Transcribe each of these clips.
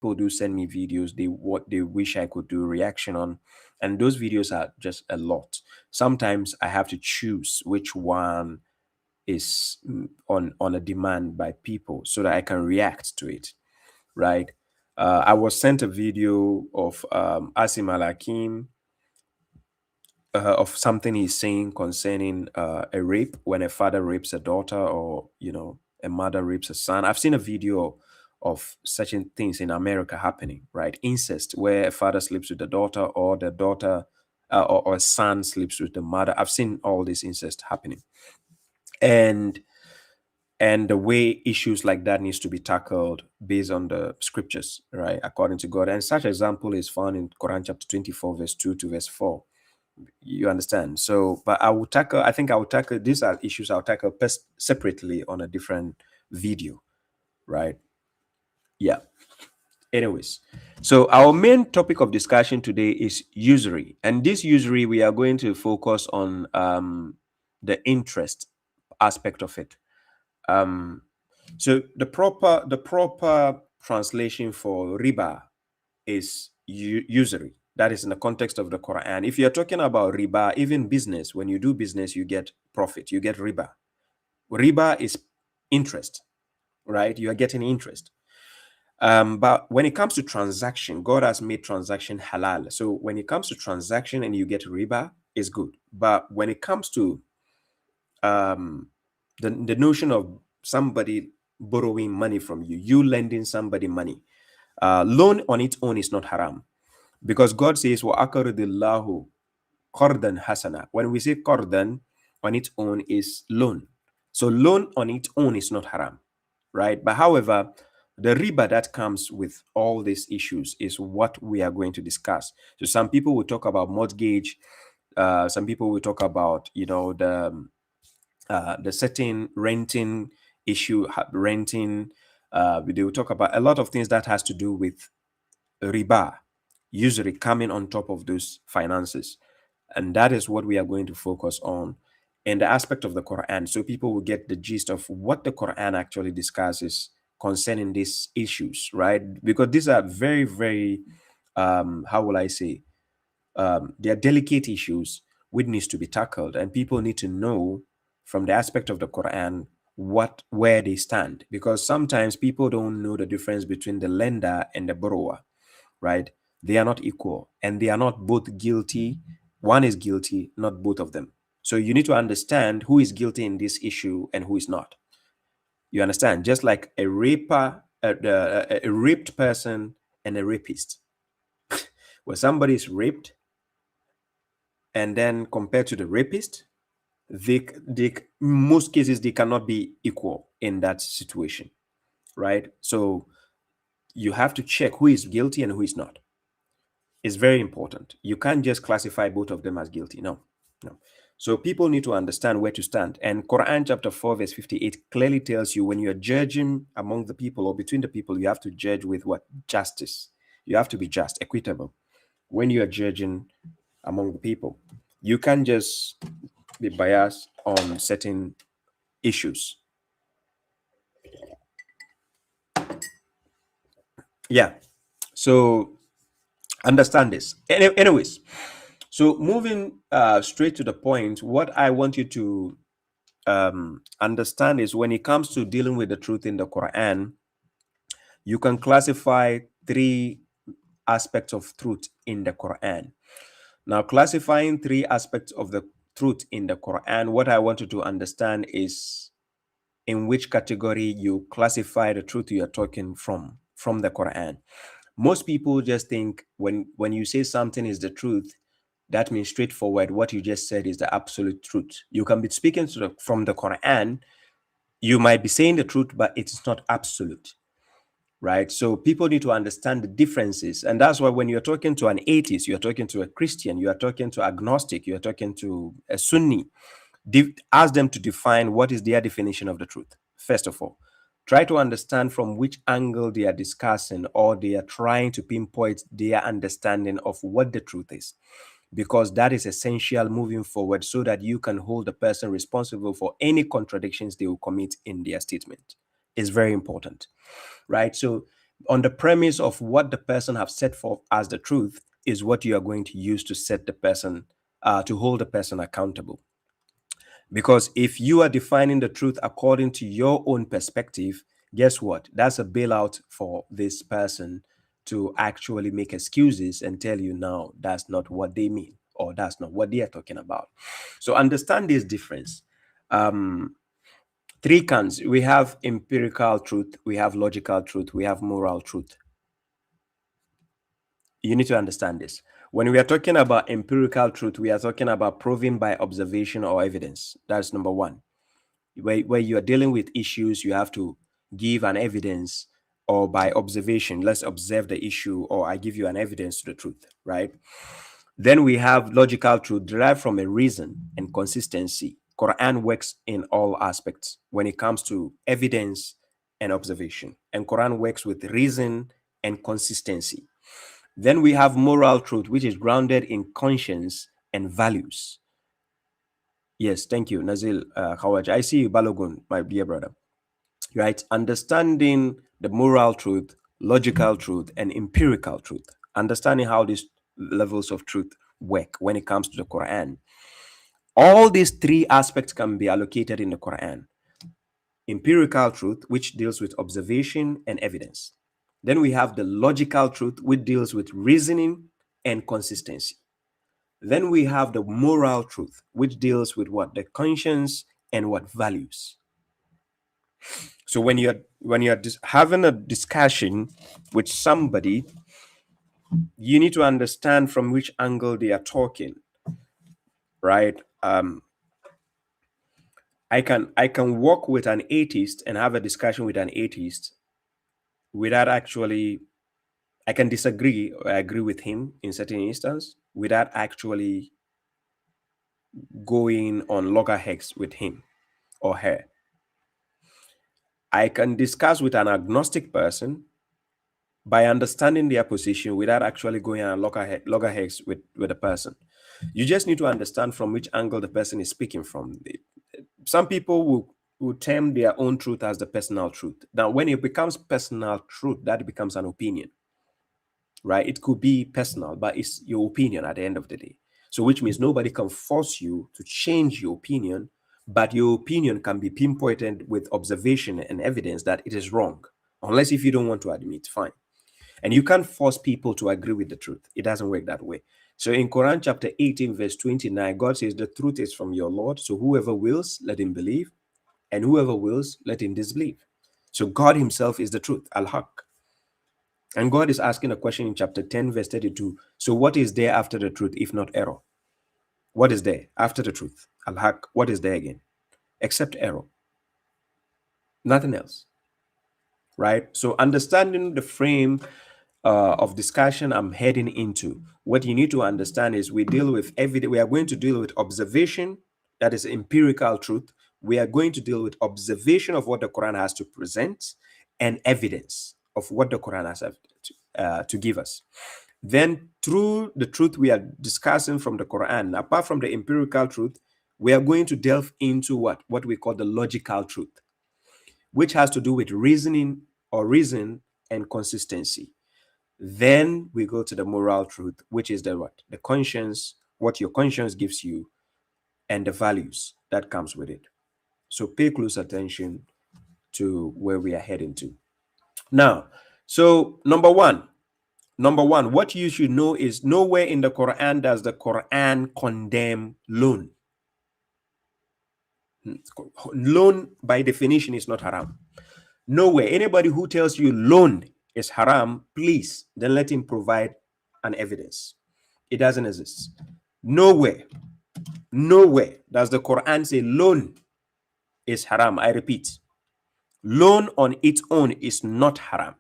people do send me videos what they wish I could do reaction on, and those videos are just a lot. Sometimes I have to choose which one is on a demand by people so that I can react to it, right? I was sent a video of Asim Al Hakim, of something he's saying concerning a rape, when a father rapes a daughter, or a mother rapes a son. I've seen a video of certain things in America happening, right? Incest, where a father sleeps with the daughter, or the daughter or a son sleeps with the mother. I've seen all this incest happening, and the way issues like that needs to be tackled based on the scriptures, right, according to God. And such example is found in Quran chapter 24 verse 2 to verse 4. You understand? So, but I think I will tackle, these are issues I'll tackle separately on a different video, right? Yeah. Anyways, so our main topic of discussion today is usury. And this usury, we are going to focus on the interest aspect of it. So the proper translation for riba is usury. That is in the context of the Quran. If you're talking about riba, even business, when you do business, you get profit, you get riba. Riba is interest, right? You are getting interest. But when it comes to transaction, God has made transaction halal. So when it comes to transaction and you get riba, is good. But when it comes to the notion of somebody borrowing money from you, you lending somebody money, loan on its own is not haram, because God says, "Wa akaridillahu qardan hasana." When we say qardan on its own is loan, so loan on its own is not haram, right? But however, the riba that comes with all these issues is what we are going to discuss. So some people will talk about mortgage, some people will talk about the certain renting issue, renting. They will talk about a lot of things that has to do with riba, usury coming on top of those finances. And that is what we are going to focus on in the aspect of the Quran. So people will get the gist of what the Quran actually discusses concerning these issues, right? Because these are very, very, how will I say, they are delicate issues which needs to be tackled, and people need to know from the aspect of the Quran where they stand, because sometimes people don't know the difference between the lender and the borrower, right? They are not equal, and they are not both guilty. One is guilty, not both of them. So you need to understand who is guilty in this issue and who is not. You understand? Just like a raper, a raped person and a rapist. When somebody is raped, and then compared to the rapist, they most cases they cannot be equal in that situation, right? So you have to check who is guilty and who is not. It's very important. You can't just classify both of them as guilty. No, no. So people need to understand where to stand. And Quran chapter 4 verse 58 clearly tells you, when you're judging among the people or between the people, you have to judge with what? Justice. You have to be just, equitable. When you are judging among the people, you can't just be biased on certain issues. Yeah. So understand this. Anyways, so moving straight to the point, what I want you to understand is, when it comes to dealing with the truth in the Quran, you can classify three aspects of truth in the Quran. Now, classifying three aspects of the truth in the Quran, what I want you to understand is in which category you classify the truth you are talking from the Quran. Most people just think when you say something is the truth, that means straightforward. What you just said is the absolute truth. You can be speaking from the Quran. You might be saying the truth, but it is not absolute, right? So people need to understand the differences. And that's why when you're talking to an atheist, you're talking to a Christian, you are talking to agnostic, you're talking to a Sunni, ask them to define what is their definition of the truth. First of all, try to understand from which angle they are discussing, or they are trying to pinpoint their understanding of what the truth is, because that is essential moving forward, so that you can hold the person responsible for any contradictions they will commit in their statement. It's very important, right? So on the premise of what the person have set forth as the truth is what you are going to use to set the person, to hold the person accountable. Because if you are defining the truth according to your own perspective, guess what? That's a bailout for this person to actually make excuses and tell you, now that's not what they mean, or that's not what they are talking about. So understand this difference. Um, Three cans. We have empirical truth, we have logical truth, we have moral truth. You need to understand this. When we are talking about empirical truth, we are talking about proving by observation or evidence. That's number one. Where you are dealing with issues, you have to give an evidence, or by observation, let's observe the issue, or I give you an evidence to the truth, right? Then we have logical truth derived from a reason and consistency. Quran works in all aspects when it comes to evidence and observation, and Quran works with reason and consistency. Then we have moral truth, which is grounded in conscience and values. Yes, thank you, Nazil Khawaj. I see you, Balogun, my dear brother. Right? Understanding the moral truth, logical truth, and empirical truth. Understanding how these levels of truth work when it comes to the Quran. All these three aspects can be allocated in the Quran. Empirical truth, which deals with observation and evidence. Then we have the logical truth, which deals with reasoning and consistency. Then we have the moral truth, which deals with what? The conscience and what? Values. So when you're having a discussion with somebody, you need to understand from which angle they are talking, right? I can walk with an atheist and have a discussion with an atheist without actually, I can disagree or agree with him in certain instance without actually going on loggerheads with him or her. I can discuss with an agnostic person by understanding their position without actually going on loggerheads with the person. You just need to understand from which angle the person is speaking from. Some people will term their own truth as the personal truth. Now, when it becomes personal truth, that becomes an opinion, right? It could be personal, but it's your opinion at the end of the day. So, which means nobody can force you to change your opinion, but your opinion can be pinpointed with observation and evidence that it is wrong. Unless if you don't want to admit, fine. And you can't force people to agree with the truth. It doesn't work that way. So in Quran chapter 18, verse 29, God says, the truth is from your Lord. So whoever wills, let him believe. And whoever wills, let him disbelieve. So God himself is the truth, al-haq. And God is asking a question in chapter 10, verse 32. So what is there after the truth, if not error? What is there after the truth? Al-haq, what is there again? Except error. Nothing else. Right? So understanding the frame of discussion I'm heading into, what you need to understand is we deal with evidence. We are going to deal with observation, that is empirical truth. We are going to deal with observation of what the Quran has to present and evidence of what the Quran has to give us. Then through the truth we are discussing from the Quran, apart from the empirical truth, we are going to delve into what we call the logical truth, which has to do with reasoning or reason and consistency. Then we go to the moral truth, which is the what? The conscience, what your conscience gives you, and the values that comes with it. So pay close attention to where we are heading to. Now, so number one, what you should know is nowhere in the Quran does the Quran condemn loan. Loan by definition is not haram. Nowhere. Anybody who tells you loan is haram, please then let him provide an evidence. It doesn't exist. Nowhere does the Quran say loan is haram. I repeat, loan on its own is not haram.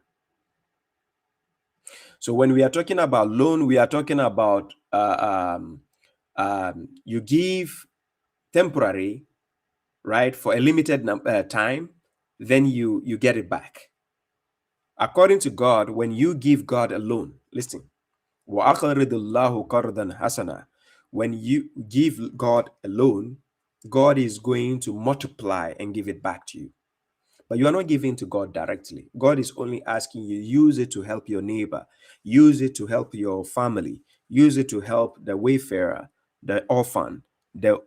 So when we are talking about loan, we are talking about you give temporary, right, for a limited time, then you get it back. According to God, when you give God a loan, listen, وَأَقْرِضُ اللَّهُ قَرْضًا حَسَنًا. When you give God a loan, God is going to multiply and give it back to you. but you are not giving to God directly. God is only asking you, use it to help your neighbor, use it to help your family, use it to help the wayfarer, the orphan, the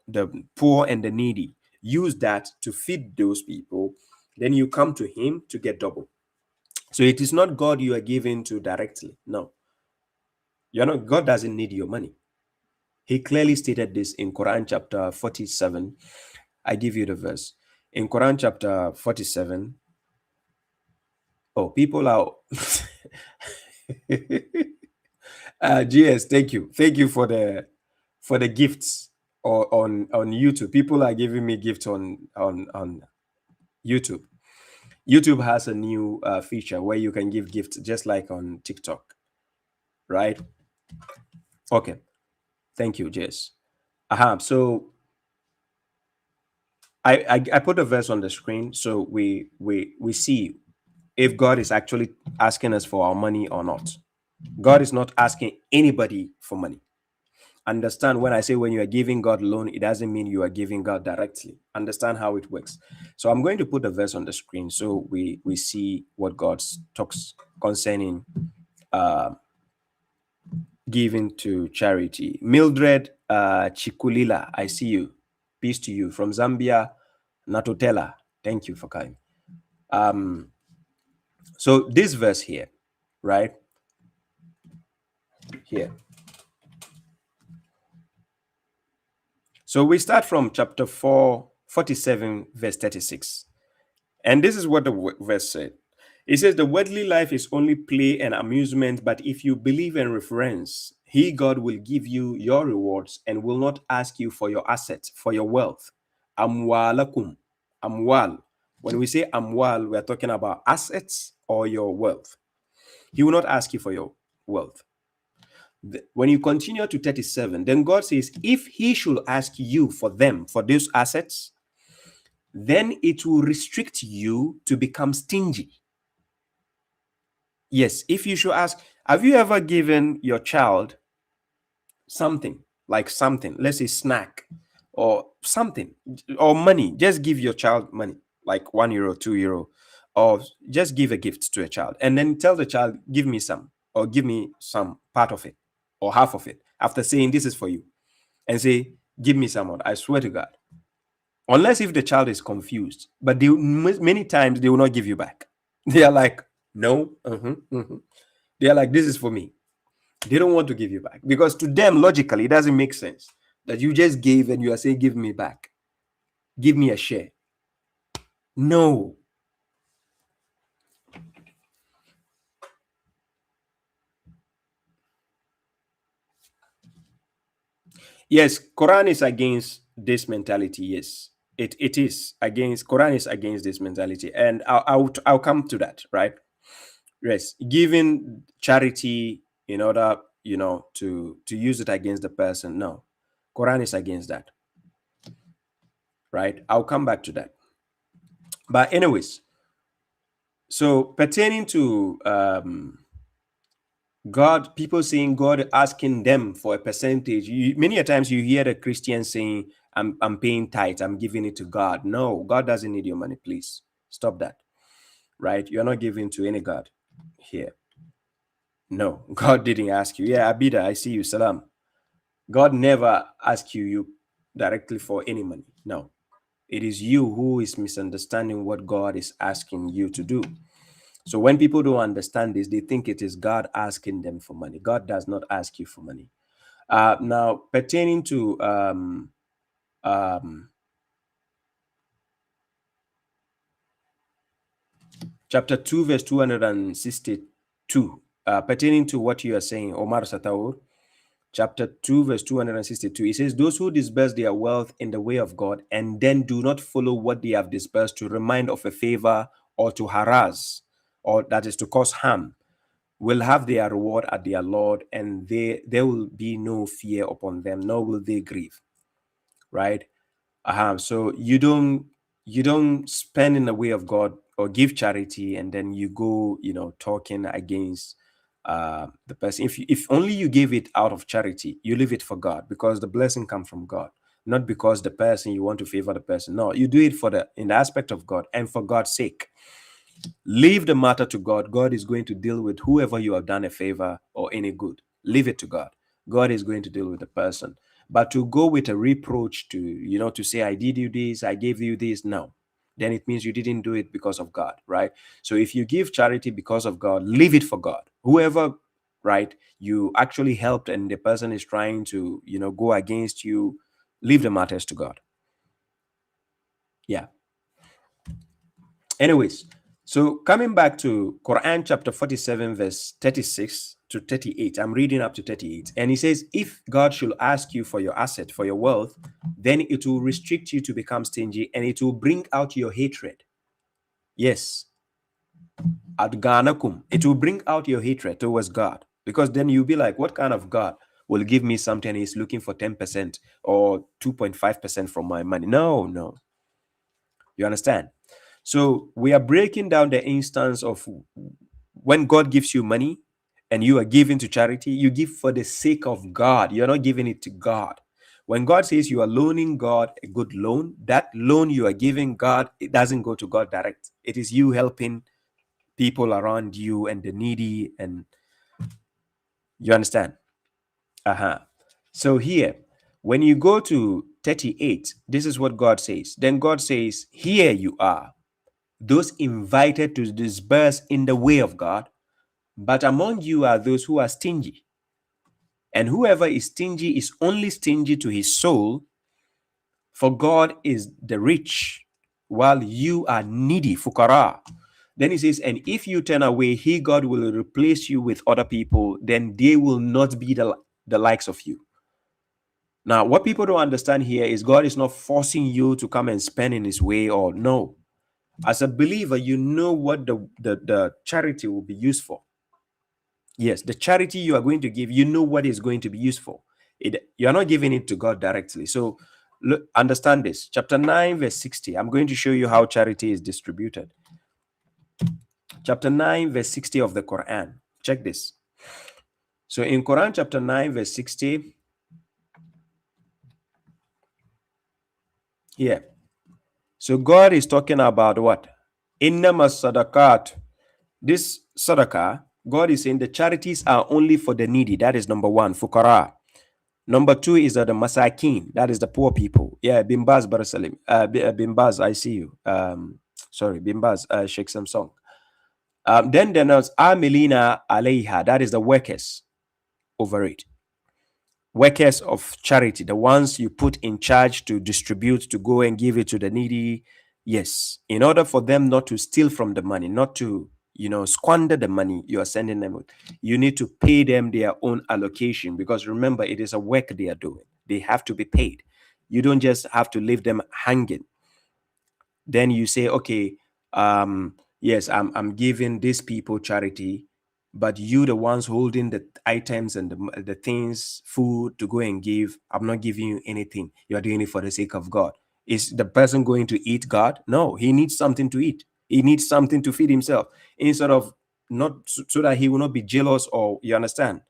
poor and the needy. Use that to feed those people. Then you come to him to get double. So it is not God you are giving to directly. No. You're not, God doesn't need your money. He clearly stated this in Quran chapter 47. I give you the verse. In Quran chapter 47, oh, people are GS, thank you. Thank you for the gifts on YouTube. People are giving me gifts on YouTube. YouTube has a new feature where you can give gifts just like on TikTok, right? Okay. Thank you, Jess. So I put a verse on the screen so we see if God is actually asking us for our money or not. God is not asking anybody for money. Understand when I say when you are giving God loan, it doesn't mean you are giving God directly. Understand how it works. So I'm going to put the verse on the screen so we see what God talks concerning giving to charity. Mildred Chikulila, I see you. Peace to you from Zambia. Natotela, thank you for coming. So this verse here, right here. So we start from chapter 47, verse 36. And this is what the verse said. It says, the worldly life is only play and amusement, but if you believe and reverence, he, God, will give you your rewards and will not ask you for your assets, for your wealth. Amwalakum. Amwal. When we say amwal, we are talking about assets or your wealth. He will not ask you for your wealth. When you continue to 37, then God says, if he should ask you for them, for those assets, then it will restrict you to become stingy. Yes, if you should ask, have you ever given your child something, like something, let's say snack or something, or money? Just give your child money, like €1, €2, or just give a gift to a child and then tell the child, give me some, or give me some part of it or half of it, after saying this is for you, and say, give me some more. I swear to God, unless if the child is confused, but many times they will not give you back. They are like, no, they are like, this is for me. They don't want to give you back because to them, logically, it doesn't make sense that you just gave and you are saying, give me back, give me a share. No. Yes, Quran is against this mentality. Yes, it is against, Quran is against this mentality, and I'll come to that, right? Yes, giving charity in order, to use it against the person. No, Quran is against that, right? I'll come back to that. But anyways, so pertaining to God, people saying God asking them for a percentage. Many a times you hear the Christians saying, I'm paying tithe, I'm giving it to God. No, God doesn't need your money. Please stop that, right? You're not giving to any God here. No, God didn't ask you. Yeah, Abida, I see you. Salam. God never asked you directly for any money. No, it is you who is misunderstanding what God is asking you to do. So when people don't understand this, they think it is God asking them for money. God does not ask you for money. Now, pertaining to chapter 2, verse 262, pertaining to what you are saying, Omar Sataur, chapter 2, verse 262, it says, those who disperse their wealth in the way of God and then do not follow what they have dispersed to remind of a favor or to harass, or that is to cause harm, will have their reward at their Lord, and there will be no fear upon them, nor will they grieve. Right? So you don't spend in the way of God or give charity, and then you go, talking against the person. If only you give it out of charity, you leave it for God, because the blessing comes from God. not because the person, you want to favor the person. No, you do it for in the aspect of God and for God's sake. Leave the matter to God. God is going to deal with whoever you have done a favor or any good. Leave it to God. God is going to deal with the person. But to go with a reproach to say, I did you this, I gave you this, no. Then it means you didn't do it because of God, right? So if you give charity because of God, leave it for God. Whoever, right, you actually helped and the person is trying to, go against you, leave the matters to God. Yeah. Anyways, so coming back to Quran chapter 47, verse 36 to 38, I'm reading up to 38. And he says, if God should ask you for your asset, for your wealth, then it will restrict you to become stingy and it will bring out your hatred. Yes. Adganakum. It will bring out your hatred towards God. Because then you'll be like, what kind of God will give me something he's looking for 10% or 2.5% from my money? No, no. You understand? So we are breaking down the instance of when God gives you money and you are giving to charity, you give for the sake of God. You're not giving it to God. When God says you are loaning God a good loan, that loan you are giving God, it doesn't go to God direct. It is you helping people around you and the needy, and you understand? So here, when you go to 38, this is what God says. Then God says, here you are, those invited to disperse in the way of God, but among you are those who are stingy. And whoever is stingy is only stingy to his soul, for God is the rich, while you are needy, fukara. Then he says, and if you turn away, he, God, will replace you with other people, then they will not be the likes of you. Now, what people don't understand here is God is not forcing you to come and spend in his way, or no. As a believer, you know what the charity will be used for. Yes, the charity you are going to give, you know what is going to be useful. You are not giving it to God directly. So look, understand this. Chapter 9, verse 60. I'm going to show you how charity is distributed. Chapter 9, verse 60 of the Quran. Check this. So in Quran chapter 9, verse 60, here. So God is talking about what? Innama sadaqat. This sadaqah, God is saying the charities are only for the needy. That is number one, fukara. Number two is the masakin. That is the poor people. Yeah, Bimbaz Barasalim. Bimbaz, I see you. Sorry, Bimbaz, Sheikh Samsung. Then there's Amilina Aleiha. That is the workers over it. Workers of charity, the ones you put in charge to distribute, to go and give it to the needy. Yes, in order for them not to steal from the money, not to squander the money you are sending them with, you need to pay them their own allocation, because remember, it is a work they are doing. They have to be paid. You don't just have to leave them hanging. Then you say, okay, yes, I'm giving these people charity, but you, the ones holding the items and the things, food to go and give, I'm not giving you anything. You're doing it for the sake of God. Is the person going to eat God? No, he needs something to eat. He needs something to feed himself, instead of not so that he will not be jealous, or you understand,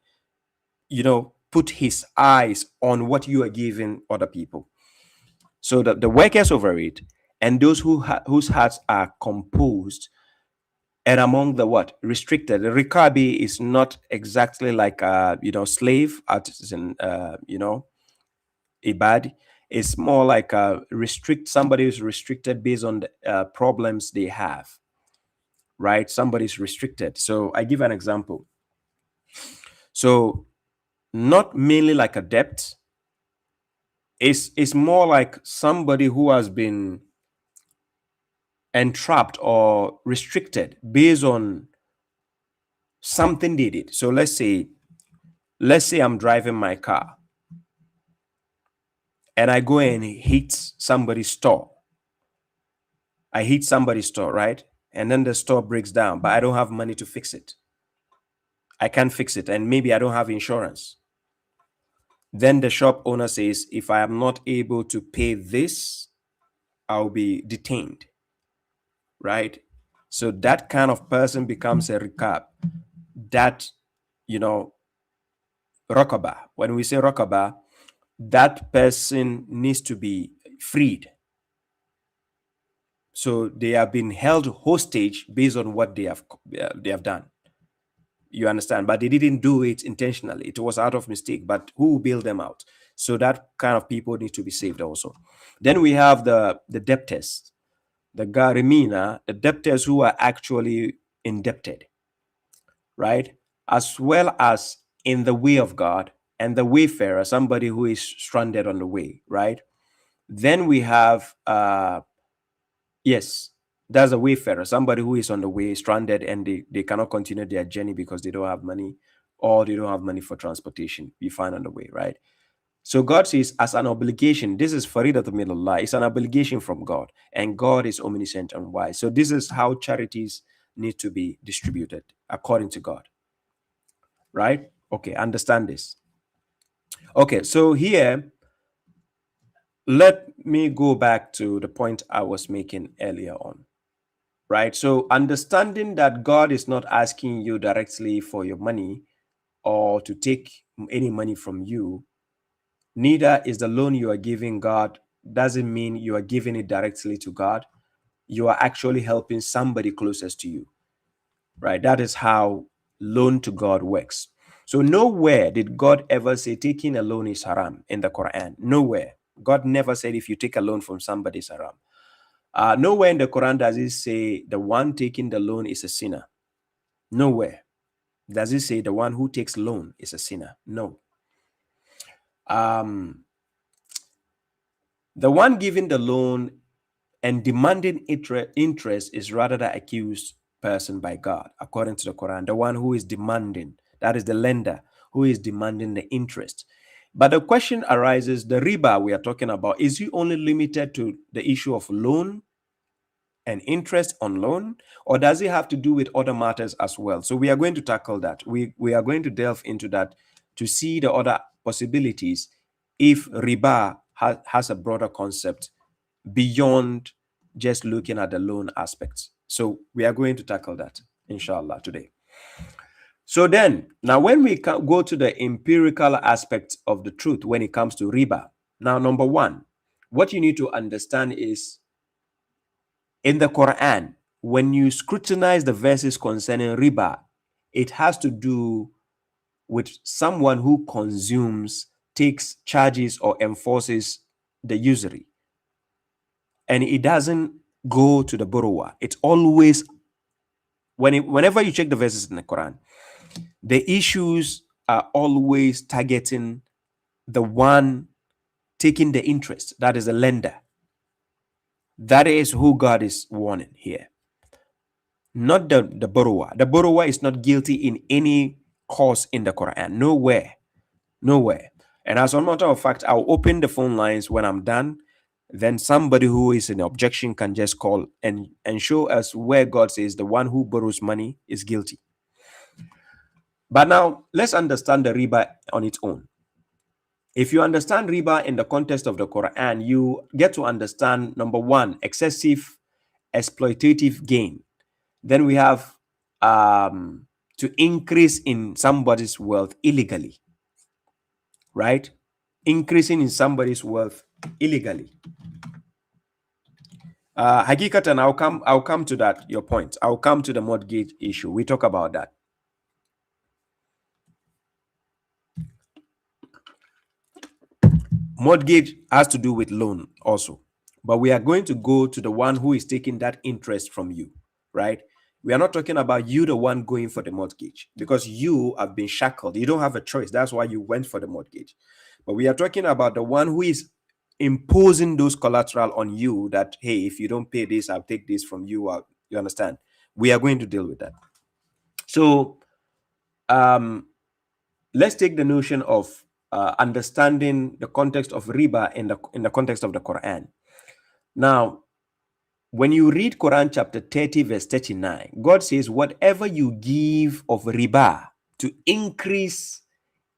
put his eyes on what you are giving other people. So that the workers over it, and those whose hearts are composed, and among the what? Restricted. The rikabi is not exactly like slave, artisan, ibad. It's more like somebody is restricted based on the problems they have, right? Somebody's restricted. So I give an example. So not mainly like a debt. It's more like somebody who has been entrapped or restricted based on something they did. So let's say I'm driving my car and I go and hit somebody's store. I hit somebody's store, right? And then the store breaks down, but I don't have money to fix it. I can't fix it, and maybe I don't have insurance. Then the shop owner says, if I am not able to pay this, I'll be detained, right? So that kind of person becomes a recap. That, rokaba. When we say rokaba, that person needs to be freed. So they have been held hostage based on what they have done. You understand? But they didn't do it intentionally. It was out of mistake. But who bailed them out? So that kind of people need to be saved also. Then we have the debtors, the garimina, the debtors who are actually indebted, right? As well as in the way of God, and the wayfarer, somebody who is stranded on the way, right? Then we have yes, that's a wayfarer, somebody who is on the way, stranded, and they cannot continue their journey because they don't have money, or they don't have money for transportation. You find on the way, right? So God says, as an obligation, this is Farida to Milallah, it's an obligation from God, and God is omniscient and wise. So this is how charities need to be distributed according to God, right? Okay, understand this. Okay, so here, let me go back to the point I was making earlier on, right? So understanding that God is not asking you directly for your money or to take any money from you, neither is the loan you are giving God, doesn't mean you are giving it directly to God. You are actually helping somebody closest to you, right? That is how loan to God works. So nowhere did God ever say taking a loan is haram in the Quran. Nowhere. God never said if you take a loan from somebody is haram. Nowhere in the Quran does it say the one taking the loan is a sinner. Nowhere does it say the one who takes loan is a sinner. No. Um, the one giving the loan and demanding interest is rather the accused person by God, according to the Quran. The one who is demanding, that is the lender who is demanding the interest. But the question arises, the riba we are talking about, is it only limited to the issue of loan and interest on loan, or does it have to do with other matters as well? So we are going to tackle that. We are going to delve into that to see the other possibilities if riba has a broader concept beyond just looking at the loan aspects. So we are going to tackle that, inshallah, today. So then, now when we go to the empirical aspect of the truth when it comes to riba, now, number one, what you need to understand is in the Quran, when you scrutinize the verses concerning riba, it has to do with someone who consumes, takes charges, or enforces the usury. And it doesn't go to the borrower. It's always, whenever you check the verses in the Quran, the issues are always targeting the one taking the interest, that is the lender. That is who God is warning here, not the borrower. The borrower is not guilty in any cause in the Quran. Nowhere. Nowhere. And as a matter of fact, I'll open the phone lines when I'm done. Then somebody who is in objection can just call and show us where God says the one who borrows money is guilty. But now let's understand the riba on its own. If you understand riba in the context of the Quran, you get to understand, number one, excessive exploitative gain. Then we have to increase in somebody's wealth illegally, right? Increasing in somebody's wealth illegally. Hakikatan, I'll come to that, your point. I'll come to the mortgage issue. We talk about that. Mortgage has to do with loan also, but we are going to go to the one who is taking that interest from you, right? We are not talking about you, the one going for the mortgage, because you have been shackled. You don't have a choice. That's why you went for the mortgage. But we are talking about the one who is imposing those collateral on you that, hey, if you don't pay this, I'll take this from you. You understand? We are going to deal with that. So let's take the notion of understanding the context of riba in the context of the Quran. Now, when you read Quran chapter 30, verse 39, God says, whatever you give of riba to increase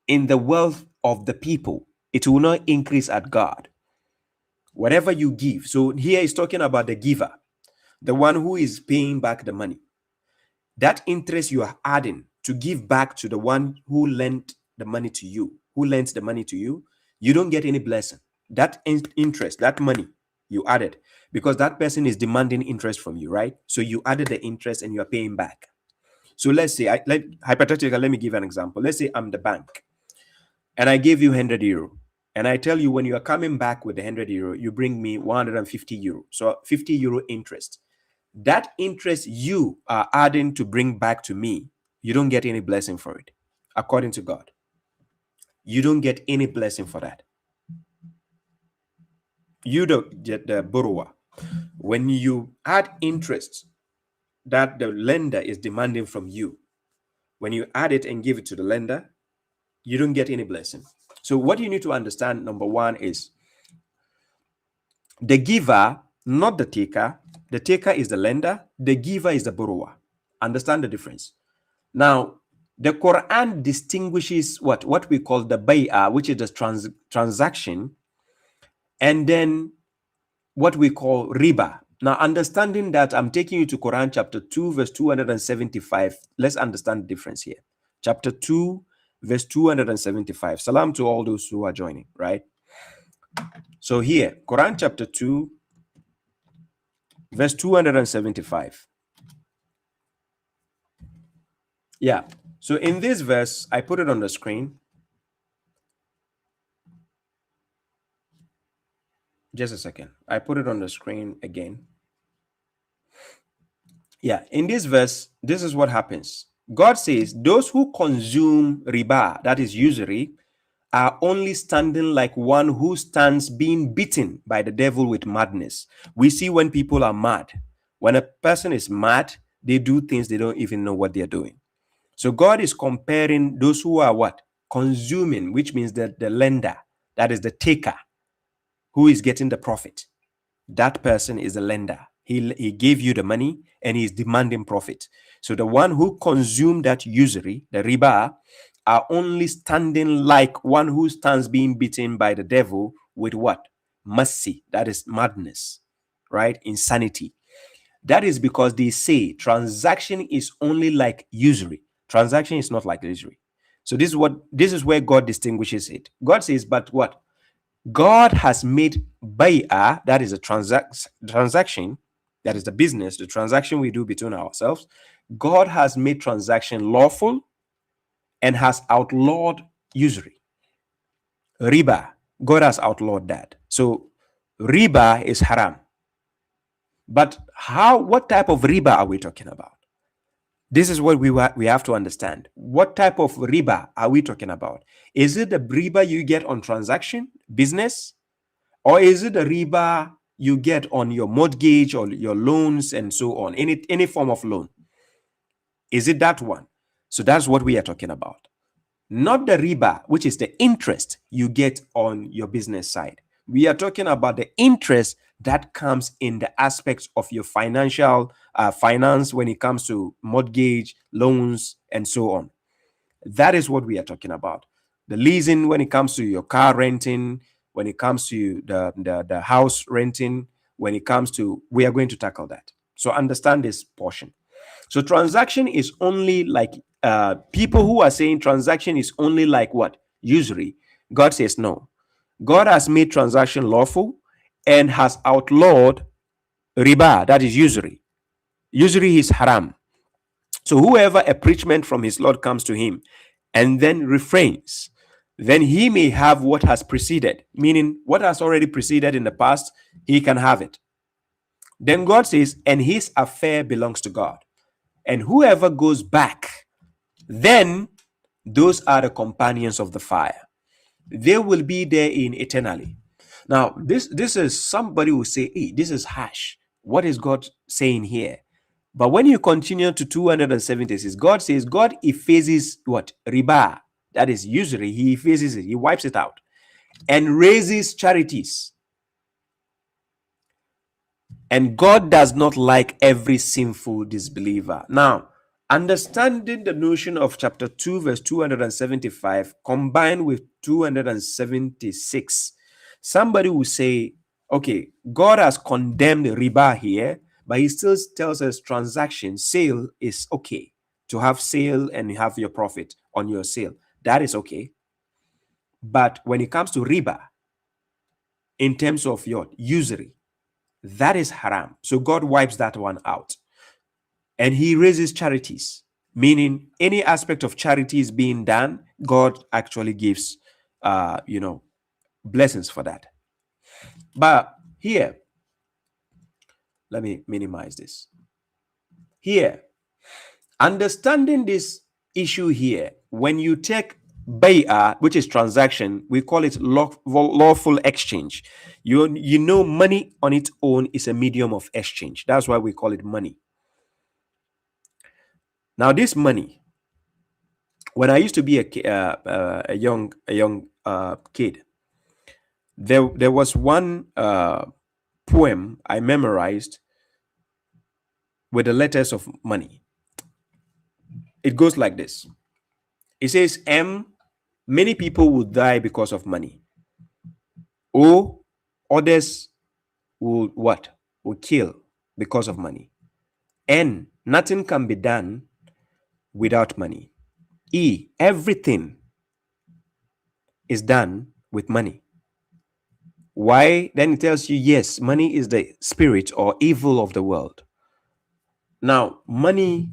in the wealth of the people, it will not increase at God. Whatever you give. So here he's talking about the giver, the one who is paying back the money. That interest you are adding to give back to the one who lent the money to you, who lends the money to you, You don't get any blessing. That interest, that money you added, because that person is demanding interest from you, right? So you added the interest and you are paying back. So let's say, hypothetically, let me give an example. Let's say I'm the bank and I gave you 100 euro. And I tell you, when you are coming back with the 100 euro, you bring me 150 euro. So 50 euro interest. That interest you are adding to bring back to me, you don't get any blessing for it. According to God, you don't get any blessing for that. You don't get the borrower. When you add interest that the lender is demanding from you, when you add it and give it to the lender, you don't get any blessing. So what you need to understand, number one, is the giver, not the taker. The taker is the lender. The giver is the borrower. Understand the difference. Now, the Quran distinguishes what we call the bay'ah, which is the transaction, and then what we call riba. Now, understanding that, I'm taking you to Quran chapter 2, verse 275. Let's understand the difference here. Chapter 2, verse 275. Salam to all those who are joining, right? So here, Quran chapter 2, verse 275. Yeah. So in this verse, I put it on the screen. Just a second. I put it on the screen again. Yeah. In this verse, this is what happens. God says, those who consume riba, that is usury, are only standing like one who stands being beaten by the devil with madness. We see when people are mad. When a person is mad, they do things they don't even know what they're doing. So God is comparing those who are what? Consuming, which means that the lender, that is the taker, who is getting the profit. That person is the lender. He gave you the money and he's demanding profit. So the one who consumed that usury, the riba, are only standing like one who stands being beaten by the devil with what? Mercy, that is madness, right? Insanity. That is because they say transaction is only like usury. Transaction is not like usury. So this is where God distinguishes it. God says, but what? God has made bay'ah, that is a transaction, that is the business, the transaction we do between ourselves. God has made transaction lawful and has outlawed usury. Riba, God has outlawed that. So riba is haram. But what type of riba are we talking about? This is what we have to understand. What type of riba are we talking about? Is it the riba you get on transaction, business? Or is it the riba you get on your mortgage or your loans and so on? Any form of loan? Is it that one? So that's what we are talking about. Not the riba, which is the interest you get on your business side. We are talking about the interest that comes in the aspects of your financial finance when it comes to mortgage, loans, and so on. That is what we are talking about. The leasing when it comes to your car renting, when it comes to the house renting, when it comes to, we are going to tackle that. So understand this portion. So transaction is only like people who are saying transaction is only like what? Usury. God says no. God has made transaction lawful and has outlawed riba, that is usury. Usury is haram. So whoever a preachment from his Lord comes to him and then refrains, then he may have what has preceded, meaning what has already preceded in the past, he can have it. Then God says, and his affair belongs to God. And whoever goes back, then those are the companions of the fire. They will be there in eternally. Now, this is somebody who say, hey, this is harsh. What is God saying here? But when you continue to 276, God says God effaces what? Riba. That is usury. He effaces it. He wipes it out and raises charities. And God does not like every sinful disbeliever. Now, understanding the notion of chapter 2, verse 275 combined with 276, somebody will say, okay, God has condemned riba here, but he still tells us transaction, sale is okay. To have sale and have your profit on your sale, that is okay. But when it comes to riba, in terms of your usury, that is haram. So God wipes that one out. And he raises charities, meaning any aspect of charity is being done, God actually gives, blessings for that. But here, let me minimize this. Here, understanding this issue here, when you take bay'ah, which is transaction, we call it lawful exchange. You know, money on its own is a medium of exchange. That's why we call it money. Now, this money, when I used to be a young kid, there was one poem I memorized with the letters of money. It goes like this. It says, M, many people will die because of money. O, others will what? Will kill because of money. N, nothing can be done without money. E, everything is done with money. Why? Then it tells you, yes, money is the spirit or evil of the world. Now, money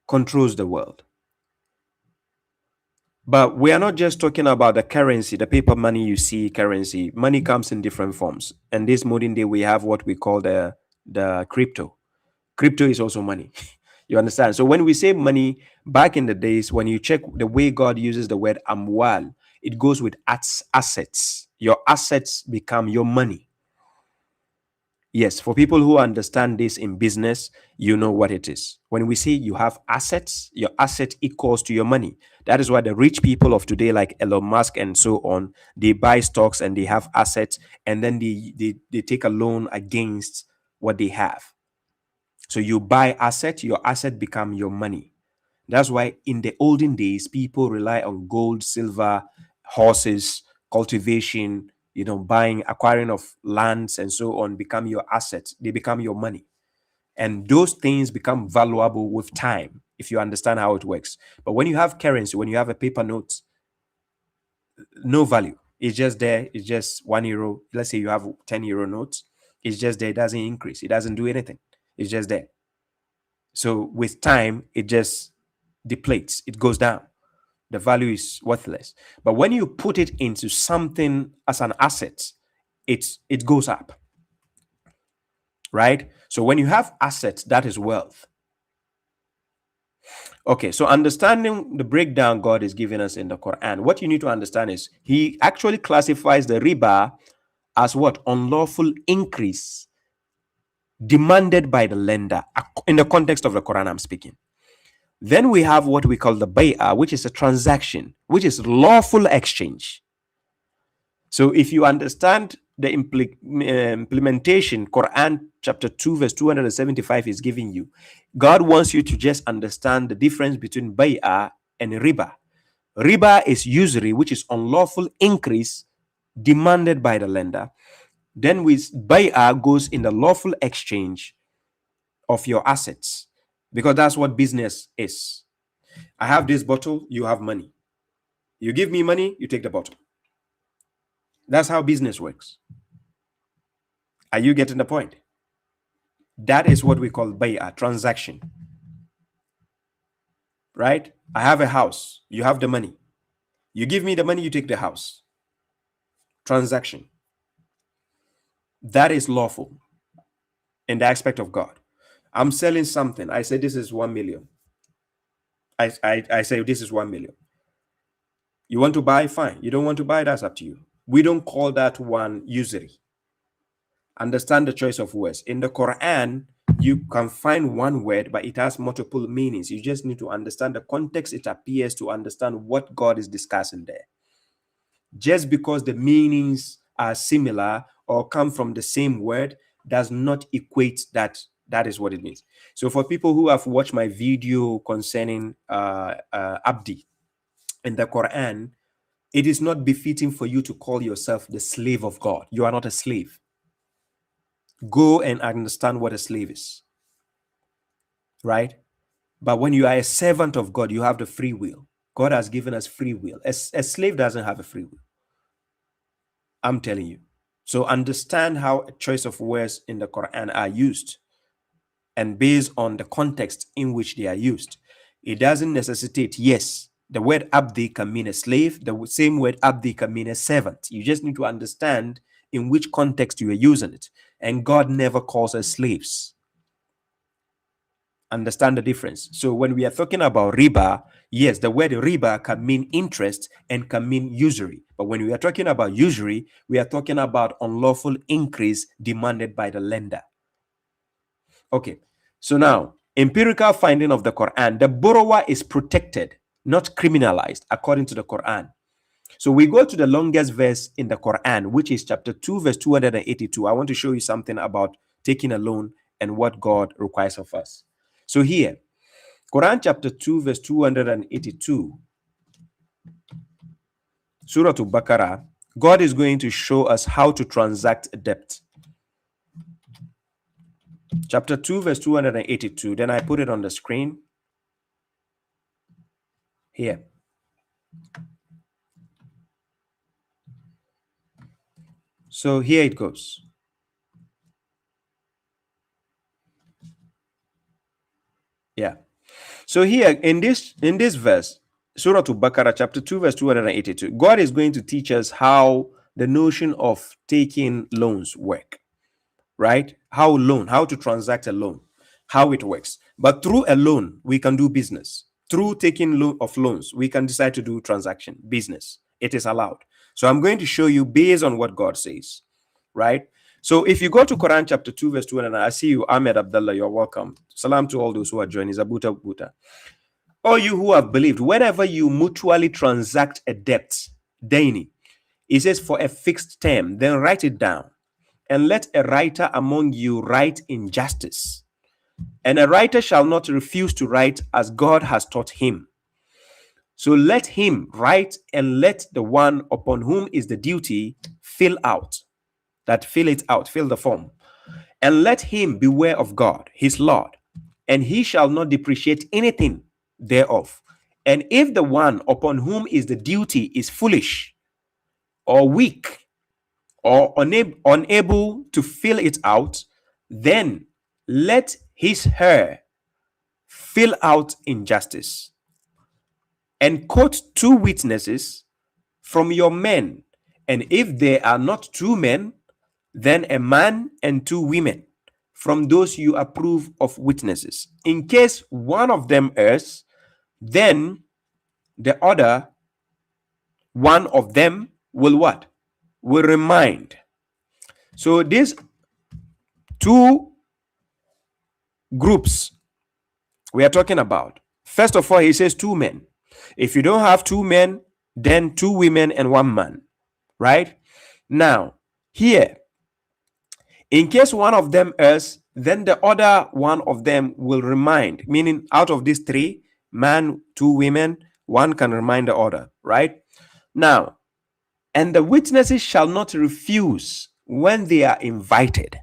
controls the world. But we are not just talking about the currency, the paper money you see, currency. Money comes in different forms. And this modern day, we have what we call the crypto. Crypto is also money. You understand? So when we say money, back in the days, when you check the way God uses the word amwal, it goes with assets. Your assets become your money. Yes, for people who understand this in business, you know what it is. When we say you have assets, your asset equals to your money. That is why the rich people of today, like Elon Musk and so on, they buy stocks and they have assets, and then they take a loan against what they have. So you buy asset, your asset become your money. That's why in the olden days, people rely on gold, silver, horses, cultivation, buying, acquiring of lands and so on, become your assets. They become your money. And those things become valuable with time, if you understand how it works. But when you have currency, when you have a paper note, no value. It's just there. It's just €1. Let's say you have €10 notes. It's just there. It doesn't increase. It doesn't do anything. It's just there. So with time, it just depletes. It goes down. The value is worthless. But when you put it into something as an asset, it goes up. Right? So when you have assets, that is wealth. Okay, so understanding the breakdown God is giving us in the Quran, what you need to understand is he actually classifies the riba as what? Unlawful increase demanded by the lender in the context of the Quran I'm speaking. Then we have what we call the bay'ah, which is a transaction, which is lawful exchange. So if you understand the implementation, Quran chapter 2 verse 275 is giving you, God wants you to just understand the difference between bay'ah and riba. Riba is usury, which is unlawful increase demanded by the lender. Then with bay'ah goes in the lawful exchange of your assets, because that's what business is. I have this bottle, you have money. You give me money, you take the bottle. That's how business works. Are you getting the point? That is what we call bay'ah, transaction. Right? I have a house, you have the money. You give me the money, you take the house. Transaction. That is lawful in the aspect of God. I'm selling something. I say this is 1 million. I say this is 1 million. You want to buy? Fine. You don't want to buy? That's up to you. We don't call that one usury. Understand the choice of words. In the Quran, you can find one word, but it has multiple meanings. You just need to understand the context it appears to understand what God is discussing there. Just because the meanings are similar or come from the same word does not equate that is what it means. So for people who have watched my video concerning Abdi in the Quran, it is not befitting for you to call yourself the slave of God. You are not a slave. Go and understand what a slave is. Right? But when you are a servant of God, you have the free will. God has given us free will. A slave doesn't have a free will. I'm telling you. So understand how a choice of words in the Quran are used, and based on the context in which they are used. It doesn't necessitate, yes, the word abdi can mean a slave, the same word abdi can mean a servant. You just need to understand in which context you are using it. And God never calls us slaves. Understand the difference. So when we are talking about riba, yes, the word riba can mean interest and can mean usury. But when we are talking about usury, we are talking about unlawful increase demanded by the lender. Okay, so now, empirical finding of the Quran, the borrower is protected, not criminalized, according to the Quran. So we go to the longest verse in the Quran, which is chapter 2, verse 282. I want to show you something about taking a loan and what God requires of us. So here, Quran chapter 2, verse 282, Surah Al-Baqarah, God is going to show us how to transact a debt. Chapter 2, verse 282. Then I put it on the screen here. So here it goes. Yeah. So here in this verse, Surah Al-Baqarah, chapter 2, verse 282, God is going to teach us how the notion of taking loans work, right? How to transact a loan, how it works. But through a loan, we can do business. Through taking loans, we can decide to do transaction, business. It is allowed. So I'm going to show you based on what God says, right? So if you go to Quran chapter 2, verse 2, and I see you, Ahmed Abdullah, you're welcome. Salam to all those who are joining. Zabuta Buta. All you who have believed, whenever you mutually transact a debt, daini, it says for a fixed term, then write it down. And let a writer among you write in justice. And a writer shall not refuse to write as God has taught him. So let him write, and let the one upon whom is the duty fill it out, fill the form. And let him beware of God, his Lord, and he shall not depreciate anything thereof. And if the one upon whom is the duty is foolish or weak or unable to fill it out, then let her fill out injustice. And quote 2 witnesses from your men. And if there are not 2 men, then a man and 2 women from those you approve of witnesses. In case one of them errs, then the other one of them will what? Will remind. So these 2 groups we are talking about. First of all, he says 2 men. If you don't have 2 men, then 2 women and 1 man, right? Now, here, in case one of them errs, then the other one of them will remind, meaning out of these 3, man, 2 women, 1 can remind the other, right? Now, and the witnesses shall not refuse when they are invited,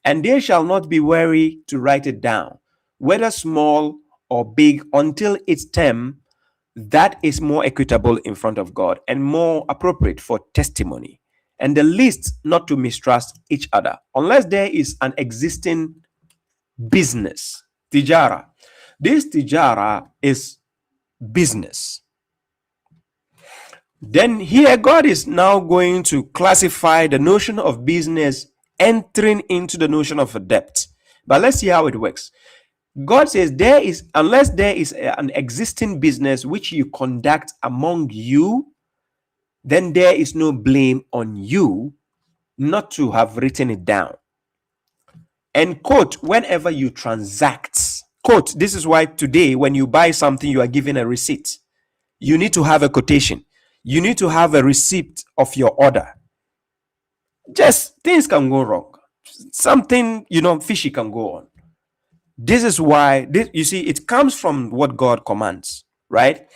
and they shall not be weary to write it down, whether small or big, until its term that is more equitable in front of God and more appropriate for testimony. And the least not to mistrust each other, unless there is an existing business. Tijara. This tijara is business. Then here God is now going to classify the notion of business entering into the notion of a debt. But let's see how it works. God says unless there is an existing business which you conduct among you, then there is no blame on you not to have written it down. And quote, whenever you transact, quote, this is why today when you buy something, you are given a receipt. You need to have a quotation. You need to have a receipt of your order. Just things can go wrong. Something, fishy can go on. This is why, you see, it comes from what God commands, right?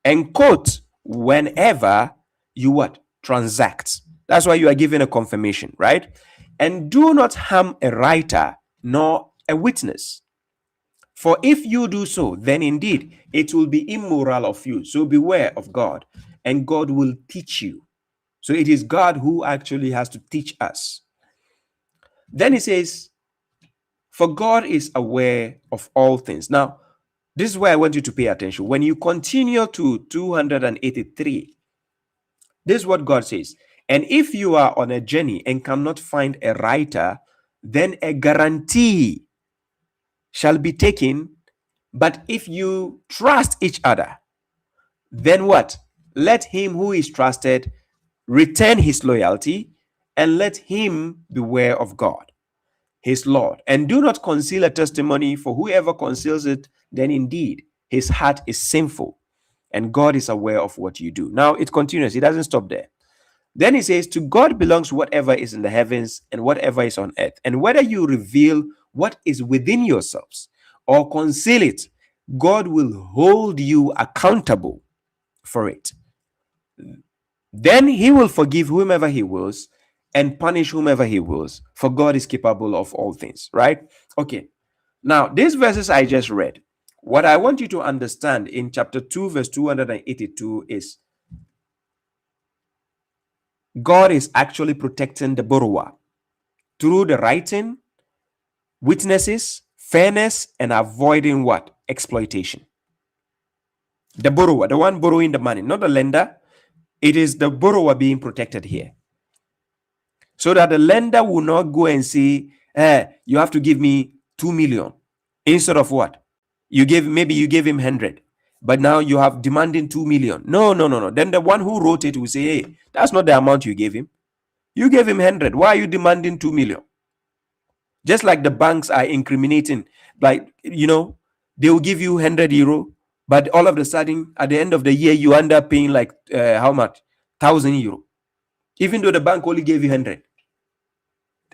And quote, whenever you what? Transact. That's why you are given a confirmation, right? And do not harm a writer nor a witness. For if you do so, then indeed it will be immoral of you. So beware of God, and God will teach you. So it is God who actually has to teach us. Then he says, for God is aware of all things. Now, this is where I want you to pay attention. When you continue to 283, this is what God says. And if you are on a journey and cannot find a writer, then a guarantee shall be taken. But if you trust each other, then what? Let him who is trusted return his loyalty, and let him beware of God, his Lord. And do not conceal a testimony, for whoever conceals it, then indeed his heart is sinful, and God is aware of what you do. Now it continues, it doesn't stop there. Then he says, to God belongs whatever is in the heavens and whatever is on earth. And whether you reveal what is within yourselves or conceal it, God will hold you accountable for it. Then he will forgive whomever he wills and punish whomever he wills, for God is capable of all things, right? Okay. Now, these verses I just read, what I want you to understand in chapter 2, verse 282 is God is actually protecting the borrower through the writing, witnesses, fairness, and avoiding what? Exploitation. The borrower, the one borrowing the money, not the lender. It is the borrower being protected here. So that the lender will not go and say, you have to give me 2 million. Instead of what? Maybe you gave him 100, but now you have demanding 2 million. No. Then the one who wrote it will say, hey, that's not the amount you gave him. You gave him 100. Why are you demanding 2 million? Just like the banks are incriminating, like, they will give you 100 euro, but all of a sudden, at the end of the year, you end up paying like how much? 1,000 euro, even though the bank only gave you 100.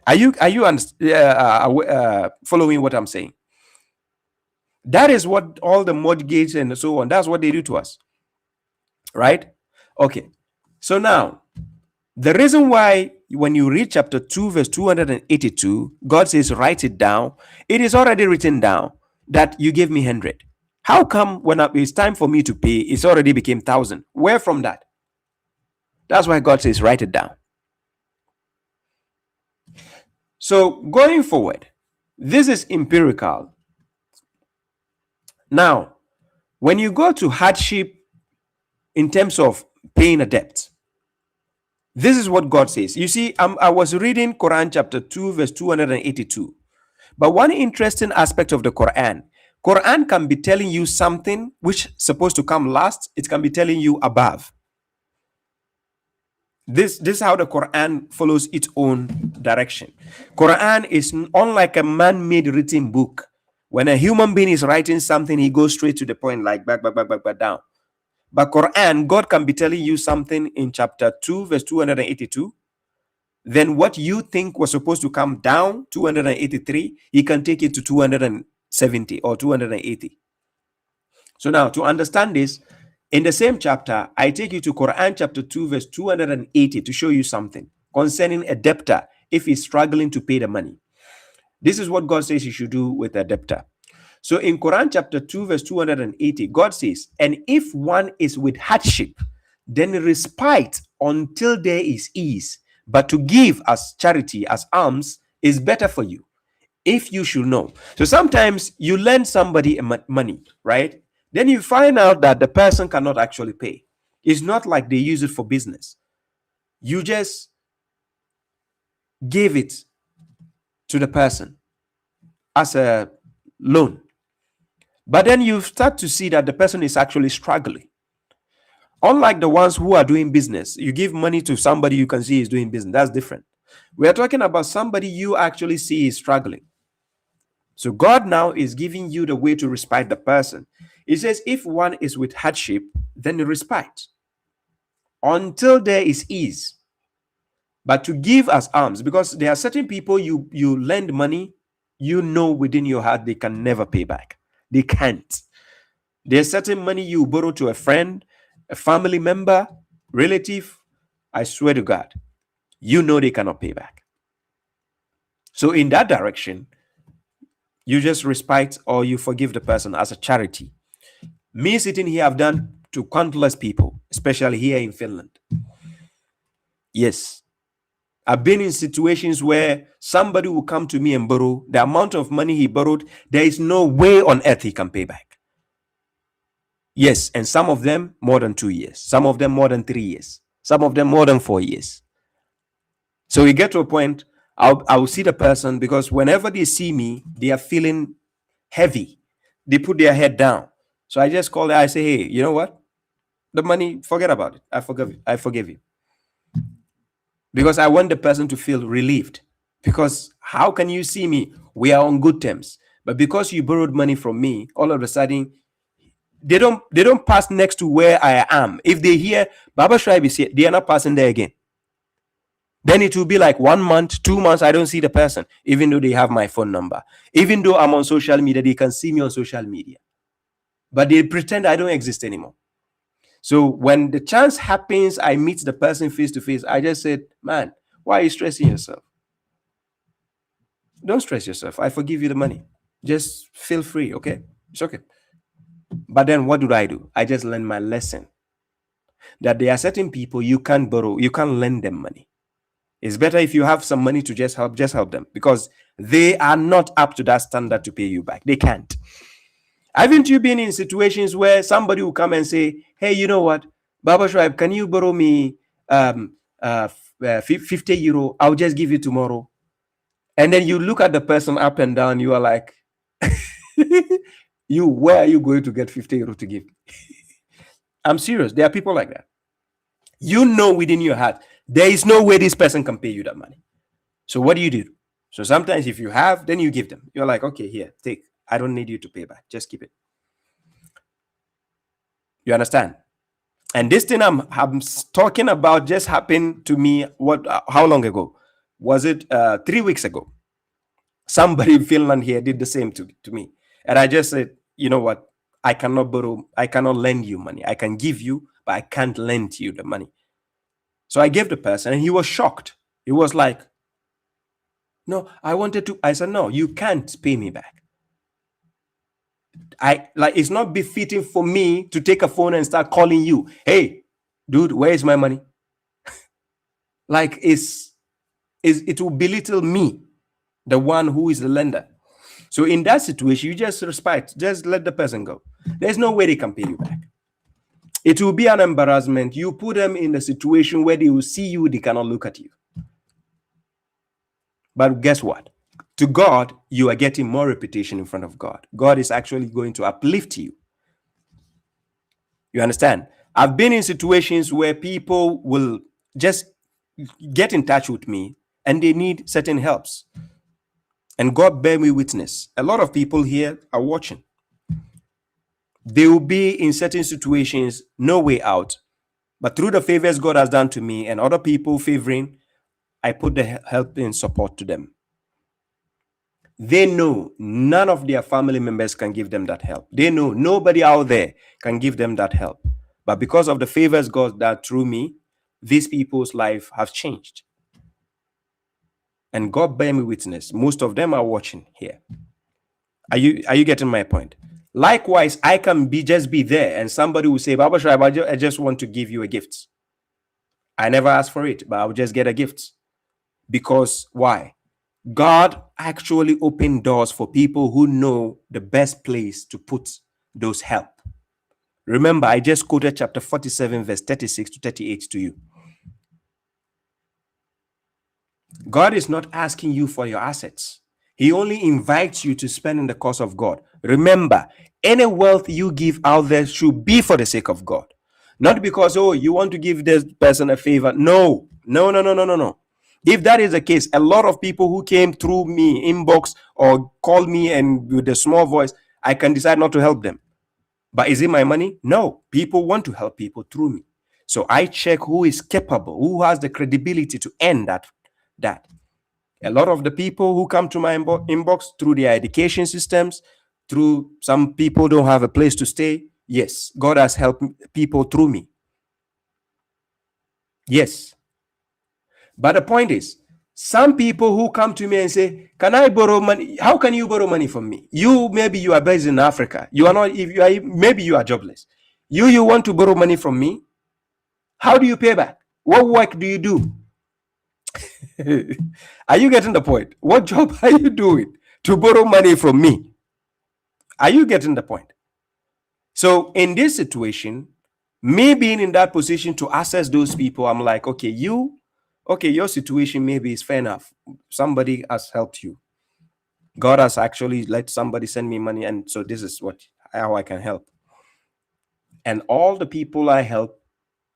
Are you following what I'm saying? That is what all the mortgage and so on, that's what they do to us, right? Okay. So now, the reason why when you read chapter 2, verse 282, God says, write it down. It is already written down that you gave me 100. How come when it's time for me to pay, it's already became 1,000? Where from that? That's why God says, write it down. So going forward, this is empirical. Now, when you go to hardship in terms of paying a debt, this is what God says. You see, I was reading Quran chapter 2, verse 282. But one interesting aspect of the Quran can be telling you something which is supposed to come last. It can be telling you above. This is how the Quran follows its own direction. Quran is unlike a man-made written book. When a human being is writing something, he goes straight to the point, like back, down. But Quran, God can be telling you something in chapter 2, verse 282. Then what you think was supposed to come down, 283, he can take it to 270 or 280. So now, to understand this, in the same chapter, I take you to Quran chapter 2, verse 280 to show you something concerning a debtor if he's struggling to pay the money. This is what God says you should do with a debtor. So in Quran chapter 2, verse 280, God says, and if one is with hardship, then respite until there is ease. But to give as charity, as alms, is better for you, if you should know. So sometimes you lend somebody money, right? Then you find out that the person cannot actually pay. It's not like they use it for business. You just give it to the person as a loan. But then you start to see that the person is actually struggling. Unlike the ones who are doing business, you give money to somebody you can see is doing business. That's different. We are talking about somebody you actually see is struggling. So God now is giving you the way to respite the person. He says, if one is with hardship, then respite until there is ease. But to give as alms, because there are certain people you lend money, within your heart they can never pay back. They can't. There's certain money you borrow to a friend, a family member, relative, I swear to God, they cannot pay back. So in that direction, You just respite or you forgive the person as a charity. Me sitting here, I've done to countless people, especially here in Finland. Yes. I've been in situations where somebody will come to me and borrow the amount of money he borrowed. There is no way on earth he can pay back. Yes. And some of them more than 2 years, some of them more than 3 years, some of them more than 4 years. So we get to a point, I'll see the person, because whenever they see me, they are feeling heavy. They put their head down. So I just call it, I say, hey, you know what? The money, forget about it. I forgive you. Because I want the person to feel relieved. Because how can you see me? We are on good terms. But because you borrowed money from me, all of a sudden, they don't pass next to where I am. If they hear Baba Shribe is here, they are not passing there again. Then it will be like 1 month, 2 months, I don't see the person, even though they have my phone number. Even though I'm on social media, they can see me on social media. But they pretend I don't exist anymore. So when the chance happens, I meet the person face to face, I just said, man, why are you stressing yourself? Don't stress yourself. I forgive you the money. Just feel free, okay? It's okay. But then what do? I just learned my lesson. That there are certain people you can't borrow, you can't lend them money. It's better if you have some money to just help them, because they are not up to that standard to pay you back. They can't. Haven't you been in situations where somebody will come and say, hey, you know what, Baba Shribe, can you borrow me 50 euro? I'll just give you tomorrow. And then you look at the person up and down, you are like, where are you going to get 50 euro to give? I'm serious. There are people like that. You know within your heart, there is no way this person can pay you that money. So what do? So sometimes if you have, then you give them. You're like, okay, here, take. I don't need you to pay back. Just keep it. You understand? And this thing I'm talking about just happened to me. How long ago? Was it 3 weeks ago? Somebody in Finland here did the same to me. And I just said, you know what? I cannot borrow. I cannot lend you money. I can give you, but I can't lend you the money. So I gave the person, and he was shocked. He was like, no, I wanted to. I said, no, you can't pay me back. It's not befitting for me to take a phone and start calling you. Hey, dude, where is my money? It will belittle me, the one who is the lender. So in that situation, you just respite, just let the person go. There's no way they can pay you back. It will be an embarrassment. You put them in a situation where they will see you, they cannot look at you. But guess what? To God, you are getting more reputation in front of God. God is actually going to uplift you. You understand? I've been in situations where people will just get in touch with me and they need certain helps. And God bear me witness. A lot of people here are watching. They will be in certain situations, no way out. But through the favors God has done to me and other people favoring, I put the help and support to them. They know none of their family members can give them that help. They know nobody out there can give them that help. But because of the favors God done through me, these people's life have changed. And God bear me witness. Most of them are watching here. Are you getting my point? Likewise, I can just be there and somebody will say, Baba Shribe, I just want to give you a gift. I never asked for it, but I'll just get a gift. Because why? God actually opened doors for people who know the best place to put those help. Remember, I just quoted chapter 47, verse 36 to 38 to you. God is not asking you for your assets. He only invites you to spend in the cause of God. Remember, any wealth you give out there should be for the sake of God. Not because, oh, you want to give this person a favor. No. If that is the case, a lot of people who came through me, inbox or call me and with a small voice, I can decide not to help them. But is it my money? No. People want to help people through me. So I check who is capable, who has the credibility to end that. A lot of the people who come to my inbox through their education systems, through some people don't have a place to stay. Yes, God has helped people through me. Yes. But the point is, Some people who come to me and say, can I borrow money? How can you borrow money from me? Maybe you are based in Africa. You are not, if you are, maybe you are jobless. You want to borrow money from me? How do you pay back? What work do you do? Are you getting the point? What job are you doing to borrow money from me? Are you getting the point? So in this situation, me being in that position to assess those people, I'm like, okay, your situation maybe is fair enough. Somebody has helped you. God has actually let somebody send me money, and so this is how I can help. And all the people I help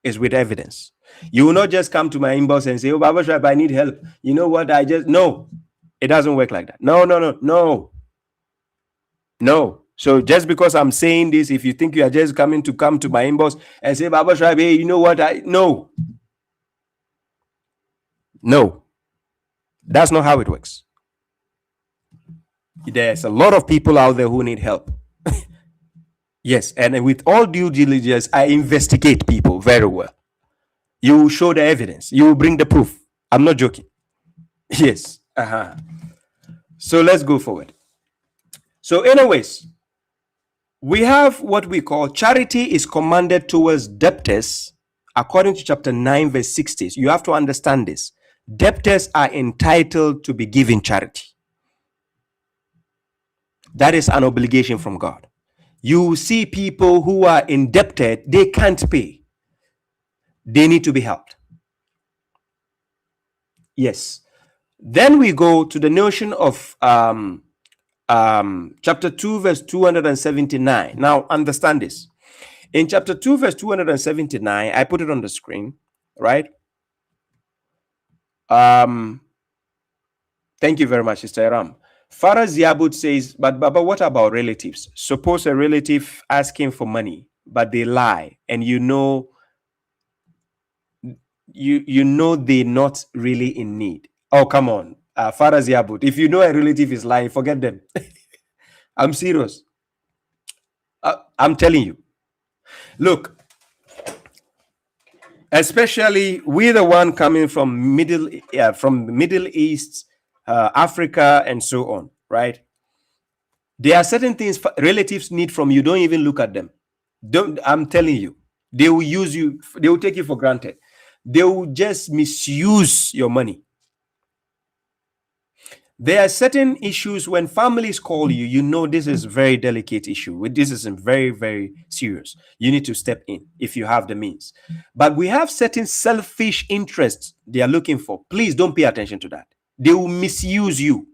is with evidence. You will not just come to my inbox and say, oh, Baba Shrab, I need help. You know what? No, it doesn't work like that. No. So just because I'm saying this, if you think you are just come to my inbox and say, Baba Shrab, hey, you know what? No, that's not how it works. There's a lot of people out there who need help. Yes, and with all due diligence, I investigate people very well. You will show the evidence. You will bring the proof. I'm not joking. Yes. So let's go forward. So anyways, we have what we call charity is commanded towards debtors according to chapter 9 verse 60. You have to understand this. Debtors are entitled to be given charity. That is an obligation from God. You see people who are indebted, they can't pay. They need to be helped. Yes. Then we go to the notion of chapter 2 verse 279. Now understand this. In chapter 2 verse 279, I put it on the screen, right? Thank you very much, Sister Ram. Faraz Yabut says, but Baba, what about relatives? Suppose a relative asking for money, but they lie, and you know they're not really in need. Oh, come on. Faraz Yabut, if you know a relative is lying, forget them. I'm serious. I'm telling you. Look, especially we the one coming from Middle East, Africa, and so on, right? There are certain things relatives need from you. Don't even look at them. I'm telling you, they will use you. They will take you for granted. They will just misuse your money. There are certain issues when families call you, you know this is a very delicate issue. This is very, very serious. You need to step in if you have the means. But we have certain selfish interests they are looking for. Please don't pay attention to that. They will misuse you.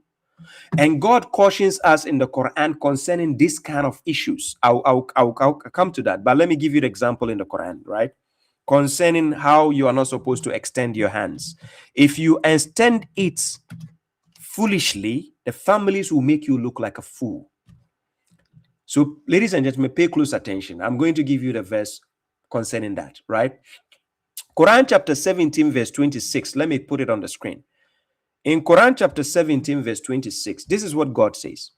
And God cautions us in the Quran concerning this kind of issues. I'll come to that. But let me give you the example in the Quran, right? Concerning how you are not supposed to extend your hands. If you extend it foolishly, the families will make you look like a fool. So, ladies and gentlemen, pay close attention. I'm going to give you the verse concerning that, right? Quran chapter 17, verse 26. Let me put it on the screen. In Quran chapter 17, verse 26, this is what God says.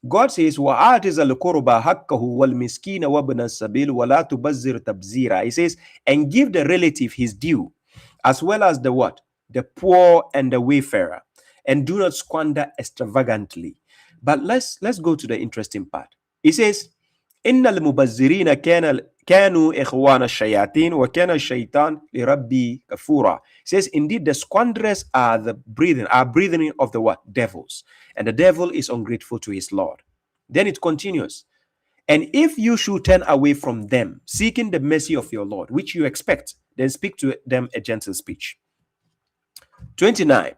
God says, وَآتِزَ الْقُرْبَ حَقَّهُ وَالْمِسْكِينَ وَابْنَ السَّبِيلِ وَلَا تُبَذِّرْ تَبْذِيرًا. He says, and give the relative his due, as well as the what? The poor and the wayfarer. And do not squander extravagantly. But let's go to the interesting part. He says, إِنَّ الْمُبَذِّرِينَ كَانُوا إِخْوَانَ الشَّيَاطِينَ وَكَانَ الشَّيْطَانُ لِرَبِّهِ كَفُورًا. He says, indeed, the squanderers are breathing of the what? Devils. And the devil is ungrateful to his Lord. Then it continues. And if you should turn away from them, seeking the mercy of your Lord, which you expect, then speak to them a gentle speech. 29.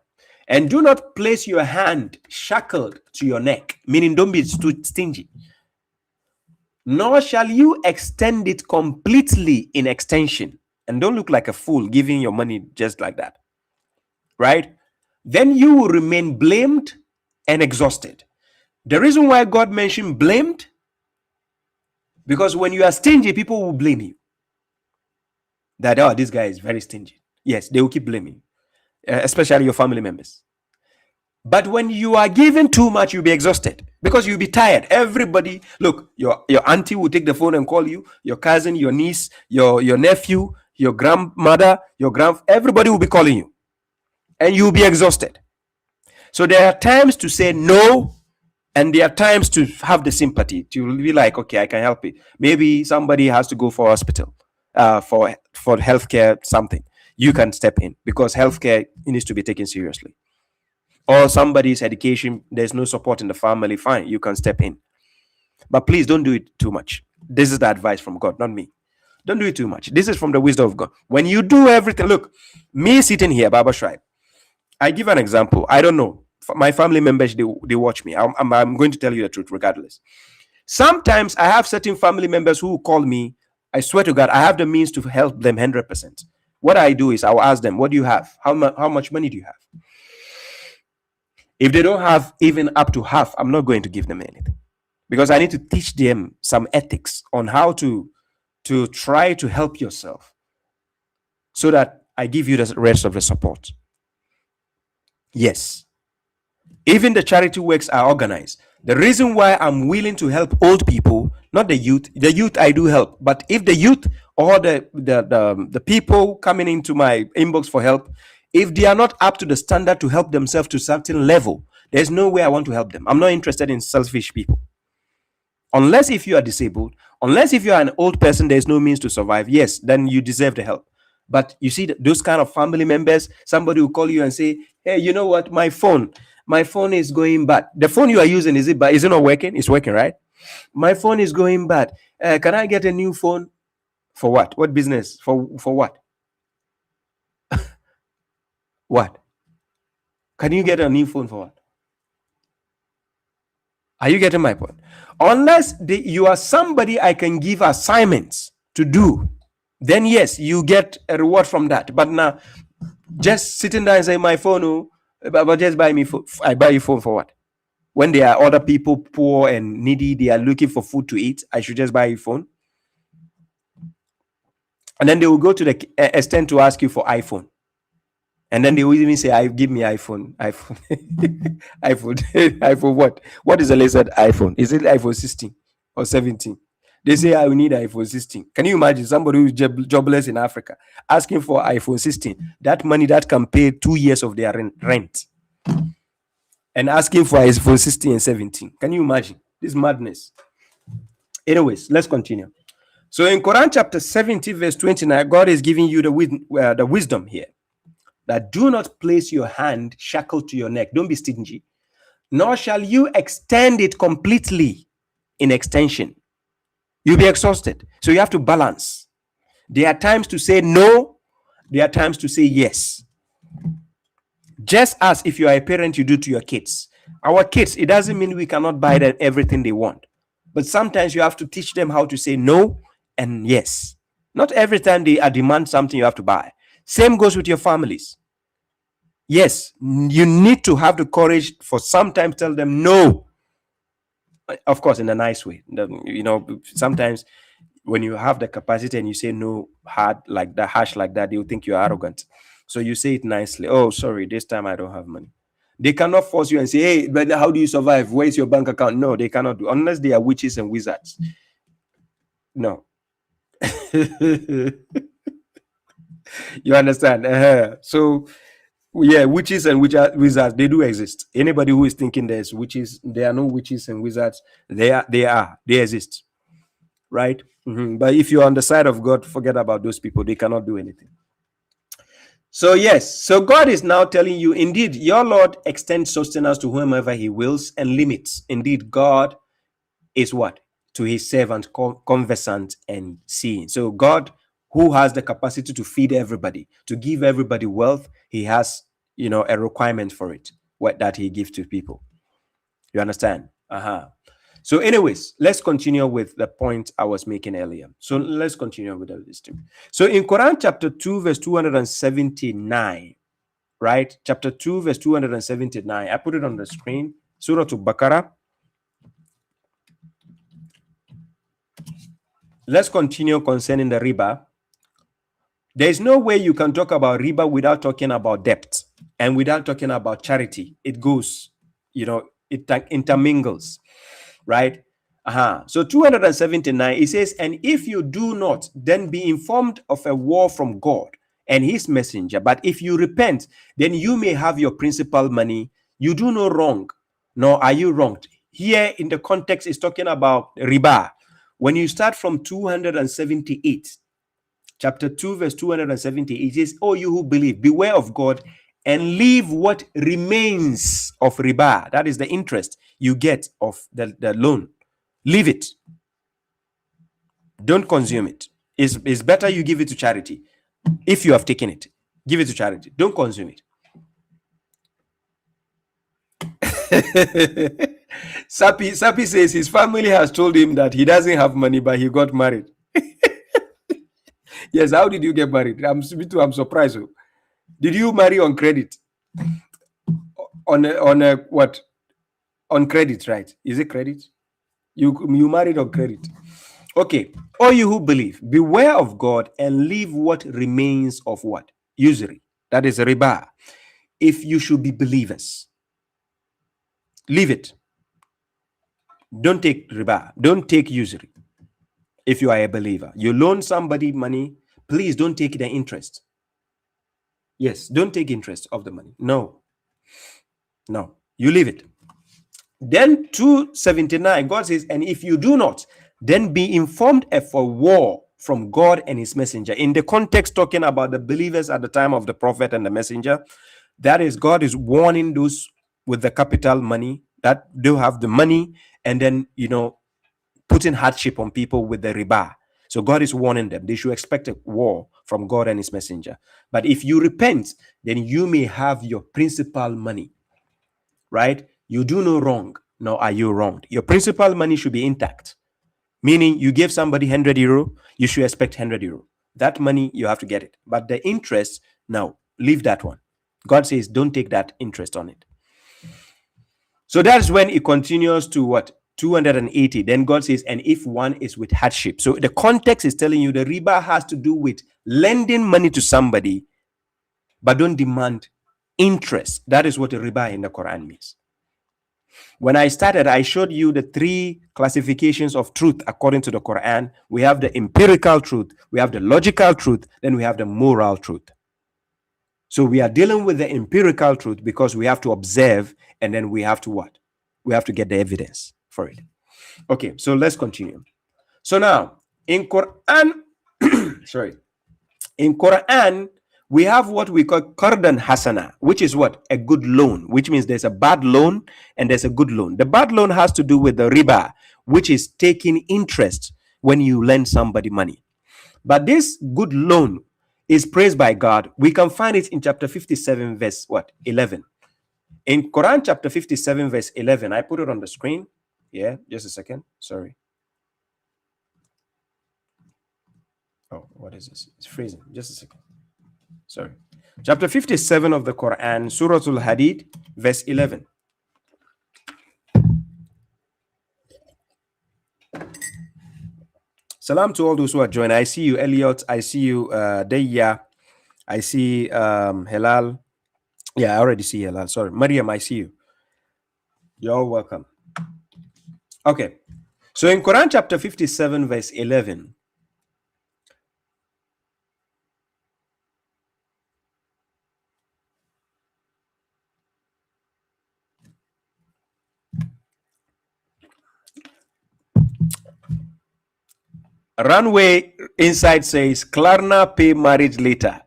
And do not place your hand shackled to your neck, meaning don't be too stingy. Nor shall you extend it completely in extension. And don't look like a fool giving your money just like that. Right? Then you will remain blamed and exhausted. The reason why God mentioned blamed, because when you are stingy, people will blame you. That, oh, this guy is very stingy. Yes, they will keep blaming, especially your family members. But when you are given too much, you'll be exhausted because you'll be tired. Everybody, look, your auntie will take the phone and call you, your cousin, your niece, your nephew, your grandmother, everybody will be calling you. And you'll be exhausted. So there are times to say no, and there are times to have the sympathy to be like, okay, I can help it. Maybe somebody has to go for hospital, for healthcare, something. You can step in because healthcare needs to be taken seriously. Or somebody's education, there's no support in the family. Fine, you can step in, but please don't do it too much. This is the advice from God, not me. Don't do it too much. This is from the wisdom of God. When you do everything, look, me sitting here, Baba Shrine, I give an example. I don't know. My family members, they watch me. I'm going to tell you the truth regardless. Sometimes I have certain family members who call me. I swear to God, I have the means to help them 100%. What I do is I'll ask them, what do you have? How much money do you have? If they don't have even up to half, I'm not going to give them anything, because I need to teach them some ethics on how to try to help yourself, so that I give you the rest of the support. Yes. Even the charity works are organized. The reason why I'm willing to help old people, not the youth I do help, but if the youth or the people coming into my inbox for help, if they are not up to the standard to help themselves to a certain level, there's no way I want to help them. I'm not interested in selfish people. Unless if you are disabled, unless if you are an old person, there's no means to survive. Yes, then you deserve the help. But you see, those kind of family members, somebody will call you and say, hey, you know what, my phone is going bad. The phone you are using, is it not working? It's working, right? My phone is going bad. Can I get a new phone? For what? What business? For what? What? Can you get a new phone for what? Are you getting my point? Unless you are somebody I can give assignments to do, then yes, you get a reward from that. But now, just sitting there and say, my phone, oh, but just buy me phone. I buy you phone for what? When there are other people poor and needy, they are looking for food to eat, I should just buy you phone. And then they will go to the extent to ask you for iPhone. And then they will even say, give me iPhone. iPhone what? What is the latest iPhone? Is it iPhone 16 or 17? They say, I will need iPhone 16. Can you imagine somebody who's jobless in Africa asking for iPhone 16? That money that can pay 2 years of their rent. And asking for iPhone 16 and 17. Can you imagine? This madness. Anyways, let's continue. So in Quran chapter 70, verse 29, God is giving you the wisdom here. That do not place your hand shackled to your neck. Don't be stingy. Nor shall you extend it completely in extension. You'll be exhausted. So you have to balance. There are times to say no. There are times to say yes. Just as if you are a parent, you do to your kids. Our kids, it doesn't mean we cannot buy them everything they want. But sometimes you have to teach them how to say no and yes. Not every time they demand something you have to buy. Same goes with your families. Yes, you need to have the courage for sometimes tell them no. Of course, in a nice way. Sometimes when you have the capacity and you say no hard like that, harsh like that, they'll think you're arrogant. So you say it nicely. Oh, sorry, this time I don't have money. They cannot force you and say, hey, but how do you survive? Where's your bank account? No, they cannot do, unless they are witches and wizards. No. You understand? So yeah, witches and wizards, they do exist. Anybody who is thinking there's witches, there are no witches and wizards. They exist, right? But if you're on the side of God, forget about those people. They cannot do anything. So yes, so God is now telling you, indeed, your Lord extends sustenance to whomever he wills and limits. Indeed, God is what? To his servant, conversant and seeing. So God, who has the capacity to feed everybody, to give everybody wealth, he has, a requirement for it, that he gives to people. You understand? So anyways, let's continue with the point I was making earlier. So let's continue with this thing. So in Quran chapter 2, verse 279, right? Chapter 2, verse 279. I put it on the screen. Surah Al-Baqarah. Let's continue concerning the riba. There is no way you can talk about riba without talking about debt and without talking about charity. It goes, it intermingles, right? So 279, it says, and if you do not, then be informed of a war from God and his messenger. But if you repent, then you may have your principal money You do no wrong, nor are you wronged. Here in the context is talking about riba. When you start from 278, chapter 2, verse 278, it says, "Oh, you who believe, beware of God and leave what remains of riba." That is the interest you get of the loan. Leave it. Don't consume it. It's better you give it to charity. If you have taken it, give it to charity. Don't consume it. Sapi says his family has told him that he doesn't have money, but he got married. Yes, how did you get married? I'm surprised. Did you marry on credit? On a what? On credit, right? Is it credit? You married on credit. Okay. All you who believe, beware of God and leave what remains of what? Usury. That is riba. If you should be believers, leave it. Don't take riba. Don't take usury. If you are a believer, you loan somebody money, please don't take the interest. Yes, don't take interest of the money. No, you leave it. Then 279, God says, "And if you do not, then be informed of a war from God and his messenger." In the context talking about the believers at the time of the prophet and the messenger, that is, God is warning those with the capital money that do have the money, and then putting hardship on people with the riba. So God is warning them. They should expect a war from God and his messenger. But if you repent, then you may have your principal money, right? You do no wrong, nor are you wronged. Your principal money should be intact. Meaning you give somebody 100 euro, you should expect 100 euro. That money, you have to get it. But the interest, no, leave that one. God says, don't take that interest on it. So that's when it continues to what? 280. Then God says, "And if one is with hardship." So the context is telling you the riba has to do with lending money to somebody, but don't demand interest. That is what the riba in the Quran means. When I started, I showed you the 3 classifications of truth according to the Quran. We have the empirical truth, we have the logical truth, then we have the moral truth. So we are dealing with the empirical truth because we have to observe, and then we have to what? We have to get the evidence for it. Okay, so let's continue. So now in Quran, in Quran, we have what we call qardan hasana, which is what? A good loan, which means there's a bad loan and there's a good loan. The bad loan has to do with the riba, which is taking interest when you lend somebody money. But this good loan is praised by God. We can find it in chapter 57, verse what? 11. In Quran chapter 57, verse 11, I put it on the screen. Yeah, just a second. Sorry. Oh, what is this? It's freezing. Just a second. Sorry. Chapter 57 of the Quran, Surah Al-Hadid, verse 11. Salam to all those who are joining. I see you, Elliot. I see you, Deya. I see Helal. Yeah, I already see Helal. Sorry. Mariam, I see you. You're welcome. Okay. So in Quran chapter 57, verse 11, Runway inside says, "Klarna pay marriage later."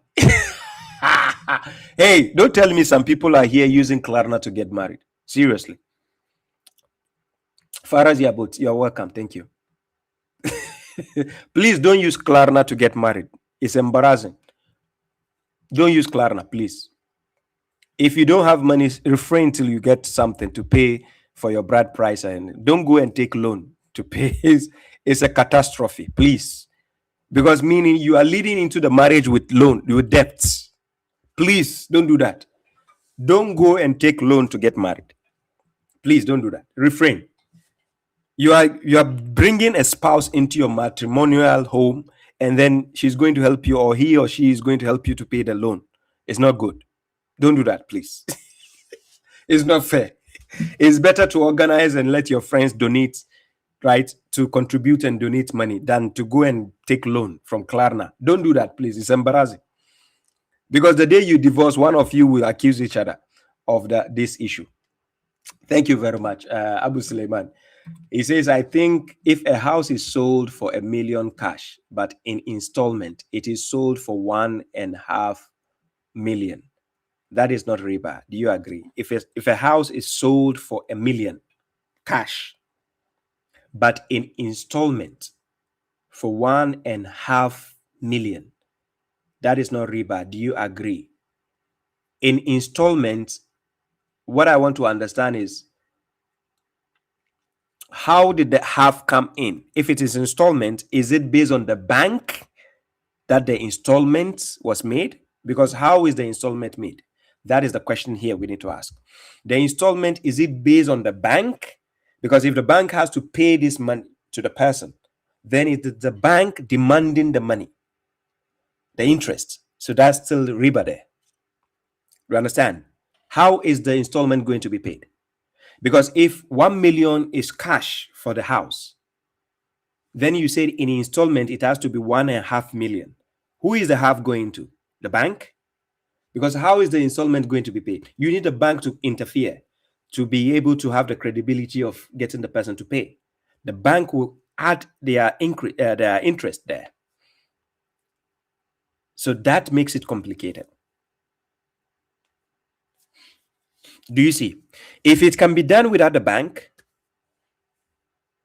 Hey, don't tell me some people are here using Klarna to get married. Seriously. Faraz Yabut, you're welcome. Thank you. Please don't use Klarna to get married. It's embarrassing. Don't use Klarna, please. If you don't have money, refrain till you get something to pay for your bride price, and don't go and take loan to pay. It's a catastrophe, please. Because meaning you are leading into the marriage with loan, with debts. Please don't do that. Don't go and take loan to get married. Please don't do that. Refrain. You are bringing a spouse into your matrimonial home, and then she's going to help you, or he or she is going to help you to pay the loan. It's not good. Don't do that, please. It's not fair. It's better to organize and let your friends donate, right, to contribute and donate money than to go and take loan from Klarna. Don't do that, please. It's embarrassing. Because the day you divorce, one of you will accuse each other of this issue. Thank you very much, Abu Suleiman. He says, I think if a house is sold for 1 million cash, but in installment, it is sold for 1.5 million. That is not riba. Do you agree? If a house is sold for 1 million cash, but in installment for 1.5 million, that is not riba. Do you agree? In installment, what I want to understand is, how did the half come in? If it is installment, is it based on the bank that the installment was made? Because how is the installment made? That is the question here we need to ask. The installment, is it based on the bank? Because if the bank has to pay this money to the person, then it is the bank demanding the money, the interest. So that's still riba there. You understand? How is the installment going to be paid? Because if 1 million is cash for the house, then you said in installment it has to be 1.5 million. Who is the half going to? The bank? Because how is the installment going to be paid? You need the bank to interfere to be able to have the credibility of getting the person to pay. The bank will add their interest there. So that makes it complicated. Do you see? If it can be done without the bank,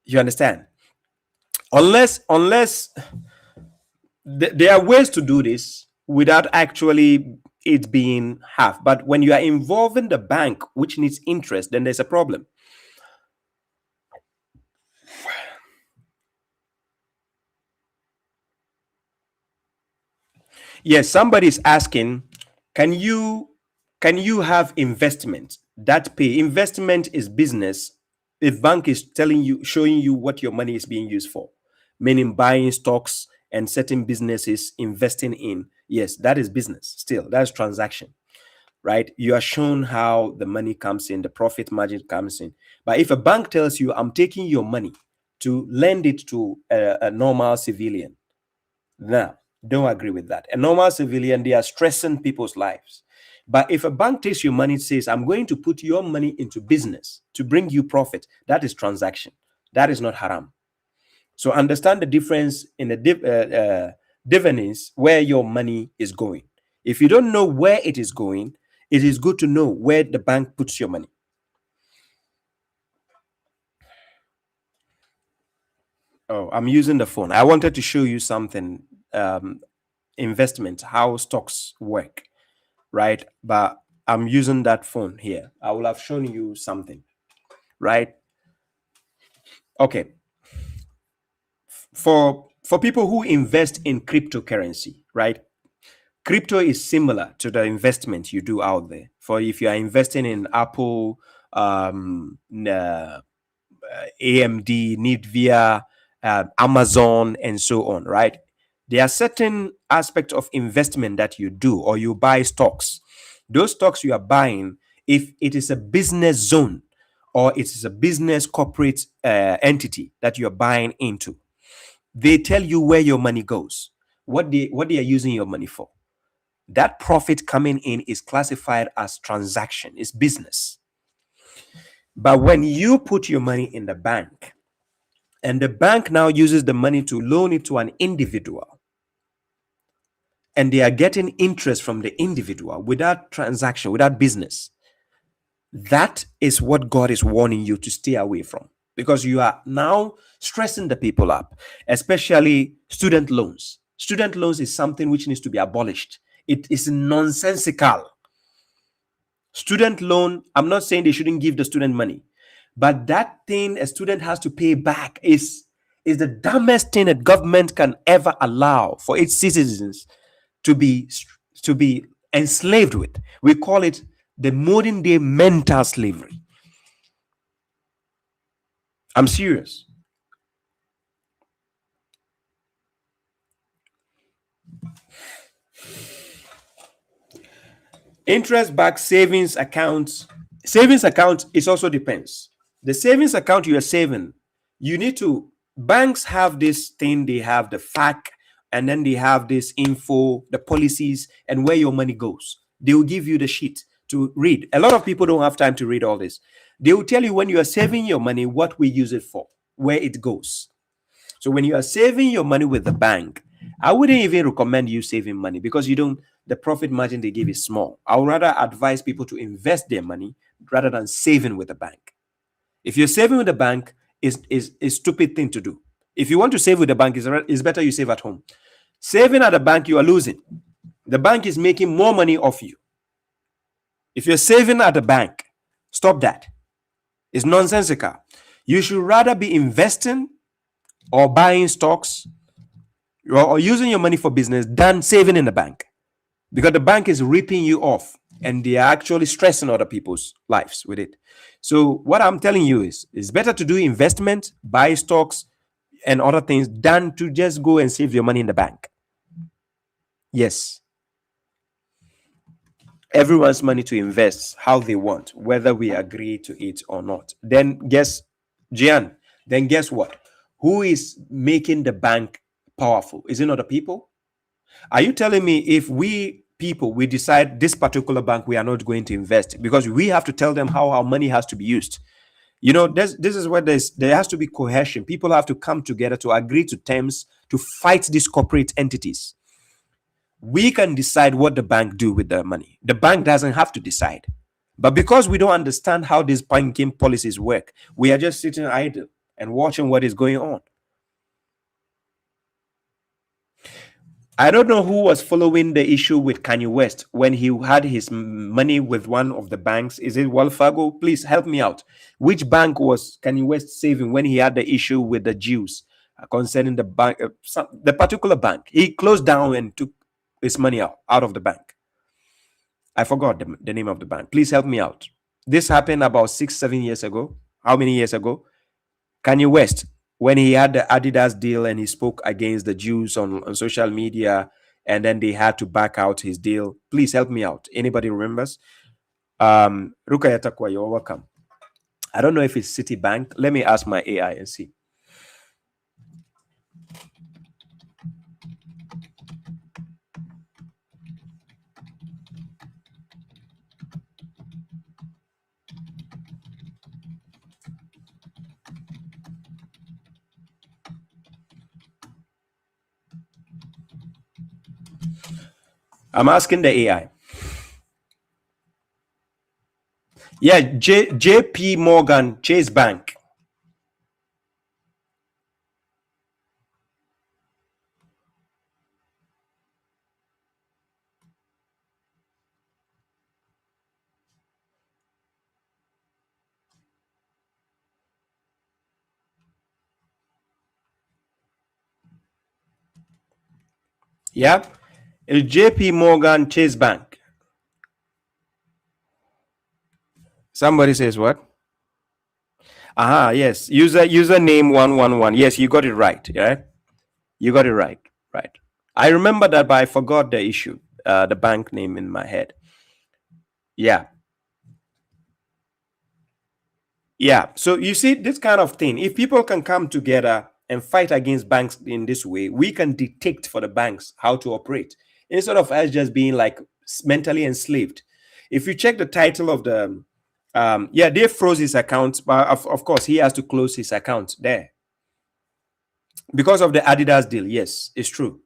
you understand? Unless there are ways to do this without actually it being half. But when you are involving the bank, which needs interest, then there's a problem. Yes, somebody is asking, can you have investment that pay? Investment is business. If bank is telling you, showing you what your money is being used for, meaning buying stocks and certain businesses investing in, yes, that is business. Still, that's transaction, right? You are shown how the money comes in, the profit margin comes in. But if a bank tells you, I'm taking your money to lend it to a normal civilian, now, don't agree with that. A normal civilian, they are stressing people's lives. But if a bank takes your money, says, I'm going to put your money into business to bring you profit, that is transaction. That is not haram. So understand the difference in the dividends where your money is going. If you don't know where it is going, it is good to know where the bank puts your money. Oh, I'm using the phone. I wanted to show you something. Investment, how stocks work, right? But I'm using that phone here. I will have shown you something, right? Okay. For people who invest in cryptocurrency, right? Crypto is similar to the investment you do out there. For if you are investing in Apple, AMD, Nvidia, Amazon, and so on, right? There are certain aspects of investment that you do, or you buy stocks. Those stocks you are buying, if it is a business zone or it is a business corporate entity that you're buying into, they tell you where your money goes, what they are using your money for. That profit coming in is classified as transaction, it's business. But when you put your money in the bank, and the bank now uses the money to loan it to an individual, and they are getting interest from the individual without transaction, without business, that is what God is warning you to stay away from, because you are now stressing the people up, especially student loans. Student loans is something which needs to be abolished. It is nonsensical. Student loan, I'm not saying they shouldn't give the student money, but that thing a student has to pay back is the dumbest thing a government can ever allow for its citizens to be enslaved with. We call it the modern day mental slavery. I'm serious. Interest backed savings account is also depends. The savings account you are saving, you need to, banks have this thing, they have the fact, and then they have this info, the policies, and where your money goes. They will give you the sheet to read. A lot of people don't have time to read all this. They will tell you when you are saving your money, what we use it for, where it goes. So when you are saving your money with the bank, I wouldn't even recommend you saving money because the profit margin they give is small. I would rather advise people to invest their money rather than saving with the bank. If you're saving with the bank, is a stupid thing to do. If you want to save with the bank, it's better you save at home. Saving at the bank, you are losing. The bank is making more money off you. If you're saving at the bank, stop that. It's nonsensical. You should rather be investing or buying stocks or using your money for business than saving in the bank, because the bank is ripping you off and they are actually stressing other people's lives with it. So what I'm telling you is it's better to do investment, buy stocks and other things than to just go and save your money in the bank. Yes, everyone's money to invest how they want, whether we agree to it or not. Then guess, Jian, then guess what? Who is making the bank powerful? Is it not the people? Are you telling me if we people we decide this particular bank we are not going to invest because we have to tell them how our money has to be used? This is where there has to be cohesion. People have to come together to agree to terms to fight these corporate entities. We can decide what the bank do with the money. The bank doesn't have to decide. But because we don't understand how these banking policies work, we are just sitting idle and watching what is going on. I don't know who was following the issue with Kanye West when he had his money with one of the banks. Is it Wells Fargo? Please help me out. Which bank was Kanye West saving when he had the issue with the Jews concerning the bank, the particular bank? He closed down and took his money out of the bank. I forgot the name of the bank. Please help me out. This happened about 6-7 years ago. How many years ago? Kanye West, when he had the Adidas deal and he spoke against the Jews on social media, and then they had to back out his deal. Please help me out. Anybody remembers? Rukayata Kwa, you're welcome. I don't know if it's Citibank. Let me ask my AI and see. I'm asking the AI. Yeah, JP Morgan Chase Bank. Yeah, JP Morgan Chase Bank. Somebody says what? Aha, yes. Username 111. Yes, you got it right. Yeah, you got it right. Right. I remember that, but I forgot the issue, the bank name in my head. Yeah. Yeah. So you see, this kind of thing, if people can come together and fight against banks in this way, we can dictate for the banks how to operate instead of us just being like mentally enslaved. If you check the title of the, they froze his account, but of course, he has to close his account there because of the Adidas deal. Yes, it's true.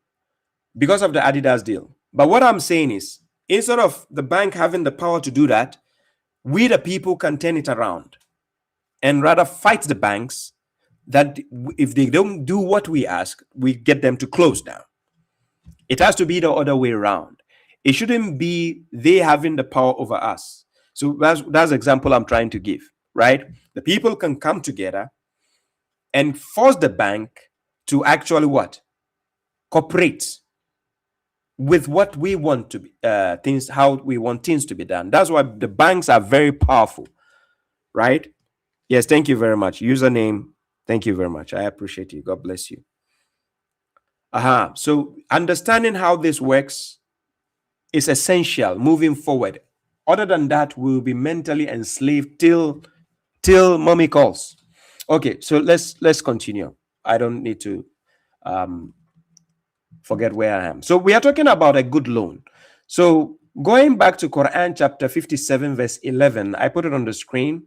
Because of the Adidas deal. But what I'm saying is, instead of the bank having the power to do that, we the people can turn it around and rather fight the banks that if they don't do what we ask, we get them to close down. It has to be the other way around. It shouldn't be they having the power over us. So that's the example I'm trying to give, right? The people can come together and force the bank to actually what? Cooperate with what we want to be things, how we want things to be done. That's why the banks are very powerful, right? Yes, thank you very much. Username, thank you very much. I appreciate you. God bless you. So understanding how this works is essential moving forward. Other than that, we'll be mentally enslaved till mommy calls. Okay, so let's continue. I don't need to forget where I am. So we are talking about a good loan. So going back to Quran chapter 57 verse 11, I put it on the screen.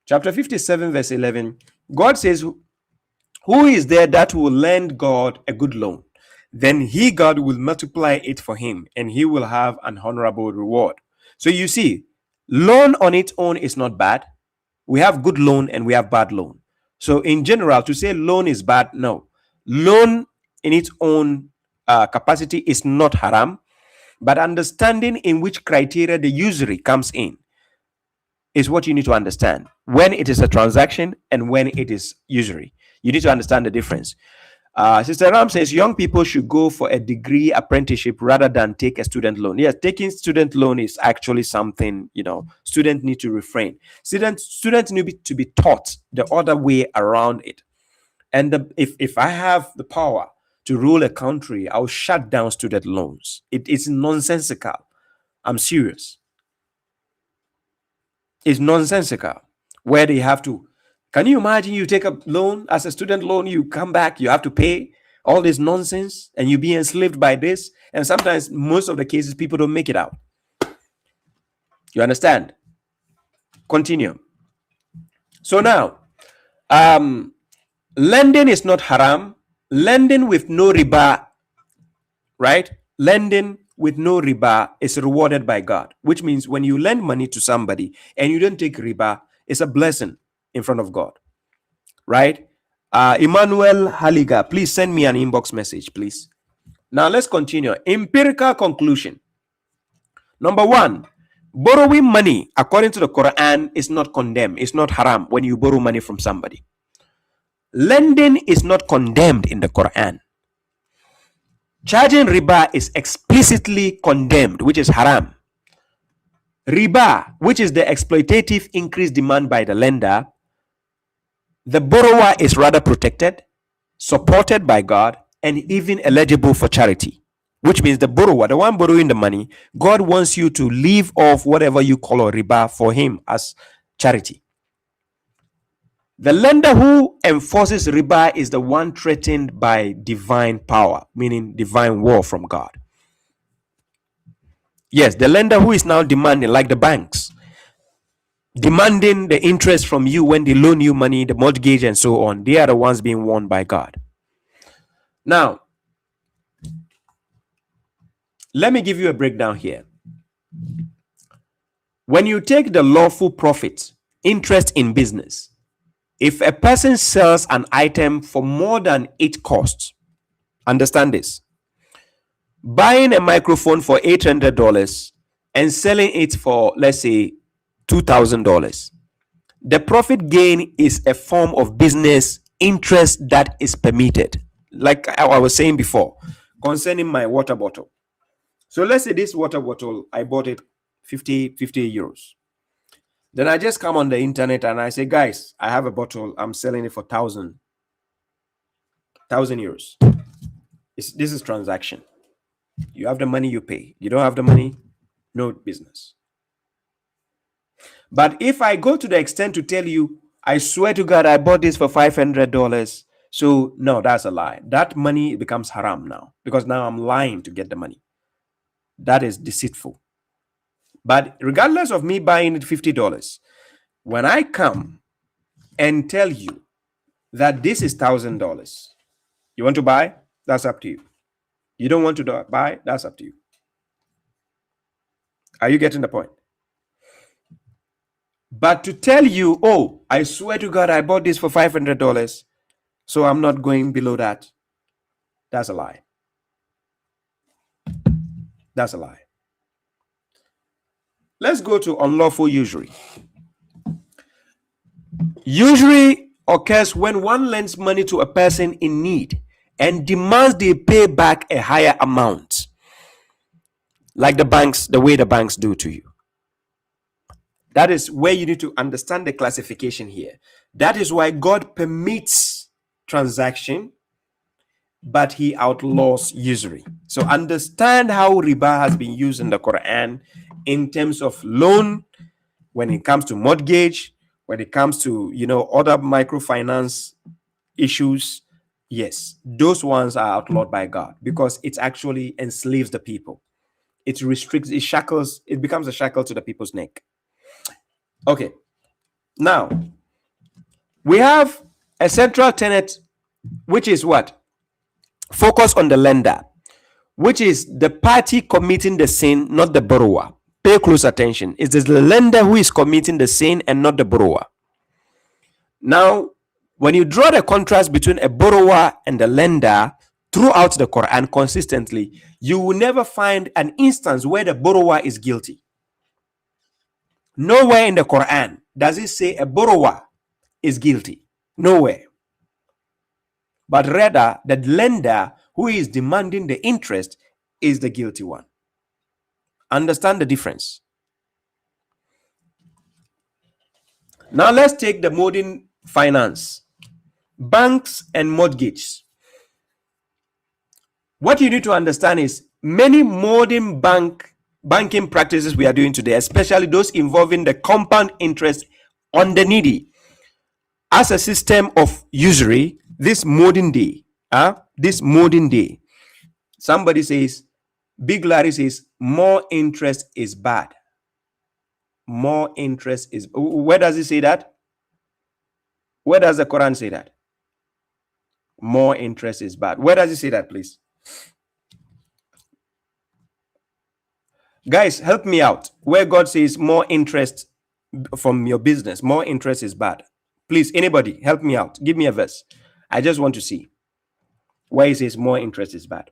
Chapter 57, verse 11, God says, who is there that will lend God a good loan? Then he, God, will multiply it for him, and he will have an honorable reward. So you see, loan on its own is not bad. We have good loan and we have bad loan. So in general, to say loan is bad, no. Loan in its own capacity is not haram, but understanding in which criteria the usury comes in is what you need to understand. When it is a transaction and when it is usury, you need to understand the difference. Sister Ram says young people should go for a degree apprenticeship rather than take a student loan. Yes, taking student loan is actually something, students need to refrain. Students need to be taught the other way around it. And if I have the power to rule a country, I'll shut down student loans. It's nonsensical. I'm serious. It's nonsensical. Where they have to. Can you imagine you take a loan as a student loan, you come back, you have to pay all this nonsense, and you be enslaved by this? And sometimes, most of the cases, people don't make it out. You understand? Continue. So now, lending is not haram. Lending with no riba, right? Lending with no riba is rewarded by God, which means when you lend money to somebody and you don't take riba, it's a blessing in front of God, right? Emmanuel Haliga, please send me an inbox message, please. Now let's continue. Empirical conclusion. Number one, borrowing money according to the Quran is not condemned. It's not haram when you borrow money from somebody. Lending is not condemned in the Quran. Charging riba is explicitly condemned, which is haram. Riba, which is the exploitative increased demand by the lender, the borrower is rather protected, supported by God, and even eligible for charity, which means the borrower, the one borrowing the money, God wants you to leave off whatever you call a riba for him as charity. The lender who enforces riba is the one threatened by divine power, meaning divine war from God. Yes, the lender who is now demanding, like the banks, demanding the interest from you when they loan you money, the mortgage and so on, they are the ones being warned by God. Now, let me give you a breakdown here. When you take the lawful profit, interest in business, if a person sells an item for more than it costs, understand this, buying a microphone for $800 and selling it for, let's say, $2,000, the profit gain is a form of business interest that is permitted. Like I was saying before, concerning my water bottle. So let's say this water bottle, I bought it 50 euros. Then I just come on the internet and I say, guys, I have a bottle. I'm selling it for 1,000 euros. This is transaction. You have the money, you pay. You don't have the money, no business. But if I go to the extent to tell you, I swear to God, I bought this for $500. So no, that's a lie. That money becomes haram now because now I'm lying to get the money. That is deceitful. But regardless of me buying it $50, when I come and tell you that this is $1,000, you want to buy? That's up to you. You don't want to buy? That's up to you. Are you getting the point? But to tell you, oh, I swear to God, I bought this for $500, so I'm not going below that, that's a lie. That's a lie. Let's go to unlawful usury. Usury occurs when one lends money to a person in need and demands they pay back a higher amount, like the way the banks do to you. That is where you need to understand the classification here. That is why God permits transaction, but he outlaws usury. So understand how riba has been used in the Quran in terms of loan, when it comes to mortgage, when it comes to, other microfinance issues. Yes, those ones are outlawed by God because it actually enslaves the people. It restricts, it becomes a shackle to the people's neck. Okay, now We have a central tenet, which is what? Focus on the lender, which is the party committing the sin, not the borrower. Pay close attention. It is the lender who is committing the sin and not the borrower. Now, when you draw the contrast between a borrower and the lender throughout the Quran consistently, you will never find an instance where the borrower is guilty. Nowhere in the Quran does it say a borrower is guilty. Nowhere. But rather, the lender who is demanding the interest is the guilty one. Understand the difference. Now let's take the modern finance, banks and mortgages. What you need to understand is many modern banking practices we are doing today, especially those involving the compound interest on the needy, as a system of usury. This modern day, somebody says, Big Larry says, more interest is bad. More interest is. Where does it say that? Where does the Quran say that? More interest is bad. Where does it say that, please? Guys, help me out. Where God says more interest from your business, more interest is bad. Please, anybody, help me out. Give me a verse. I just want to see where he says more interest is bad.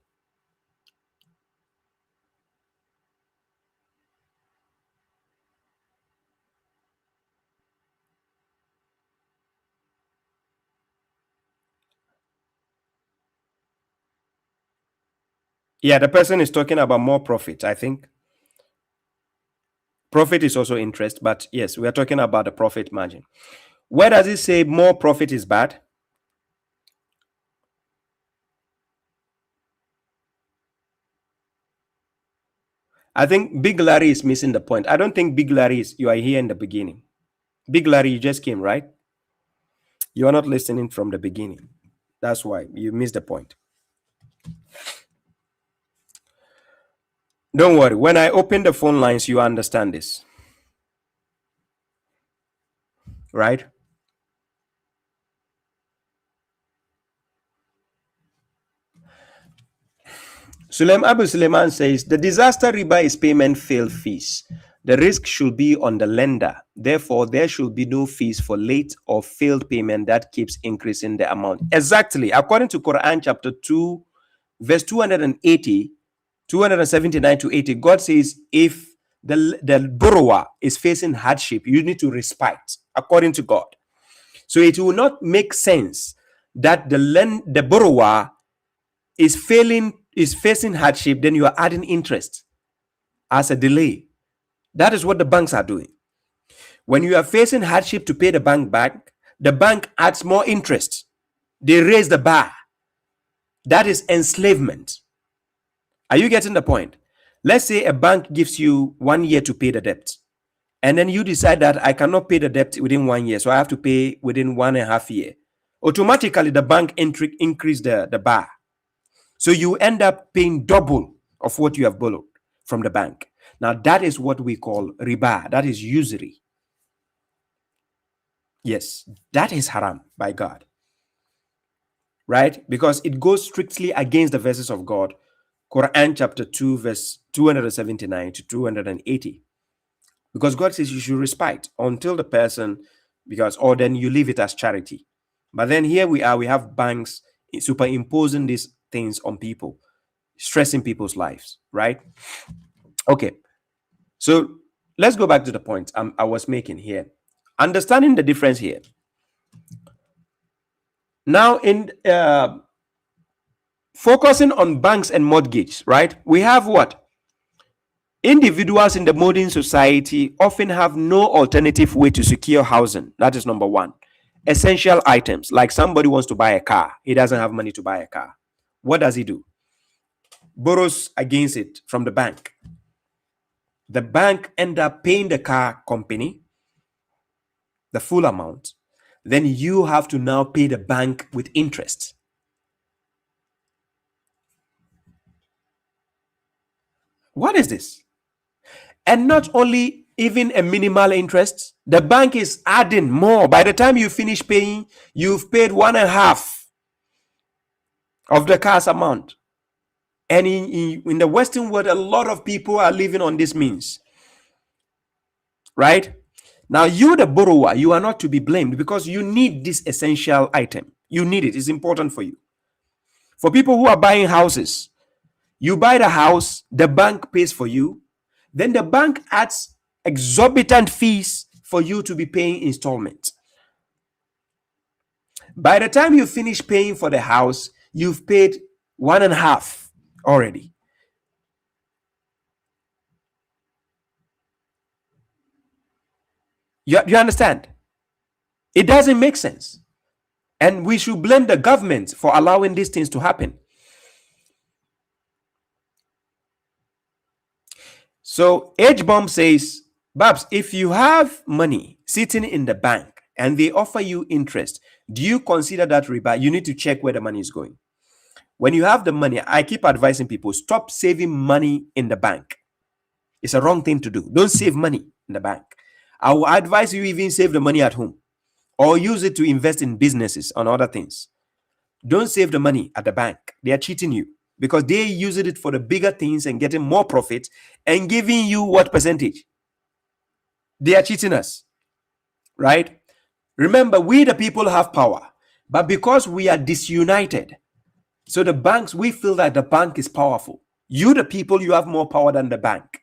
Yeah, the person is talking about more profit, I think. Profit is also interest, but yes, we are talking about the profit margin. Where does it say more profit is bad? I think Big Larry is missing the point. I don't think Big Larry is, you are here in the beginning. Big Larry, you just came, right? You are not listening from the beginning. That's why you missed the point. Don't worry. When I open the phone lines, you understand this. Right? Abu Suleiman says, the disaster riba is payment failed fees. The risk should be on the lender. Therefore, there should be no fees for late or failed payment that keeps increasing the amount. Exactly. According to Quran chapter 2, verse 280, 279 to 80, God says, if the borrower is facing hardship, you need to respite, according to God. So it will not make sense that the borrower is facing hardship, then you are adding interest as a delay. That is what the banks are doing. When you are facing hardship to pay the bank back, the bank adds more interest. They raise the bar. That is enslavement. Are you getting the point? Let's say a bank gives you 1 year to pay the debt, and then you decide that I cannot pay the debt within 1 year, so I have to pay within 1.5 years. Automatically, the bank increase the bar. So you end up paying double of what you have borrowed from the bank. Now, that is what we call riba. That is usury. Yes, that is haram by God. Right? Because it goes strictly against the verses of God. Quran chapter 2, verse 279 to 280. Because God says you should respite until the person, or then you leave it as charity. But then here we have banks superimposing these things on people, stressing people's lives, right? Okay. So let's go back to the point I was making here. Understanding the difference here. Now, in focusing on banks and mortgage, right? We have what? Individuals in the modern society often have no alternative way to secure housing. That is number one. Essential items, like somebody wants to buy a car. He doesn't have money to buy a car. What does he do? Borrows against it from the bank. The bank end up paying the car company the full amount. Then you have to now pay the bank with interest. What is this? And not only even a minimal interest, the bank is adding more. By the time you finish paying, you've paid 1.5 of the car's amount. And in the Western world, a lot of people are living on this means, right? Now, you, the borrower, you are not to be blamed because you need this essential item. You need it. It's important for you. For people who are buying houses, you buy the house, the bank pays for you. Then the bank adds exorbitant fees for you to be paying installments. By the time you finish paying for the house, you've paid 1.5 already. You understand? It doesn't make sense. And we should blame the government for allowing these things to happen. So H-Bomb says, Babs, if you have money sitting in the bank and they offer you interest, do you consider that riba? You need to check where the money is going. When you have the money, I keep advising people, stop saving money in the bank. It's a wrong thing to do. Don't save money in the bank. I will advise you even save the money at home or use it to invest in businesses and other things. Don't save the money at the bank. They are cheating you because they use it for the bigger things and getting more profit and giving you what percentage? They are cheating us, right? Remember, we the people have power, but because we are disunited, so the banks, we feel that the bank is powerful. You the people, you have more power than the bank.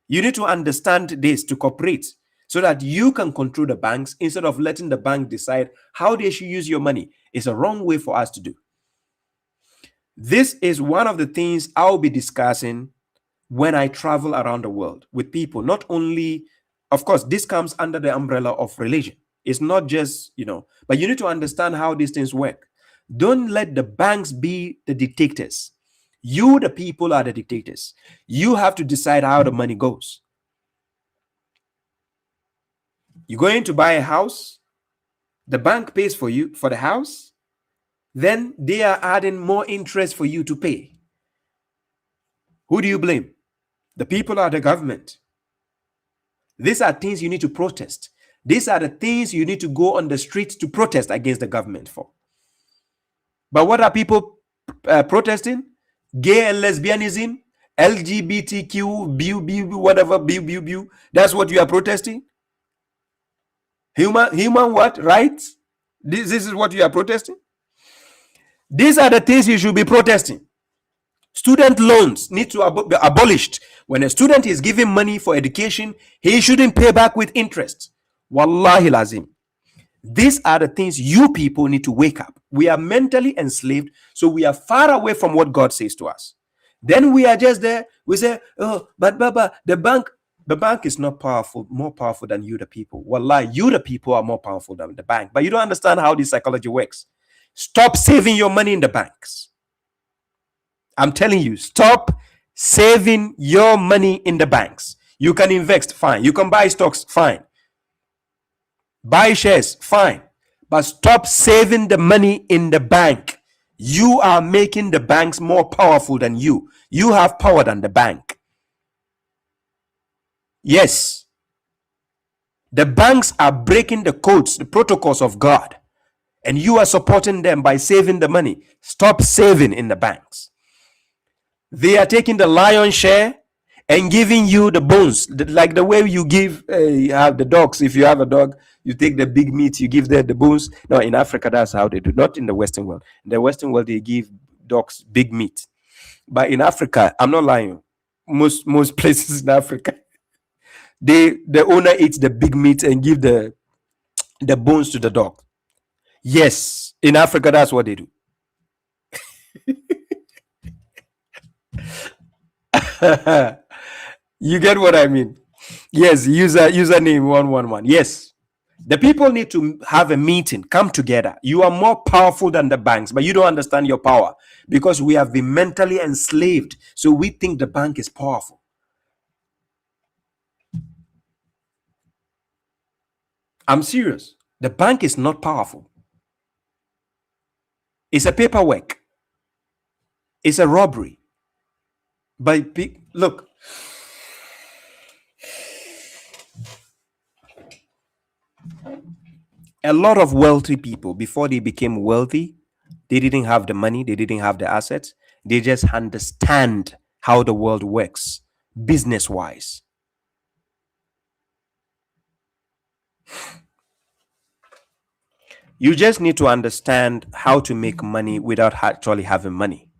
You need to understand this to cooperate so that you can control the banks instead of letting the bank decide how they should use your money. It's a wrong way for us to do. This is one of the things I'll be discussing when I travel around the world with people. Not only, of course, this comes under the umbrella of religion. It's not just, but you need to understand how these things work. Don't let the banks be the dictators. You, the people, are the dictators. You have to decide how the money goes. You're going to buy a house, the bank pays for you for the house, then they are adding more interest for you to pay. Who do you blame? The people or the government? These are things you need to protest. These are the things you need to go on the streets to protest against the government for. But what are people protesting? Gay and lesbianism, LGBTQ, whatever, that's what you are protesting? Human what? Rights? This is what you are protesting? These are the things you should be protesting. Student loans need to be abolished. When a student is given money for education, he shouldn't pay back with interest. Wallahi lazim. These are the things you people need to wake up. We are mentally enslaved, so we are far away from what God says to us. Then we are just there. We say, oh, but Baba, the bank is not powerful, more powerful than you, the people. Wallahi, you, the people, are more powerful than the bank. But you don't understand how this psychology works. Stop saving your money in the banks. I'm telling you, stop saving your money in the banks. You can invest, fine. You can buy stocks, fine. Buy shares, fine. But stop saving the money in the bank. You are making the banks more powerful than you. You have power than the bank. Yes. The banks are breaking the codes, the protocols of God. And you are supporting them by saving the money. Stop saving in the banks. They are taking the lion's share and giving you the bones, like the way you give you have the dogs. If you have a dog, you take the big meat, you give them the bones. No, in Africa, that's how they do. Not in the Western world. In the Western world, they give dogs big meat. But in Africa, I'm not lying. Most places in Africa, the owner eats the big meat and give the bones to the dog. Yes, in Africa, that's what they do. You get what I mean? Yes, username 111. Yes. The people need to have a meeting, come together. You are more powerful than the banks, but you don't understand your power because we have been mentally enslaved. So we think the bank is powerful. I'm serious. The bank is not powerful. It's a paperwork. It's a robbery. But look, A lot of wealthy people, before they became wealthy, they didn't have the money, they didn't have the assets. They just understand how the world works business wise. You just need to understand how to make money without actually having money.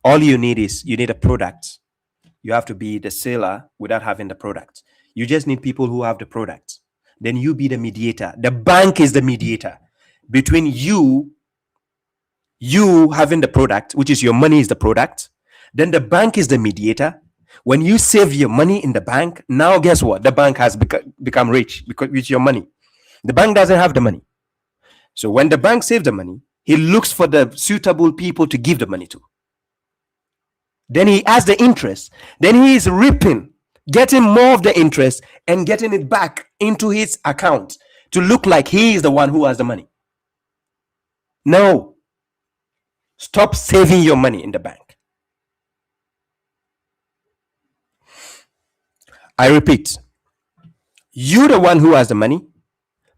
All you need is you need a product. You have to be the seller without having the product. You just need people who have the product. Then you be the mediator. The bank is the mediator between you having the product, which is your money is the product. Then the bank is the mediator. When you save your money in the bank, now guess what? The bank has become rich because with your money. The bank doesn't have the money. So when the bank saves the money, he looks for the suitable people to give the money to. Then he has the interest. Then he is reaping, getting more of the interest and getting it back into his account to look like he is the one who has the money. No. Stop saving your money in the bank. I repeat, you're the one who has the money.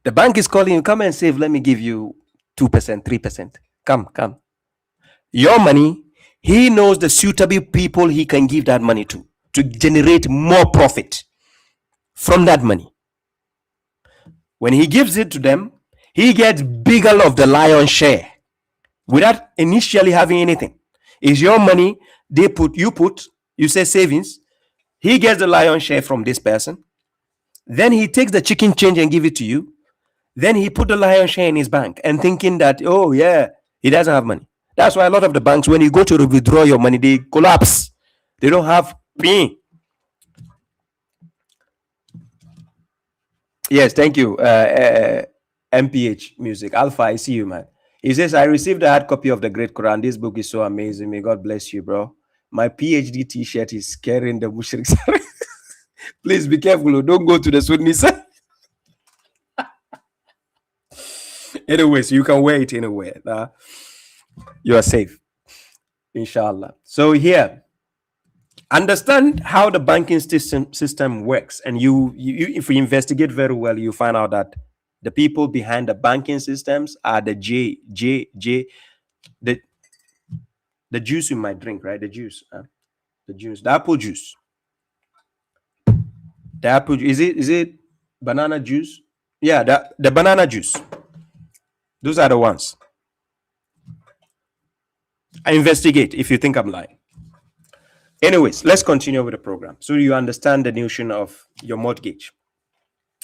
The bank is calling you, come and save. Let me give you 2%, 3%. Come. Your money, he knows the suitable people he can give that money to generate more profit from that money. When he gives it to them, he gets bigger of the lion's share without initially having anything. It's your money, you say savings, he gets the lion's share from this person. Then he takes the chicken change and give it to you. Then he put the lion's share in his bank and thinking that, oh yeah, he doesn't have money. That's why a lot of the banks, when you go to withdraw your money, they collapse. They don't have pin. Yes, thank you. MPH Music. Alpha, I see you, man. He says, I received a hard copy of the Great Quran. This book is so amazing. May God bless you, bro. My PhD t-shirt is carrying the mushriks. Please be careful. Don't go to the Sunnis. Anyways, you can wear it anywhere. You are safe. Inshallah. So here, understand how the banking system works. And you if you investigate very well, you find out that the people behind the banking systems are the the juice in my drink, right? The juice, the apple juice. The apple juice. Is it banana juice? Yeah, the banana juice. Those are the ones. I investigate if you think I'm lying. Anyways, let's continue with the program so you understand the notion of your mortgage.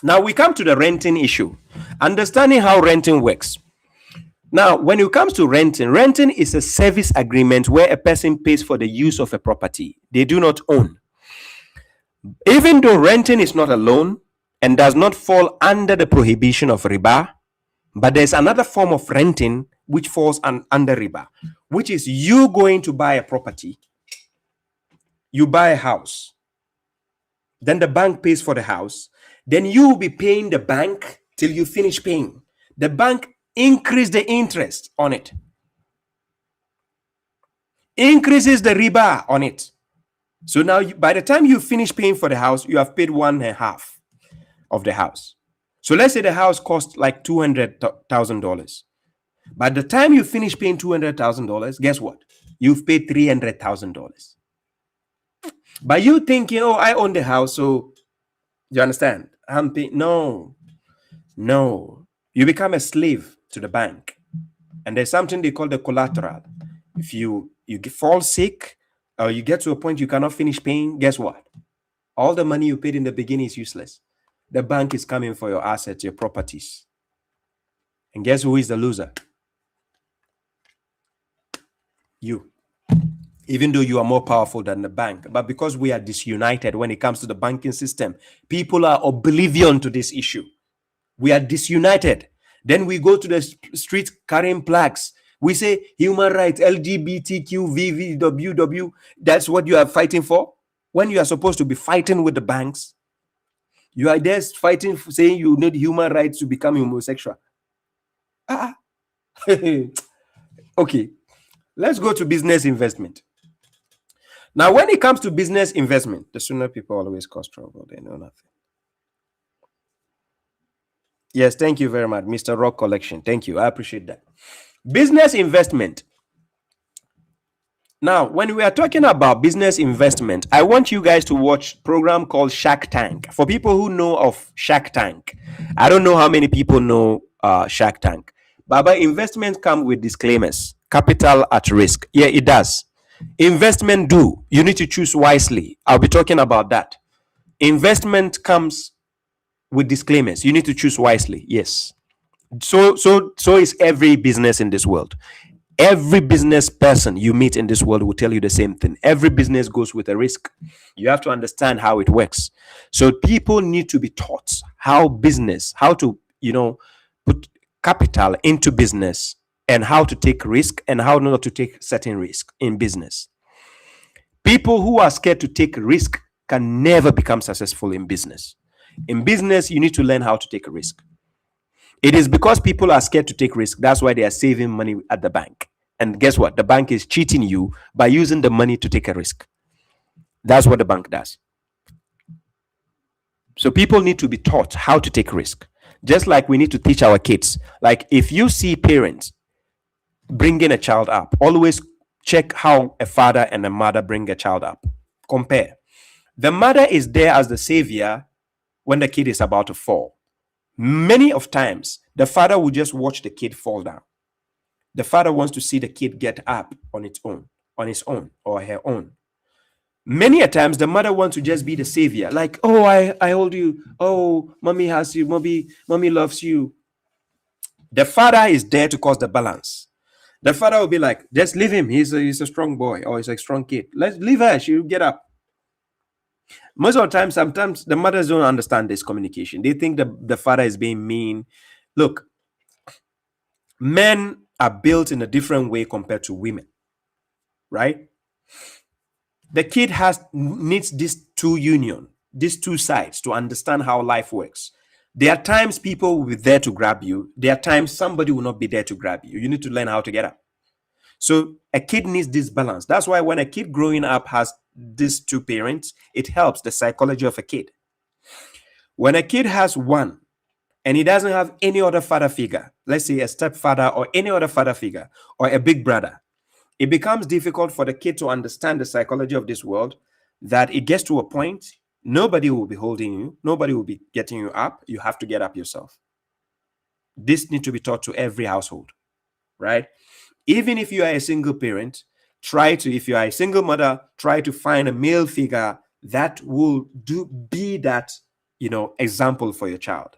Now we come to the renting issue. Understanding how renting works. Now, when it comes to renting is a service agreement where a person pays for the use of a property they do not own. Even though renting is not a loan and does not fall under the prohibition of riba, but there's another form of renting which falls under riba, which is you going to buy a property, you buy a house, then the bank pays for the house, then you will be paying the bank till you finish paying. The bank increase the interest on it, increases the riba on it. So now by the time you finish paying for the house, you have paid 1.5 of the house. So let's say the house cost like $200,000. By the time you finish paying $200,000, guess what? You've paid $300,000. By you thinking, oh, I own the house, so you understand? I'm paying. No. You become a slave to the bank. And there's something they call the collateral. If you fall sick or you get to a point you cannot finish paying, guess what? All the money you paid in the beginning is useless. The bank is coming for your assets, your properties. And guess who is the loser? You. Even though you are more powerful than the bank. But because we are disunited when it comes to the banking system, people are oblivion to this issue. We are disunited. Then we go to the street carrying plaques. We say human rights, LGBTQ, VVWW. That's what you are fighting for? When you are supposed to be fighting with the banks, you are there fighting, saying you need human rights to become homosexual. Okay, let's go to business investment. Now, when it comes to business investment, the sooner people always cause trouble, they know nothing. Yes, thank you very much, Mr. Rock Collection. Thank you. I appreciate that. Business investment. Now, when we are talking about business investment, I want you guys to watch a program called Shark Tank. For people who know of Shark Tank, I don't know how many people know Shark Tank. But investment come with disclaimers. Capital at risk. Yeah, it does. Investment do. You need to choose wisely. I'll be talking about that. Investment comes with disclaimers. You need to choose wisely. Yes. So is every business in this world. Every business person you meet in this world will tell you the same thing. Every business goes with a risk. You have to understand how it works. So people need to be taught how to, put capital into business, and how to take risk and how not to take certain risk in business. People who are scared to take risk can never become successful in business. In business, you need to learn how to take a risk. It is because people are scared to take risk. That's why they are saving money at the bank. And guess what? The bank is cheating you by using the money to take a risk. That's what the bank does. So people need to be taught how to take risk. Just like we need to teach our kids. Like if you see parents bringing a child up, always check how a father and a mother bring a child up. Compare. The mother is there as the savior when the kid is about to fall. Many of times, the father will just watch the kid fall down. The father wants to see the kid get up on his own or her own. Many a times, the mother wants to just be the savior, like, oh, I hold you. Oh, mommy has you. Mommy loves you. The father is there to cause the balance. The father will be like, just leave him. He's a strong boy or he's a strong kid. Let's leave her. She'll get up. Most of the time, sometimes the mothers don't understand this communication. They think the father is being mean. Look, men are built in a different way compared to women, right? The kid needs these two sides to understand how life works. There are times people will be there to grab you. There are times somebody will not be there to grab you. You need to learn how to get up. So a kid needs this balance. That's why when a kid growing up has these two parents, it helps the psychology of a kid. When a kid has one and he doesn't have any other father figure, let's say a stepfather or any other father figure or a big brother, it becomes difficult for the kid to understand the psychology of this world, that it gets to a point, nobody will be holding you, nobody will be getting you up. You have to get up yourself. This needs to be taught to every household, right? Even if you are a single parent, if you are a single mother, try to find a male figure that will be that, example for your child.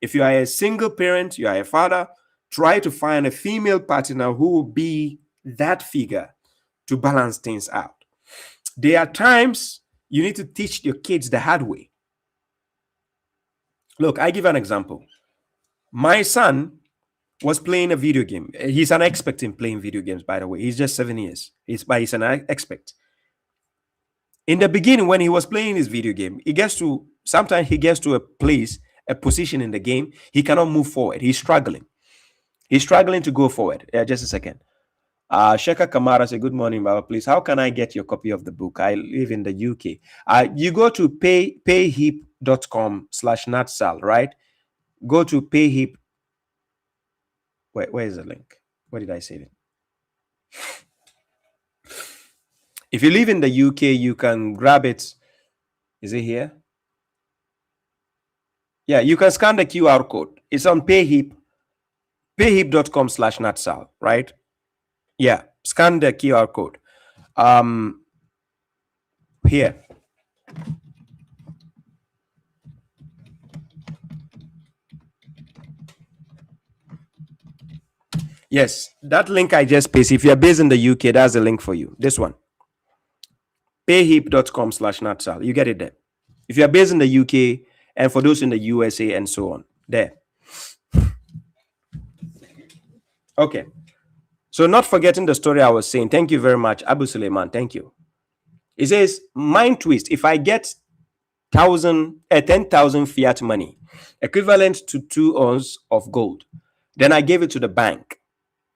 If you are a single parent, you are a father, try to find a female partner who will be that figure to balance things out. There are times you need to teach your kids the hard way. Look, I give an example. My son was playing a video game. He's an expert in playing video games, by the way. He's just 7 years. He's an expert. In the beginning, when he was playing his video game, sometimes he gets to a position in the game, he cannot move forward. He's struggling. He's struggling to go forward. Just a second. Sheka Kamara said, good morning, Baba. Please, how can I get your copy of the book? I live in the UK. You go to payhip.com/natsal, right? Go to payhip. Where is the link? What did I say then? If you live in the UK, you can grab it. Is it here? Yeah, you can scan the QR code. It's on payhip. Payhip.com/natsal, right? Yeah, scan the QR code. Here. Yes, that link I just pasted. If you're based in the UK, that's the link for you. This one. Payhip.com/natsal. You get it there. If you're based in the UK, and for those in the USA and so on, there. Okay. So not forgetting the story I was saying. Thank you very much, Abu Suleiman. Thank you. It says, mind twist. If I get 10,000 fiat money, equivalent to 2 ounces of gold, then I gave it to the bank.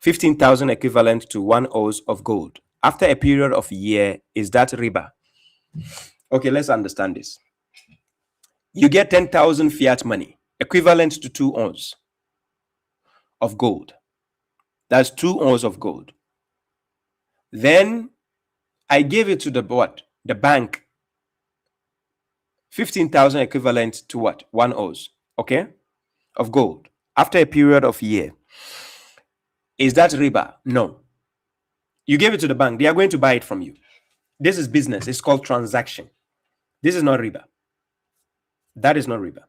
15,000 equivalent to 1 ounce of gold. After a period of a year, is that riba? Okay, let's understand this. You get 10,000 fiat money. equivalent to 2 ounces of gold. That's 2 ounces of gold. Then I gave it to the what? The bank. 15,000 equivalent to what? 1 ounce, okay, of gold. After a period of year, is that riba? No. You gave it to the bank. They are going to buy it from you. This is business. It's called transaction. This is not riba. That is not riba.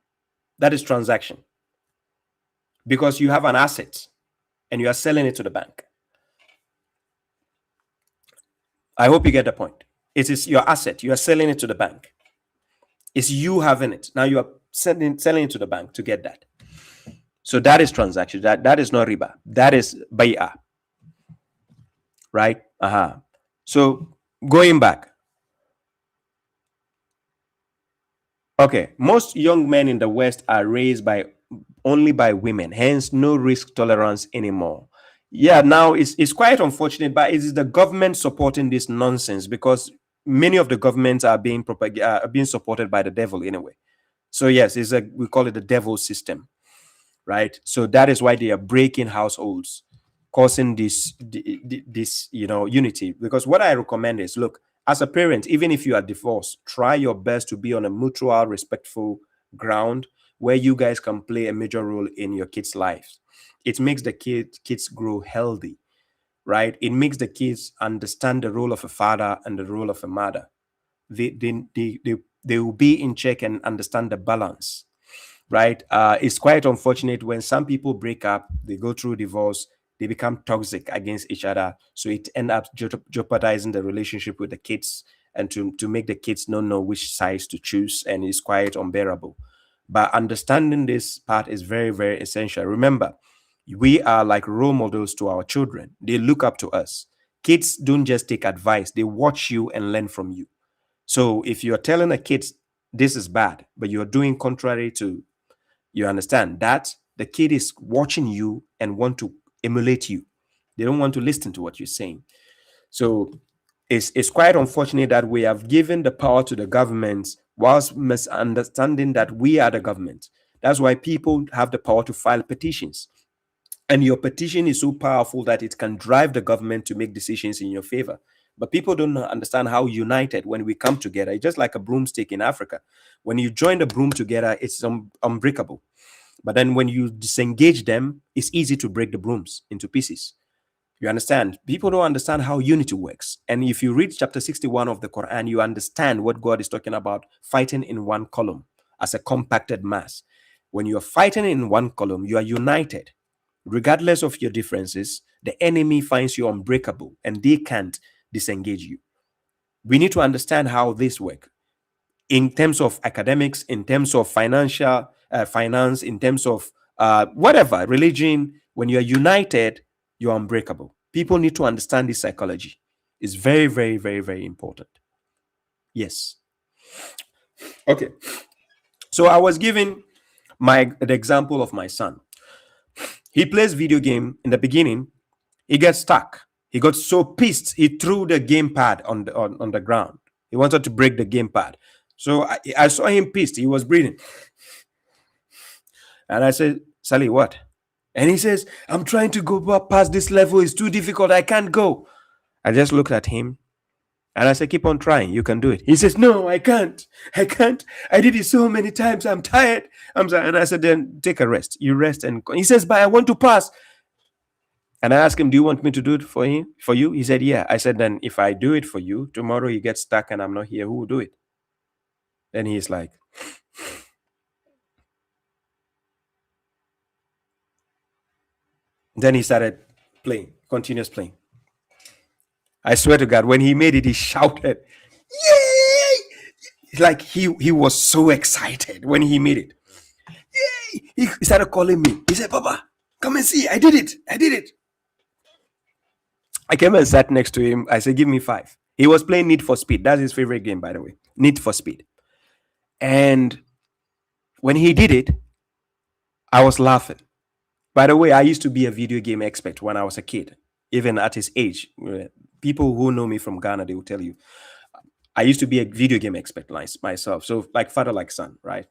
That is transaction. Because you have an asset and you are selling it to the bank. I hope you get the point. It is your asset. You are selling it to the bank. It's you having it. Now you are selling it to the bank to get that. So that is transaction. That is not riba. That is bay'ah. Right? So going back. Okay, most young men in the West are raised only by women, hence no risk tolerance anymore. Yeah, now it's quite unfortunate, but it is the government supporting this nonsense because many of the governments are being supported by the devil anyway. So yes, we call it the devil system, right? So that is why they are breaking households, causing this unity. Because what I recommend is, look, as a parent, even if you are divorced, try your best to be on a mutual, respectful ground where you guys can play a major role in your kids' lives. It makes the kids grow healthy, right? It makes the kids understand the role of a father and the role of a mother. They will be in check and understand the balance, right? It's quite unfortunate when some people break up, they go through divorce, they become toxic against each other. So it ends up jeopardizing the relationship with the kids and to make the kids not know which sides to choose. And it's quite unbearable. But understanding this part is very, very essential. Remember, we are like role models to our children. They look up to us. Kids don't just take advice, they watch you and learn from you. So if you're telling a kid this is bad, but you're doing contrary to, you understand that the kid is watching you and want to emulate you. They don't want to listen to what you're saying. So it's quite unfortunate that we have given the power to the government whilst misunderstanding that we are the government. That's why people have the power to file petitions. And your petition is so powerful that it can drive the government to make decisions in your favor. But people don't understand how united when we come together. It's just like a broomstick in Africa. When you join the broom together, it's unbreakable. But then when you disengage them, it's easy to break the brooms into pieces. You understand? People don't understand how unity works. And if you read chapter 61 of the Quran, you understand what God is talking about, fighting in one column as a compacted mass. When you're fighting in one column, you are united. Regardless of your differences, the enemy finds you unbreakable and they can't disengage you. We need to understand how this works in terms of academics, in terms of financial finance, in terms of whatever, religion. When you're united, you're unbreakable. People need to understand this psychology. It's very, very, very, very important. Yes. Okay. So I was giving the example of my son. He plays video game in the beginning. He gets stuck. He got so pissed. He threw the gamepad on the ground. He wanted to break the gamepad. So I saw him pissed. He was breathing. And I said, Sally, what? And he says, I'm trying to go past this level. It's too difficult. I can't go. I just looked at him and I said, keep on trying. You can do it. He says, no, I can't. I can't. I did it so many times. I'm tired. I'm sorry. And I said, then take a rest. You rest. And he says, but I want to pass. And I asked him, do you want me to do it for you? He said, yeah. I said, then if I do it for you, tomorrow you get stuck and I'm not here, who will do it? Then he's like, then he started playing, continuous playing. I swear to God, when he made it, he shouted, yay! Like he was so excited when he made it. Yay! He started calling me. He said, Papa, come and see. I did it. I did it. I came and sat next to him. I said, give me 5. He was playing Need for Speed. That's his favorite game, by the way. Need for Speed. And when he did it, I was laughing. By the way, I used to be a video game expert when I was a kid, even at his age. People who know me from Ghana, they will tell you, I used to be a video game expert myself. So like father, like son, right?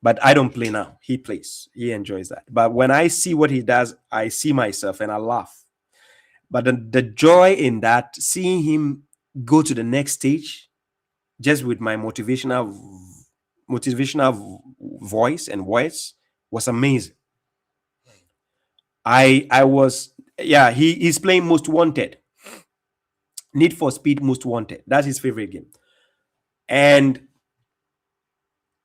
But I don't play now. He plays. He enjoys that. But when I see what he does, I see myself and I laugh. But the joy in that, seeing him go to the next stage, just with my motivational voice and words, was amazing. I was, yeah, he's playing Most Wanted. Need for Speed Most Wanted. That's his favorite game. And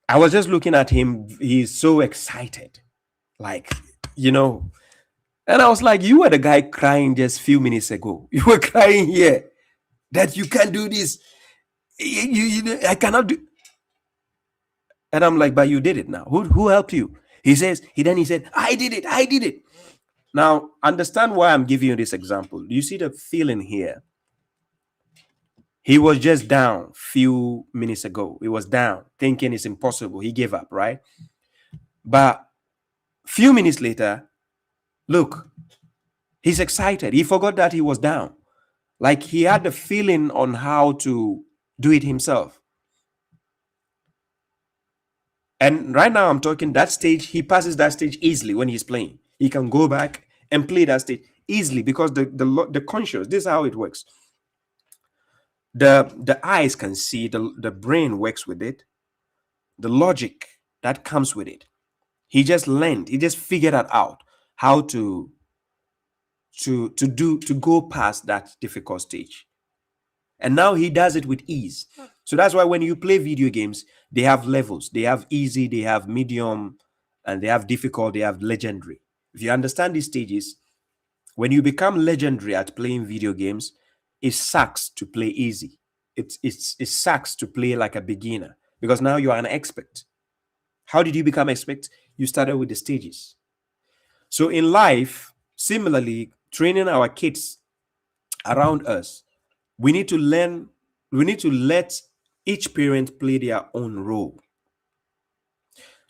I was just looking at him. He's so excited. Like, you know, and I was like, you were the guy crying just a few minutes ago. You were crying here that you can't do this. I cannot do. And I'm like, but you did it now. Who helped you? He says, he said, I did it. I did it. Now, understand why I'm giving you this example. You see the feeling here. He was just down a few minutes ago. He was down, thinking it's impossible. He gave up, right? But a few minutes later, look, he's excited. He forgot that he was down. Like he had the feeling on how to do it himself. And right now I'm talking that stage, he passes that stage easily when he's playing. He can go back and play that stage easily because the conscious, this is how it works. The eyes can see, the brain works with it, the logic that comes with it. He just learned, he just figured out how to go past that difficult stage. And now he does it with ease. So that's why when you play video games, they have levels. They have easy, they have medium, and they have difficult, they have legendary. If you understand these stages, when you become legendary at playing video games, it sucks to play easy. It sucks to play like a beginner because now you are an expert. How did you become expert? You started with the stages. So in life, similarly, training our kids around us, we need to let each parent play their own role.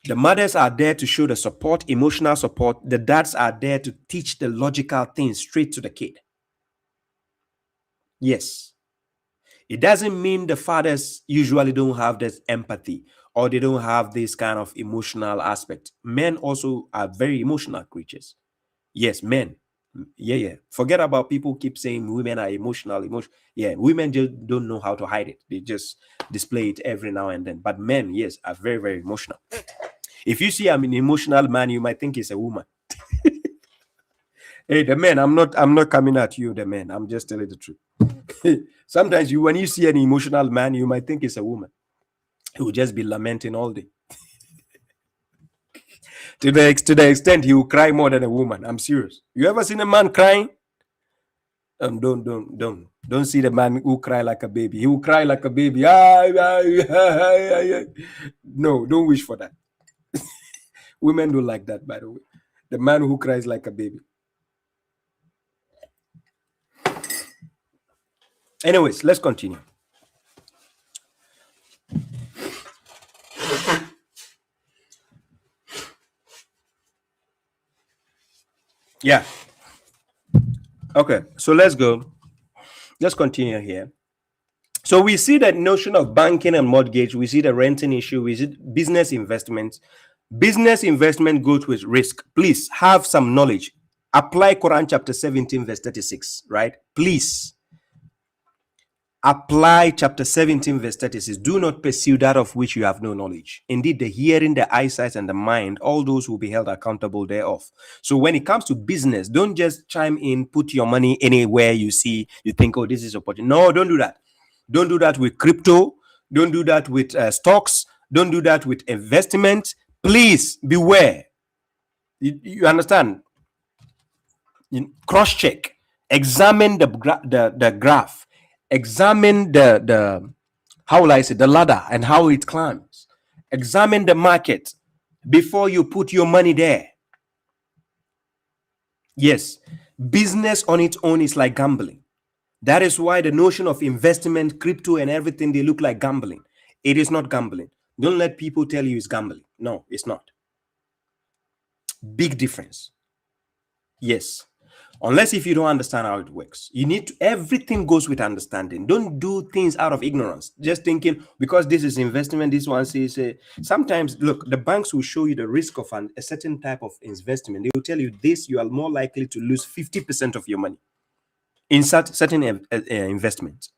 The mothers are there to show the support, emotional support. The dads are there to teach the logical things straight to the kid. Yes. It doesn't mean the fathers usually don't have this empathy or they don't have this kind of emotional aspect. Men also are very emotional creatures. Yes, men. Yeah. Forget about people keep saying women are emotional. Yeah, women just don't know how to hide it. They just display it every now and then. But men, yes, are very, very emotional. If you see I'm an emotional man, you might think it's a woman. Hey, the men, I'm not coming at you, the men. I'm just telling the truth. Sometimes when you see an emotional man, you might think it's a woman. He will just be lamenting all day. to the extent he will cry more than a woman. I'm serious. You ever seen a man crying? Don't see the man who cry like a baby. He will cry like a baby. No, don't wish for that. Women don't like that, by the way. The man who cries like a baby. Anyways, let's continue. Yeah. Okay, so let's go. Let's continue here. So we see that notion of banking and mortgage. We see the renting issue. We see business investment. Business investment goes with risk. Please have some knowledge. Apply Quran chapter 17, verse 36, right? Please. Apply chapter 17, verse 36. Do not pursue that of which you have no knowledge. Indeed, the hearing, the eyesight, and the mind, all those will be held accountable thereof. So when it comes to business, don't just chime in, put your money anywhere you see, you think, oh, this is opportunity. No, don't do that. Don't do that with crypto. Don't do that with stocks. Don't do that with investment. Please beware. You understand? Cross-check. Examine the graph. Examine the how will I say, the ladder and how it climbs. Examine the market before you put your money there. Yes, business on its own is like gambling. That is why the notion of investment, crypto, and everything, they look like gambling. It is not gambling. Don't let people tell you it's gambling. No, it's not. Big difference. Yes. Unless if you don't understand how it works. You need to, everything goes with understanding. Don't do things out of ignorance. Just thinking because this is investment, this one says, sometimes look, the banks will show you the risk of a certain type of investment. They will tell you this, you are more likely to lose 50% of your money in certain investments.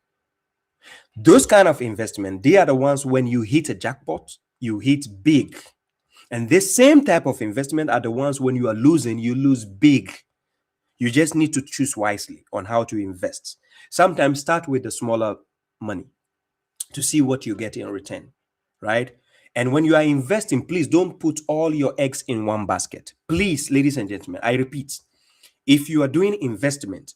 Those kind of investment, they are the ones when you hit a jackpot, you hit big. And this same type of investment are the ones when you are losing, you lose big. You just need to choose wisely on how to invest. Sometimes start with the smaller money to see what you get in return, right? And when you are investing, please don't put all your eggs in one basket. Please, ladies and gentlemen, I repeat, if you are doing investment,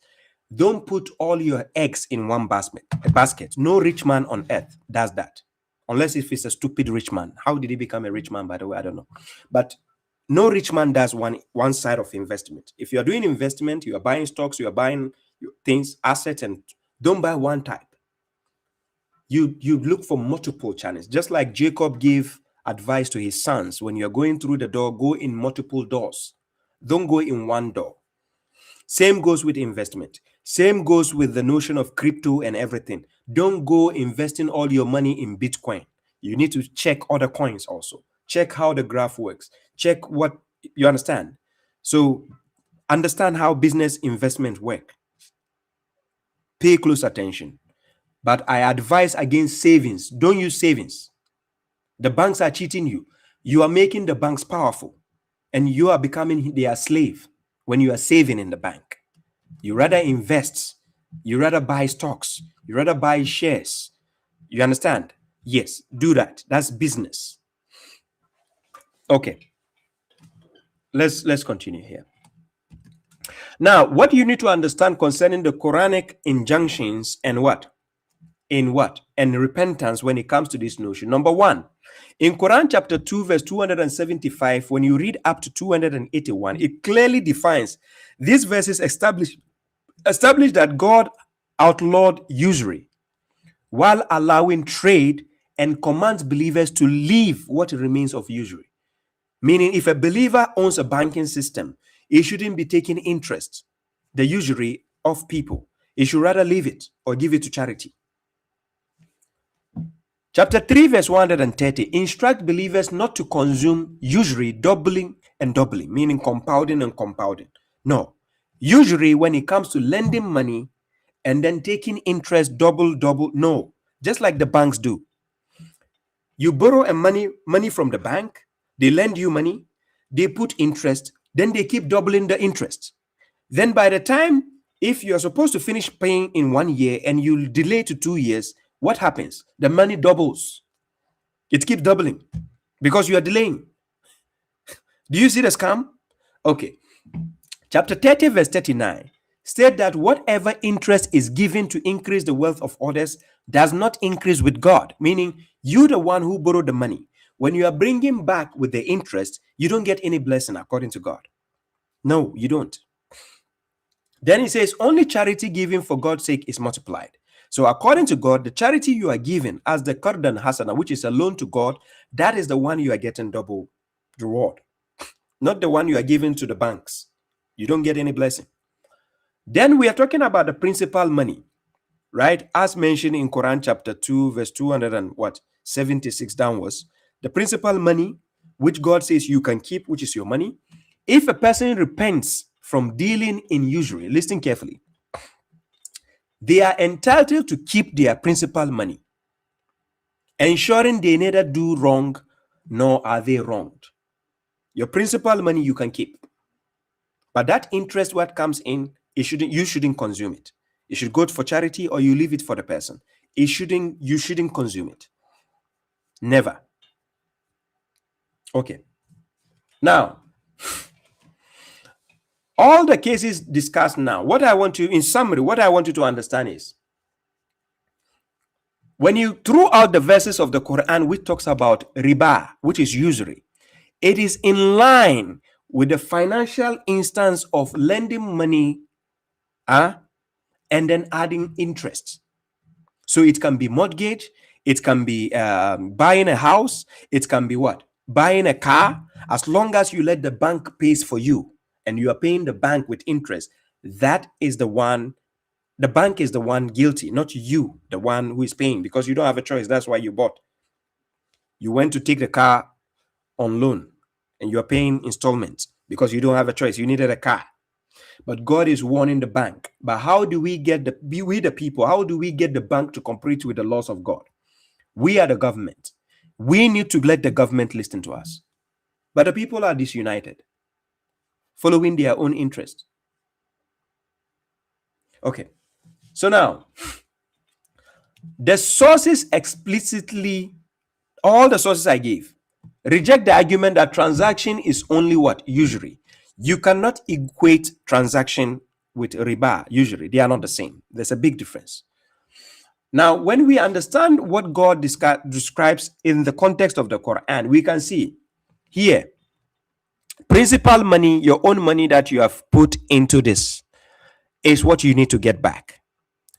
don't put all your eggs in one basket. No rich man on earth does that. Unless if it's a stupid rich man. How did he become a rich man, by the way? I don't know. But no rich man does one side of investment. If you are doing investment, you are buying stocks, you are buying things, assets, and don't buy one type. You look for multiple channels. Just like Jacob gave advice to his sons, when you are going through the door, go in multiple doors. Don't go in one door. Same goes with investment. Same goes with the notion of crypto and everything. Don't go investing all your money in Bitcoin. You need to check other coins also. Check how the graph works. Check what you understand. So understand how business investment work. Pay close attention. But I advise against savings. Don't use savings. The banks are cheating you. You are making the banks powerful. And you are becoming their slave when you are saving in the bank. You rather invest. You rather buy stocks. You rather buy shares. You understand? Yes, do that. That's business. Okay. Let's continue here. Now, what you need to understand concerning the Quranic injunctions and what? And repentance when it comes to this notion. Number one, in Quran chapter 2, verse 275, when you read up to 281, it clearly defines these verses establish that God outlawed usury while allowing trade and commands believers to leave what remains of usury. Meaning, if a believer owns a banking system, he shouldn't be taking interest, the usury of people. He should rather leave it or give it to charity. Chapter 3, verse 130, instruct believers not to consume usury, doubling and doubling, meaning compounding and compounding. No. Usury, when it comes to lending money and then taking interest double, no. Just like the banks do. You borrow a money from the bank, they lend you money, they put interest, then they keep doubling the interest. Then by the time, if you're supposed to finish paying in 1 year and you delay to 2 years, what happens? The money doubles. It keeps doubling because you are delaying. Do you see the scam? Okay. Chapter 30, verse 39 state that whatever interest is given to increase the wealth of others does not increase with God, meaning you, the one who borrowed the money, when you are bringing back with the interest, you don't get any blessing according to God. No, you don't. Then he says, only charity given for God's sake is multiplied. So according to God, the charity you are giving as the Qardan Hasana, which is a loan to God, that is the one you are getting double reward, not the one you are giving to the banks. You don't get any blessing. Then we are talking about the principal money, right? As mentioned in Quran chapter 2, verse 276 downwards, the principal money, which God says you can keep, which is your money. If a person repents from dealing in usury, listen carefully, they are entitled to keep their principal money, ensuring they neither do wrong nor are they wronged. Your principal money you can keep, but that interest what comes in, you shouldn't consume it. You should go for charity or you leave it for the person. You shouldn't consume it. Never. Okay. Now, all the cases discussed now, in summary, what I want you to understand is, when you throw out the verses of the Quran which talks about riba, which is usury, it is in line with the financial instance of lending money and then adding interest. So it can be mortgage, it can be buying a house, it can be what? Buying a car, as long as you let the bank pays for you and you are paying the bank with interest, that is the one, the bank is the one guilty, not you, the one who is paying, because you don't have a choice. That's why you bought. You went to take the car on loan and you're paying installments because you don't have a choice. You needed a car. But God is warning the bank. But how do we get the people, how do we get the bank to compete with the laws of God? We are the government. We need to let the government listen to us. But the people are disunited, following their own interest. Okay. So now, the sources explicitly, all the sources I gave, reject the argument that transaction is only what? Usury. You cannot equate transaction with riba, usury. They are not the same. There's a big difference. Now, when we understand what God describes in the context of the Quran, we can see here, principal money, your own money that you have put into this, is what you need to get back.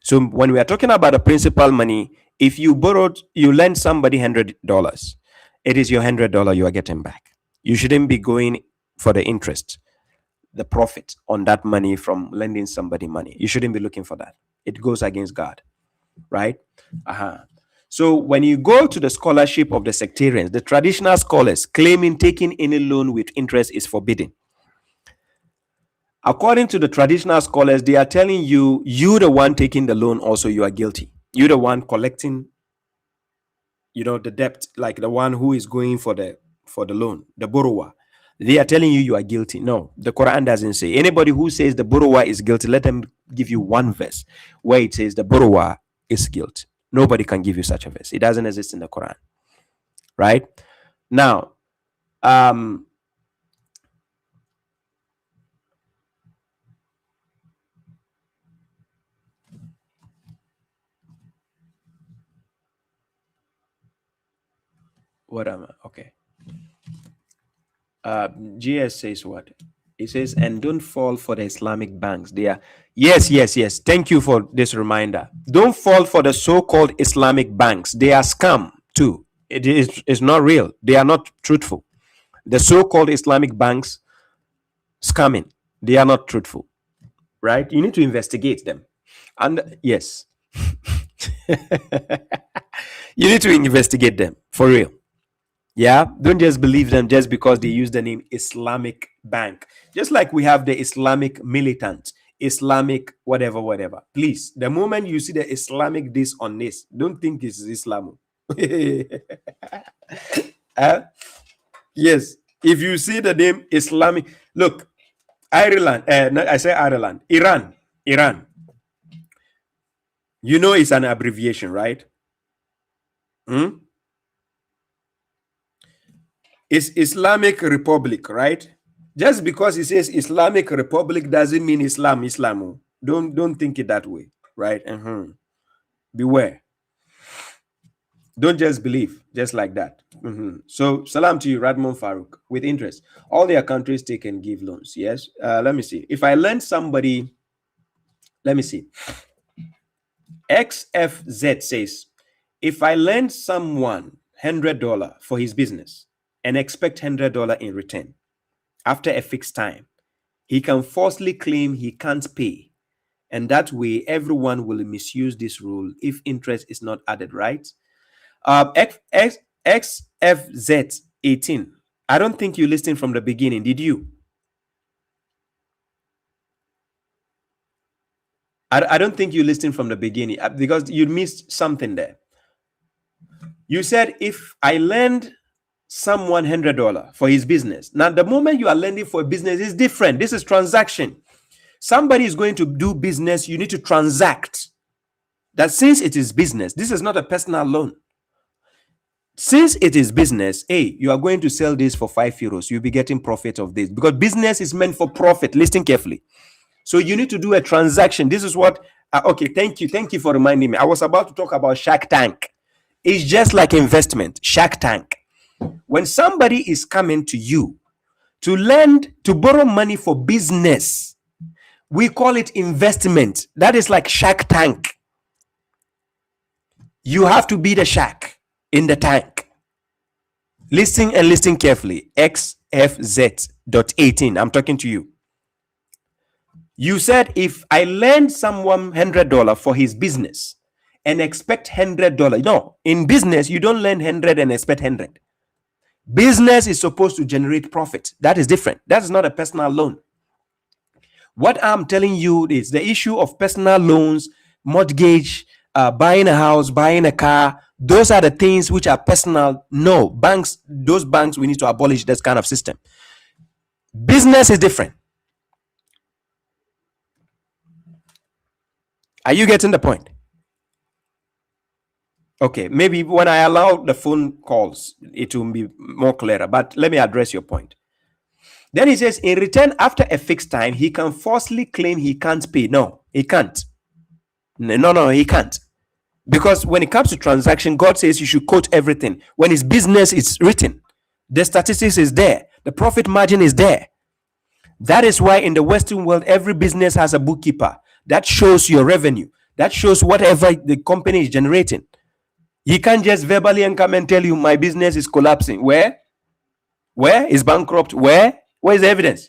So when we are talking about the principal money, if you borrowed, you lend somebody $100, it is your $100 you are getting back. You shouldn't be going for the interest, the profit on that money from lending somebody money. You shouldn't be looking for that. It goes against God, right? So when you go to the scholarship of the sectarians, the traditional scholars claiming taking any loan with interest is forbidden. According to the traditional scholars, they are telling you, you the one taking the loan, also you are guilty. You the one collecting, the debt, like the one who is going for the loan, the borrower. They are telling you are guilty. No, the Quran doesn't say. Anybody who says the borrower is guilty, let them give you one verse where it says the borrower is guilty. Nobody can give you such a verse. It doesn't exist in the Quran. Right? Now, what am I? Okay. GS says what? It says, and don't fall for the Islamic banks. They are, yes. Thank you for this reminder. Don't fall for the so-called Islamic banks. They are scam too. It's not real. They are not truthful. The so-called Islamic banks scamming. They are not truthful. Right? You need to investigate them. And yes, you need to investigate them for real. Yeah, don't just believe them just because they use the name Islamic Bank. Just like we have the Islamic militant, Islamic whatever. Please, the moment you see the Islamic this on this, don't think it's Islam. Yes, if you see the name Islamic, look, Ireland, I say Ireland, Iran. You know it's an abbreviation, right? It's Islamic Republic, right? Just because it says Islamic Republic doesn't mean Islam. Don't think it that way, right? Beware. Don't just believe, just like that. So, salam to you, Radmon Farouk, with interest. All their countries take and give loans. Yes. Let me see. If I lend somebody, let me see. XFZ says, if I lend someone $100 for his business and expect $100 in return after a fixed time, he can falsely claim he can't pay. And that way, everyone will misuse this rule if interest is not added, right? XFZ18. I don't think you listened from the beginning, did you? I don't think you listened from the beginning because you missed something there. You said, if I lend someone $100 for his business. Now, the moment you are lending for a business is different. This is transaction. Somebody is going to do business. You need to transact. That since it is business, this is not a personal loan. Since it is business, hey, you are going to sell this for €5. You'll be getting profit of this because business is meant for profit. Listen carefully. So you need to do a transaction. This is what, okay, thank you for reminding me. I was about to talk about Shark Tank. It's just like investment, Shark Tank. When somebody is coming to you to borrow money for business, we call it investment. That is like Shark Tank. You have to be the shark in the tank. Listen carefully. XFZ.18. I'm talking to you. You said if I lend someone $100 for his business and expect $100, no, in business you don't lend 100 and expect 100. Business is supposed to generate profit. That is different. That is not a personal loan. What I'm telling you is the issue of personal loans, mortgage, buying a house, buying a car. Those are the things which are personal. No, banks, those banks, we need to abolish this kind of system. Business is different. Are you getting the point? Okay, maybe when I allow the phone calls, it will be more clearer. But let me address your point. Then he says, in return, after a fixed time, he can falsely claim he can't pay. No, he can't. No, he can't. Because when it comes to transaction, God says you should quote everything. When his business is written, the statistics is there, the profit margin is there. That is why in the Western world, every business has a bookkeeper that shows your revenue, that shows whatever the company is generating. He can't just verbally and come and tell you my business is collapsing. Where is bankrupt? Where is the evidence?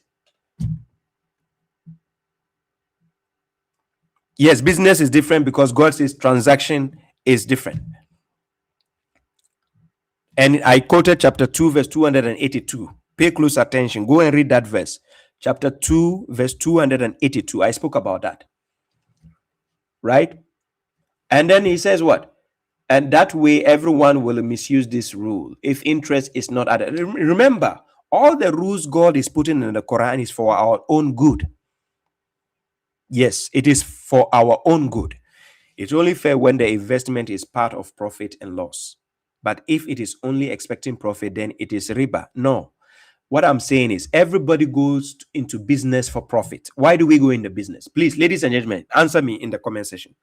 Yes, business is different because God says transaction is different. And I quoted chapter 2, verse 282. Pay close attention. Go and read that verse. Chapter 2, verse 282. I spoke about that. Right? And then he says what? And that way everyone will misuse this rule if interest is not added. Remember, all the rules God is putting in the Quran is for our own good. Yes, it is for our own good. It's only fair when the investment is part of profit and loss. But if it is only expecting profit, then it is riba. No. What I'm saying is everybody goes into business for profit. Why do we go into business? Please, ladies and gentlemen, answer me in the comment section.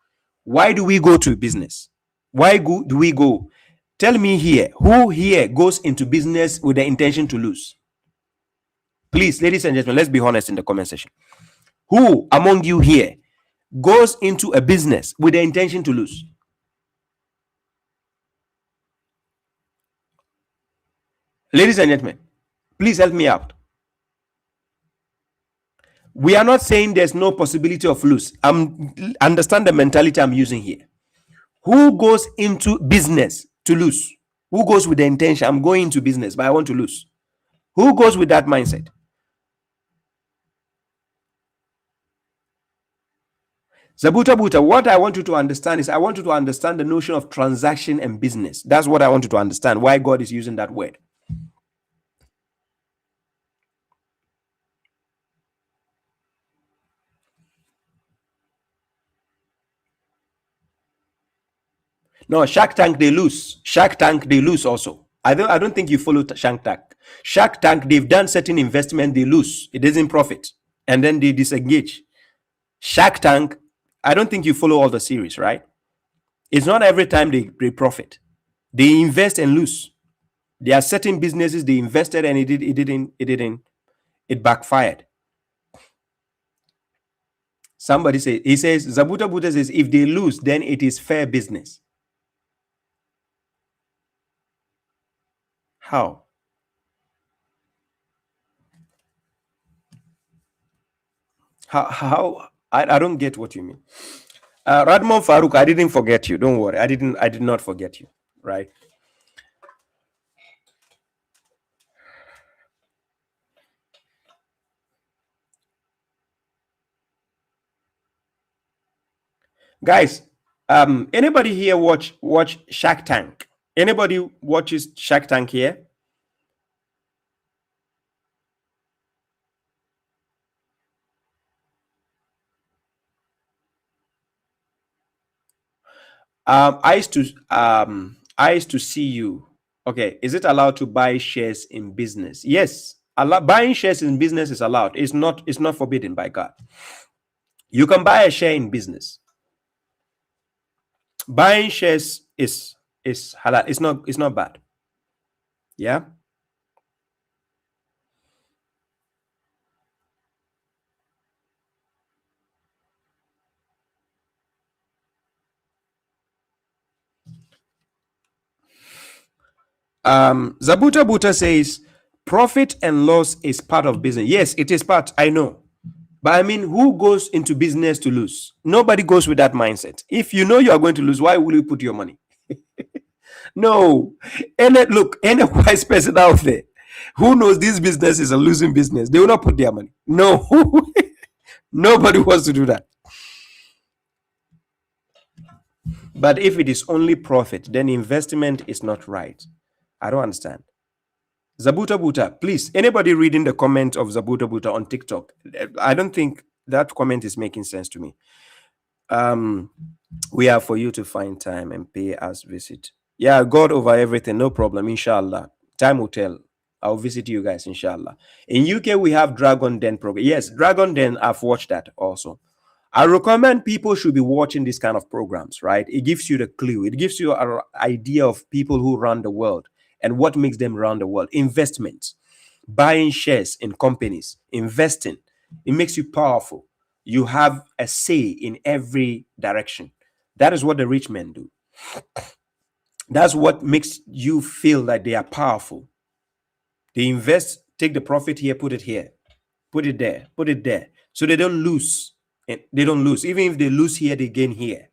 Why do we go to business? Do we go? Tell me here, who here goes into business with the intention to lose? Please, ladies and gentlemen, let's be honest in the comment section. Who among you here goes into a business with the intention to lose? Ladies and gentlemen, please help me out. We are not saying there's no possibility of lose. Understand the mentality I'm using here. Who goes into business to lose? Who goes with the intention, I'm going into business, but I want to lose? Who goes with that mindset? Zabuta Buta, what I want you to understand is I want you to understand the notion of transaction and business. That's what I want you to understand, why God is using that word. No, Shark Tank, they lose. Shark Tank, they lose also. I don't think you follow Shark Tank. Shark Tank, they've done certain investment, they lose. It doesn't profit. And then they disengage. Shark Tank, I don't think you follow all the series, right? It's not every time they profit. They invest and lose. There are certain businesses they invested and it backfired. Somebody says, Zabuta Buddha says, if they lose, then it is fair business. How? How? I don't get what you mean. Radmon Farouk, I didn't forget you. Don't worry. I did not forget you. Right? Guys, anybody here watch Shark Tank? Anybody watches Shark Tank here? I used to see you. Okay, is it allowed to buy shares in business? Yes, buying shares in business is allowed. It's not forbidden by God. You can buy a share in business. Buying shares is halal. It's not bad. Yeah. Zabuta Buta says profit and loss is part of business. Yes, it is part. I know. But I mean, who goes into business to lose? Nobody goes with that mindset. If you know you are going to lose, why will you put your money? No. Any wise person out there who knows this business is a losing business, they will not put their money. No. Nobody wants to do that. But if it is only profit, then investment is not right. I don't understand. Zabuta Buta, please, anybody reading the comment of Zabuta Buta on TikTok? I don't think that comment is making sense to me. We are for you to find time and pay us visit. Yeah, God over everything, no problem, inshallah. Time will tell. I'll visit you guys, inshallah. In UK, we have Dragon Den program. Yes, Dragon Den, I've watched that also. I recommend people should be watching these kind of programs, right? It gives you the clue. It gives you an idea of people who run the world and what makes them run the world. Investments, buying shares in companies, investing. It makes you powerful. You have a say in every direction. That is what the rich men do. That's what makes you feel like they are powerful. They invest, take the profit here, put it here, put it there, put it there. So they don't lose. And they don't lose. Even if they lose here, they gain here.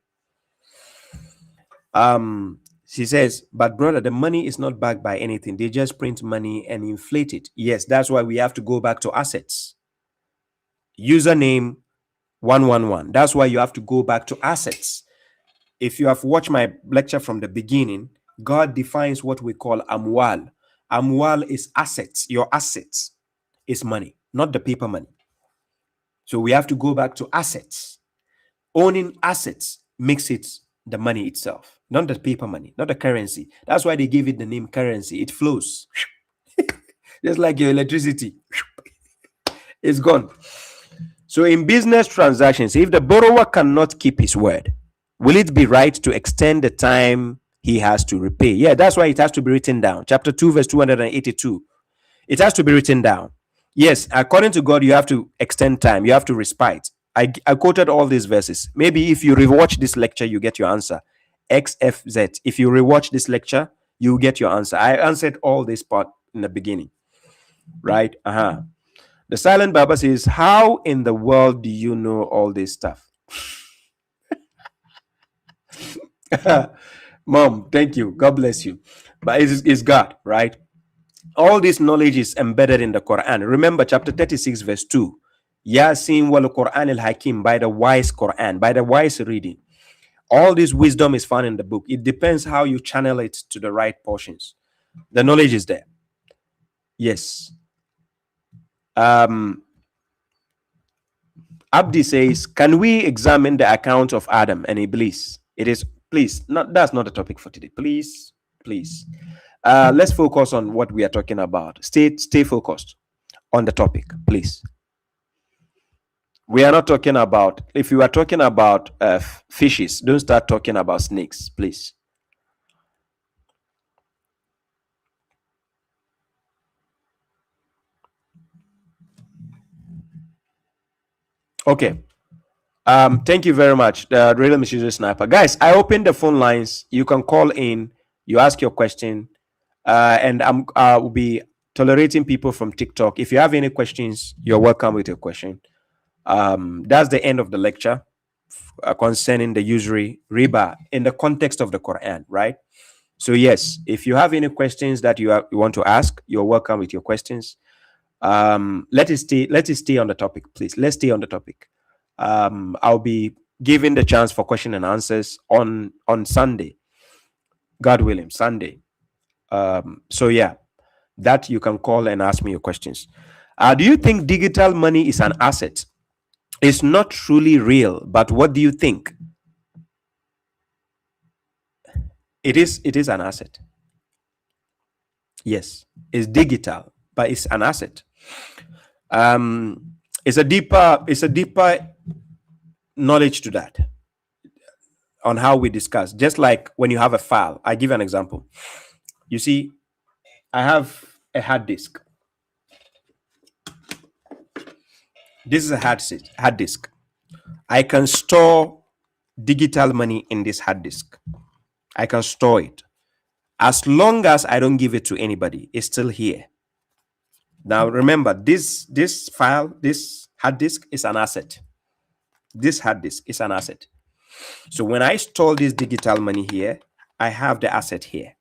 She says, but brother, the money is not backed by anything. They just print money and inflate it. Yes, that's why we have to go back to assets. Username 111. That's why you have to go back to assets. If you have watched my lecture from the beginning, God defines what we call amwal. Amwal is assets. Your assets is money, not the paper money. So we have to go back to assets. Owning assets makes it the money itself, not the paper money, not the currency. That's why they give it the name currency. It flows. Just like your electricity. It's gone. So in business transactions, if the borrower cannot keep his word, will it be right to extend the time he has to repay? Yeah, that's why it has to be written down. Chapter 2, verse 282. It has to be written down. Yes, according to God, you have to extend time. You have to respite. I quoted all these verses. Maybe if you rewatch this lecture, you get your answer. XFZ. If you rewatch this lecture, you get your answer. I answered all this part in the beginning. Right? The silent Baba says, how in the world do you know all this stuff? Mom, thank you. God bless you. But it's God, right? All this knowledge is embedded in the Quran. Remember, chapter 36, verse 2. Yasin wal Quran al Hakim, by the wise Quran, by the wise reading. All this wisdom is found in the book. It depends how you channel it to the right portions. The knowledge is there. Yes. Abdi says, can we examine the account of Adam and Iblis? It is, please, that's not the topic for today. Please. Let's focus on what we are talking about. Stay focused on the topic, please. We are not talking about, if you are talking about fishes, don't start talking about snakes, please. Okay. Thank you very much, the real Mr. Sniper. Guys, I opened the phone lines. You can call in, you ask your question, and I will be tolerating people from TikTok. If you have any questions, you're welcome with your question. That's the end of the lecture concerning the usury riba in the context of the Quran, right? So yes, if you have any questions that you want to ask, you're welcome with your questions. Let us stay on the topic, please. Let's stay on the topic. I'll be giving the chance for question and answers on Sunday, God willing, Sunday. So yeah, that you can call and ask me your questions. Do you think digital money is an asset? It's not truly real, but what do you think? It is an asset. Yes, it's digital, but it's an asset. It's a deeper knowledge to that on how we discuss. Just like when you have a file, I give an example. You see, I have a hard disk. This is a hard disk. I can store digital money in this hard disk. I can store it. As long as I don't give it to anybody, it's still here. Now remember, this file, this Hard disk is an asset. This hard disk is an asset. So when I store this digital money here, I have the asset here.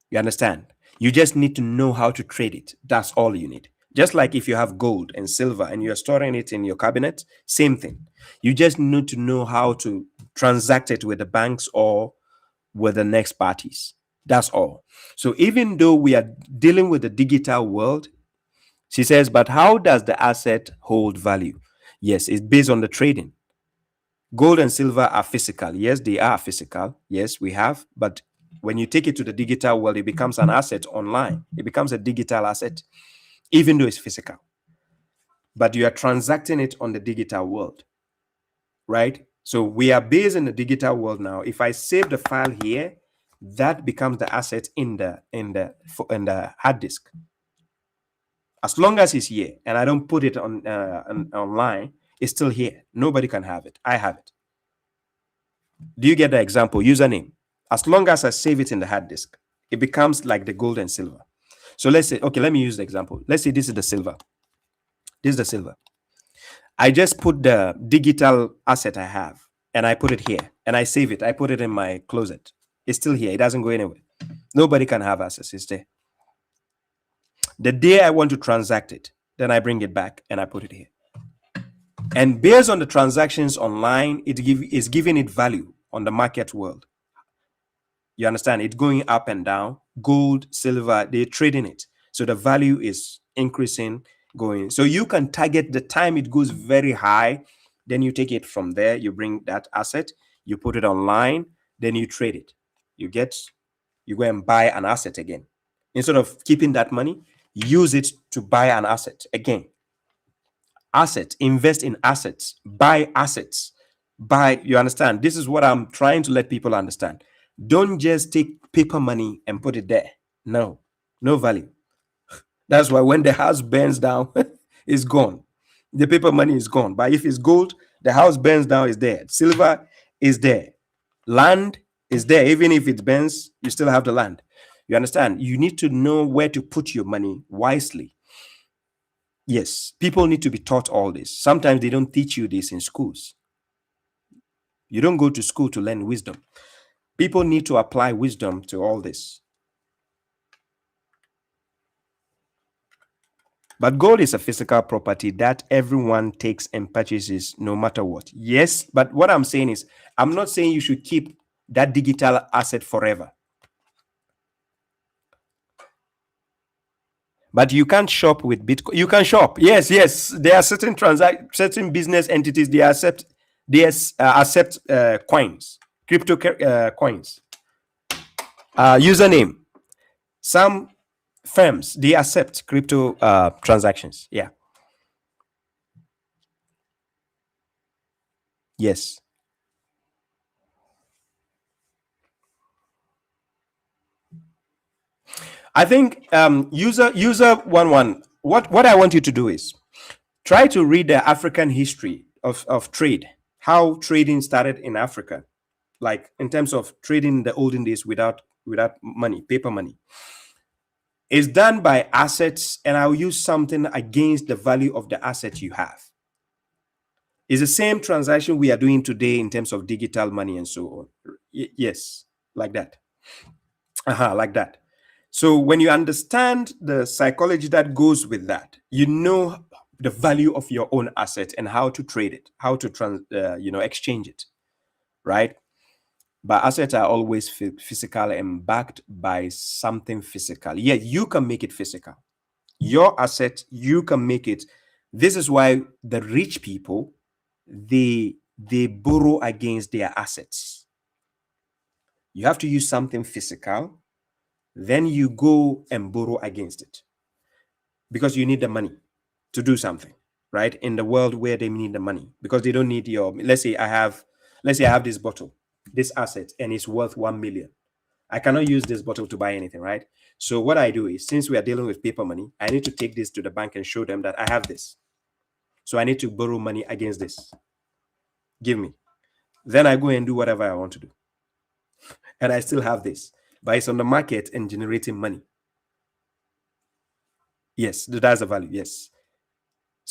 You understand? You just need to know how to trade it. That's all you need. Just like if you have gold and silver and you're storing it in your cabinet, same thing. You just need to know how to transact it with the banks or with the next parties. That's all. So even though we are dealing with the digital world, she says, but how does the asset hold value? Yes, it's based on the trading. Gold and silver are physical. Yes, they are physical. Yes, we have. But when you take it to the digital world, it becomes an asset online. It becomes a digital asset, even though it's physical. But you are transacting it on the digital world, right? So we are based in the digital world now. If I save the file here, that becomes the asset in the hard disk. As long as it's here and I don't put it on online, it's still here. Nobody can have it. I have it. Do you get the example? Username. As long as I save it in the hard disk, it becomes like the gold and silver. So let's say, okay, let me use the example. Let's say this is the silver. This is the silver. I just put the digital asset I have and I put it here and I save it. I put it in my closet. It's still here. It doesn't go anywhere. Nobody can have access. It's there. The day I want to transact it, then I bring it back and I put it here. And based on the transactions online, it is giving it value on the market world. You understand? It's going up and down. Gold, silver, they're trading it. So the value is increasing, going. So you can target the time it goes very high. Then you take it from there. You bring that asset, you put it online, then you trade it. You go and buy an asset again. Instead of keeping that money, use it to buy an asset again. Assets, invest in assets, buy assets. You understand? This is what I'm trying to let people understand. Don't just take paper money and put it there. No value. That's why when the house burns down, it's gone. The paper money is gone. But if it's gold, the house burns down, is there. Silver is there. Land is there. Even if it burns, you still have the land. You understand? You need to know where to put your money wisely. Yes, people need to be taught all this. Sometimes they don't teach you this in schools. You don't go to school to learn wisdom. People need to apply wisdom to all this. But gold is a physical property that everyone takes and purchases no matter what. Yes, but what I'm saying is, I'm not saying you should keep that digital asset forever. But you can't shop with Bitcoin. You can shop. Yes. There are certain business entities, they accept coins, crypto coins. Username. Some firms, they accept crypto transactions. Yeah. Yes. I think user 11. What I want you to do is try to read the African history of trade, how trading started in Africa, like in terms of trading in the olden days without money, paper money. It's done by assets, and I'll use something against the value of the asset you have. It's the same transaction we are doing today in terms of digital money and so on. Yes, like that. Like that. So when you understand the psychology that goes with that, you know the value of your own asset and how to trade it, how to exchange it, right? But assets are always physical and backed by something physical. Yeah, you can make it physical. Your asset, you can make it. This is why the rich people, they borrow against their assets. You have to use something physical, then you go and borrow against it because you need the money to do something, right? In the world where they need the money, because they don't need your, let's say I have this bottle, this asset, and it's worth 1 million. I cannot use this bottle to buy anything, right? So what I do is, since we are dealing with paper money, I need to take this to the bank and show them that I have this. So I need to borrow money against this. Give me. Then I go and do whatever I want to do. And I still have this. But it's on the market and generating money. Yes, that's the value. Yes.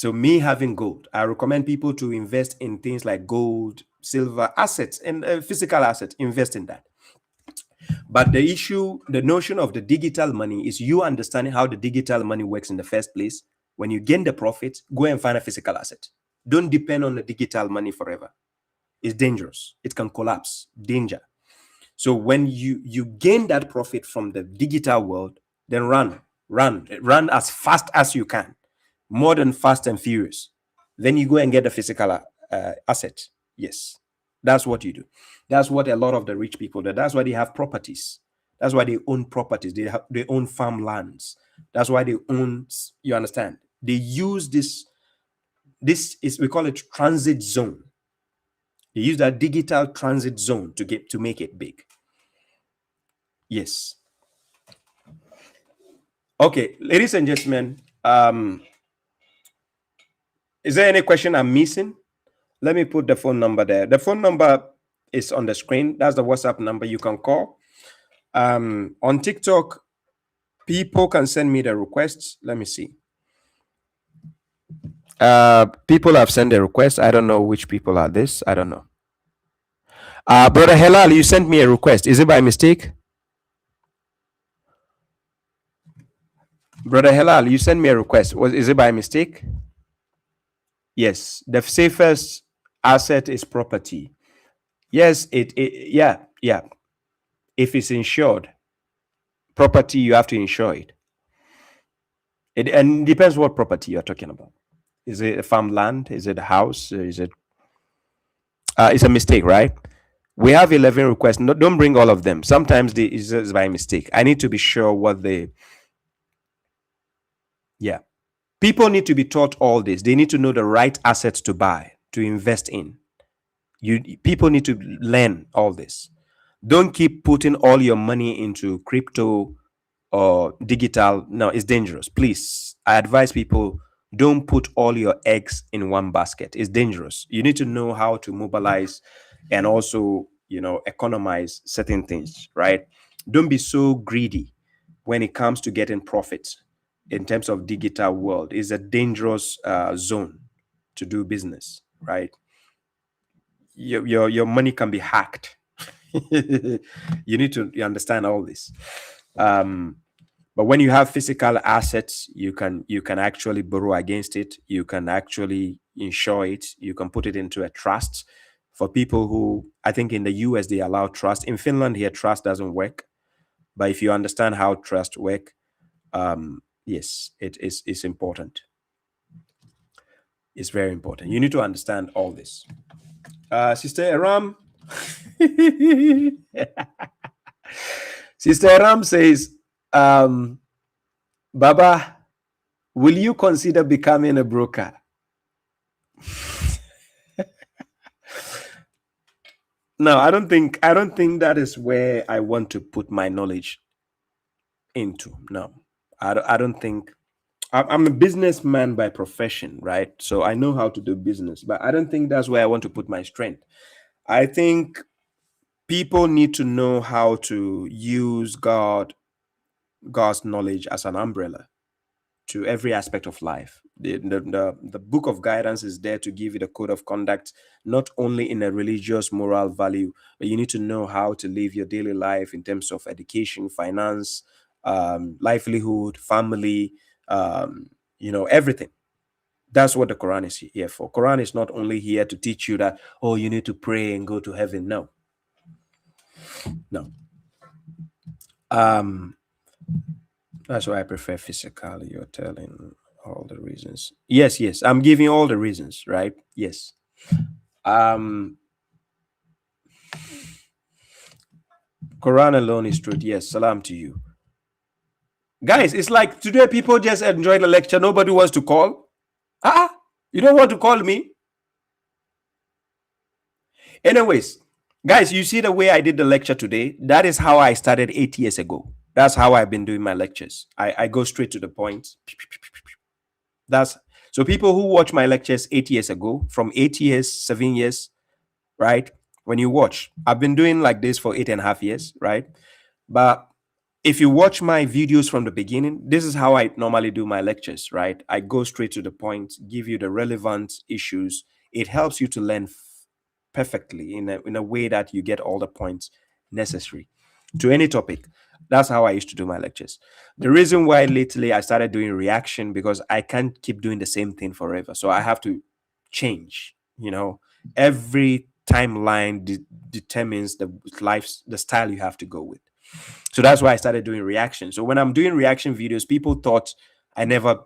So me having gold, I recommend people to invest in things like gold, silver, assets, and physical assets. Invest in that. But the notion of the digital money is you understanding how the digital money works in the first place. When you gain the profit, go and find a physical asset. Don't depend on the digital money forever. It's dangerous. It can collapse. Danger. So when you gain that profit from the digital world, then run as fast as you can, more than fast and furious. Then you go and get the physical asset. Yes, that's what you do. That's what a lot of the rich people do. That's why they have properties. That's why they own properties. They own farmlands. That's why they own. You understand? They use this. This is, we call it transit zone. They use that digital transit zone to make it big. Yes. Okay, ladies and gentlemen, is there any question I'm missing? Let me put the phone number there. The phone number is on the screen. That's the WhatsApp number you can call. On TikTok, people can send me the requests. Let me see. People have sent a request. I don't know which people are this. I don't know. Brother Helal, you sent me a request. Is it by mistake? Brother Helal, you sent me a request. Is it by mistake? Yes. The safest asset is property. Yes, yeah. If it's insured, property, you have to insure it. And it depends what property you're talking about. Is it a farmland? Is it a house? Is it? It's a mistake, right? We have 11 requests. No, don't bring all of them. Sometimes it's by mistake. I need to be sure what they. Yeah, people need to be taught all this. They need to know the right assets to buy, to invest in. People need to learn all this. Don't keep putting all your money into crypto or digital. No, it's dangerous. Please, I advise people, don't put all your eggs in one basket. It's dangerous. You need to know how to mobilize and also, economize certain things, right? Don't be so greedy when it comes to getting profits in terms of digital world. It's a dangerous zone to do business, right? Your money can be hacked. You need to understand all this. But when you have physical assets, you can actually borrow against it. You can actually insure it. You can put it into a trust. For people who, I think in the US they allow trust. In Finland here, trust doesn't work. But if you understand how trust work, yes, it's important. It's very important. You need to understand all this. Sister Aram. Sister Aram says, Baba, will you consider becoming a broker? No, I don't think that is where I want to put my knowledge into. No, I don't think. I'm a businessman by profession, right? So I know how to do business, but I don't think that's where I want to put my strength. I think people need to know how to use God's knowledge as an umbrella to every aspect of life. The book of guidance is there to give you the code of conduct, not only in a religious moral value, but you need to know how to live your daily life in terms of education, finance, livelihood, family, everything. That's what the Quran is here for. Quran is not only here to teach you that, oh, you need to pray and go to heaven. No. That's why I prefer physical. You're telling all the reasons. Yes. I'm giving all the reasons, right? Yes. Quran alone is truth. Yes. Salam to you. Guys, it's like today people just enjoy the lecture. Nobody wants to call. You don't want to call me? Anyways, guys, you see the way I did the lecture today? That is how I started 8 years ago. That's how I've been doing my lectures. I go straight to the point. So people who watch my lectures 8 years ago, from 8 years, 7 years, right? When you watch, I've been doing like this for 8.5 years, right? But if you watch my videos from the beginning, this is how I normally do my lectures, right? I go straight to the point, give you the relevant issues. It helps you to learn perfectly in a way that you get all the points necessary to any topic. That's how I used to do my lectures. The reason why lately I started doing reaction, because I can't keep doing the same thing forever. So I have to change, every timeline determines the style you have to go with. So that's why I started doing reaction. So when I'm doing reaction videos, people thought I never,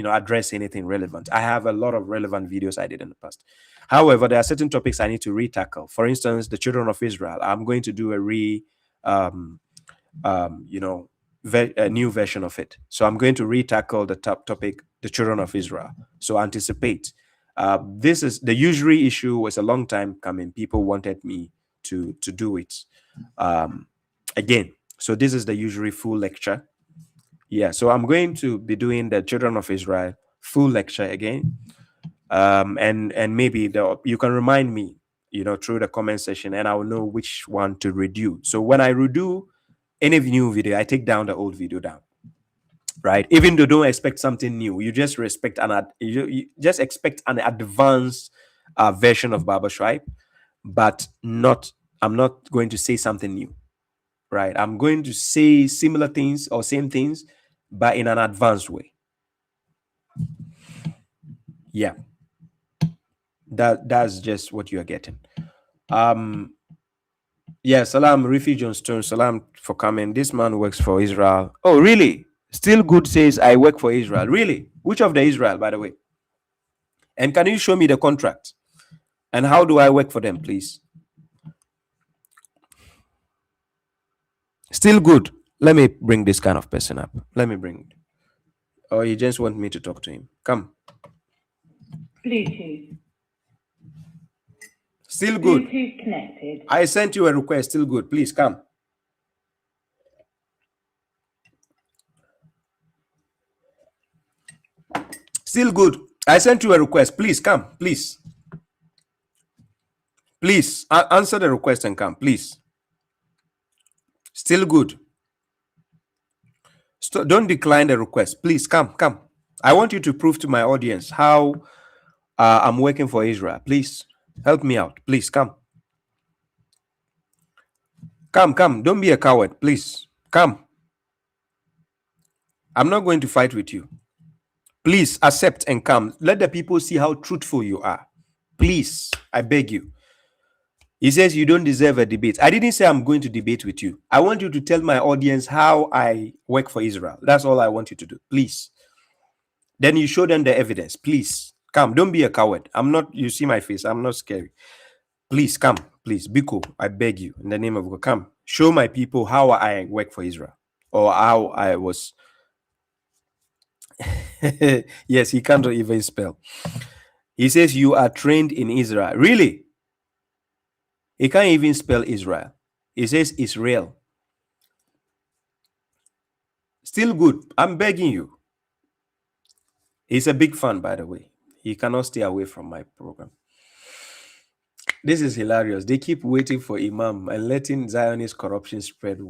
address anything relevant. I have a lot of relevant videos I did in the past. However, there are certain topics I need to retackle. For instance, the children of Israel. I'm going to do um, a new version of it. So I'm going to retackle the top topic, the children of Israel. So anticipate. This is the usury issue was a long time coming. People wanted me to do it again. So this is the usury full lecture. Yeah. So I'm going to be doing the children of Israel full lecture again. And maybe you can remind me, through the comment section, and I will know which one to redo. So when I redo any new video, I take down the old video down, right? Even though don't expect something new, you just you just expect an advanced version of barbershop, but I'm not going to say something new, right? I'm going to say similar things or same things, but in an advanced way. Yeah, that's just what you're getting. Yeah, salam, Refuge on Stone. Salam for coming. This man works for Israel. Oh, really? Still Good says, I work for Israel. Really? Which of the Israel, by the way? And can you show me the contract? And how do I work for them, please? Still Good. Let me bring this kind of person up. Let me bring. Or you just want me to talk to him? Come. Bluetooth. Still Good. Bluetooth connected. I sent you a request. Still Good. Please come. Still Good. I sent you a request. Please come. Please. Please answer the request and come. Please. Still Good. Don't decline the request. Please come. I want you to prove to my audience how I'm working for Israel. Please help me out. Please come. Come. Don't be a coward. Please come. I'm not going to fight with you. Please accept and come. Let the people see how truthful you are. Please, I beg you. He says you don't deserve a debate. I didn't say I'm going to debate with you. I want you to tell my audience how I work for Israel. That's all I want you to do. Please. Then you show them the evidence. Please come. Don't be a coward. I'm not, you see my face. I'm not scary. Please come. Please. Biko, I beg you. In the name of God, come. Show my people how I work for Israel. Or how I was. Yes, he can't even spell. He says you are trained in Israel. Really? He can't even spell Israel. He says Israel. Still Good. I'm begging you. He's a big fan, by the way. He cannot stay away from my program. This is hilarious. They keep waiting for Imam and letting Zionist corruption spread.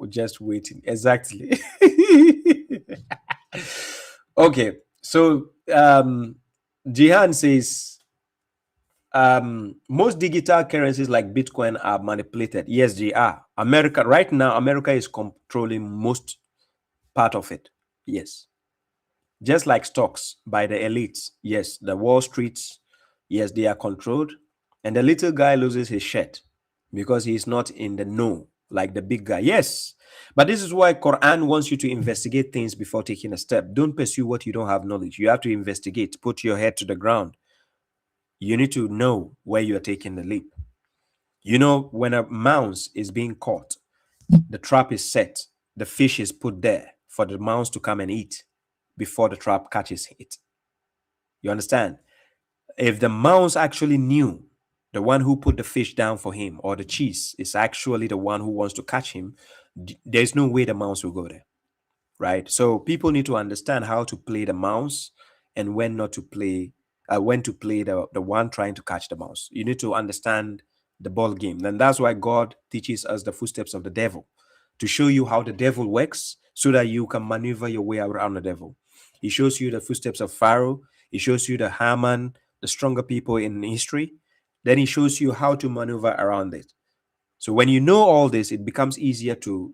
Just waiting. Exactly. Okay. So Jihan says most digital currencies like Bitcoin are manipulated. Yes, they are. Right now, America is controlling most part of it. Yes. Just like stocks by the elites. Yes, the Wall Streets. Yes, they are controlled. And the little guy loses his shirt because he's not in the know like the big guy. Yes. But this is why Quran wants you to investigate things before taking a step. Don't pursue what you don't have knowledge. You have to investigate. Put your head to the ground. You need to know where you are taking the leap. When a mouse is being caught, the trap is set. The fish is put there for the mouse to come and eat before the trap catches it. You understand? If the mouse actually knew the one who put the fish down for him or the cheese is actually the one who wants to catch him, there's no way the mouse will go there, right? So people need to understand how to play the mouse and when not to play, when to play the one trying to catch the mouse. You need to understand the ball game. And that's why God teaches us the footsteps of the devil. to show you how the devil works so that you can maneuver your way around the devil. He shows you the footsteps of Pharaoh. He shows you the Haman, the stronger people in history. Then he shows you how to maneuver around it. So when you know all this, it becomes easier to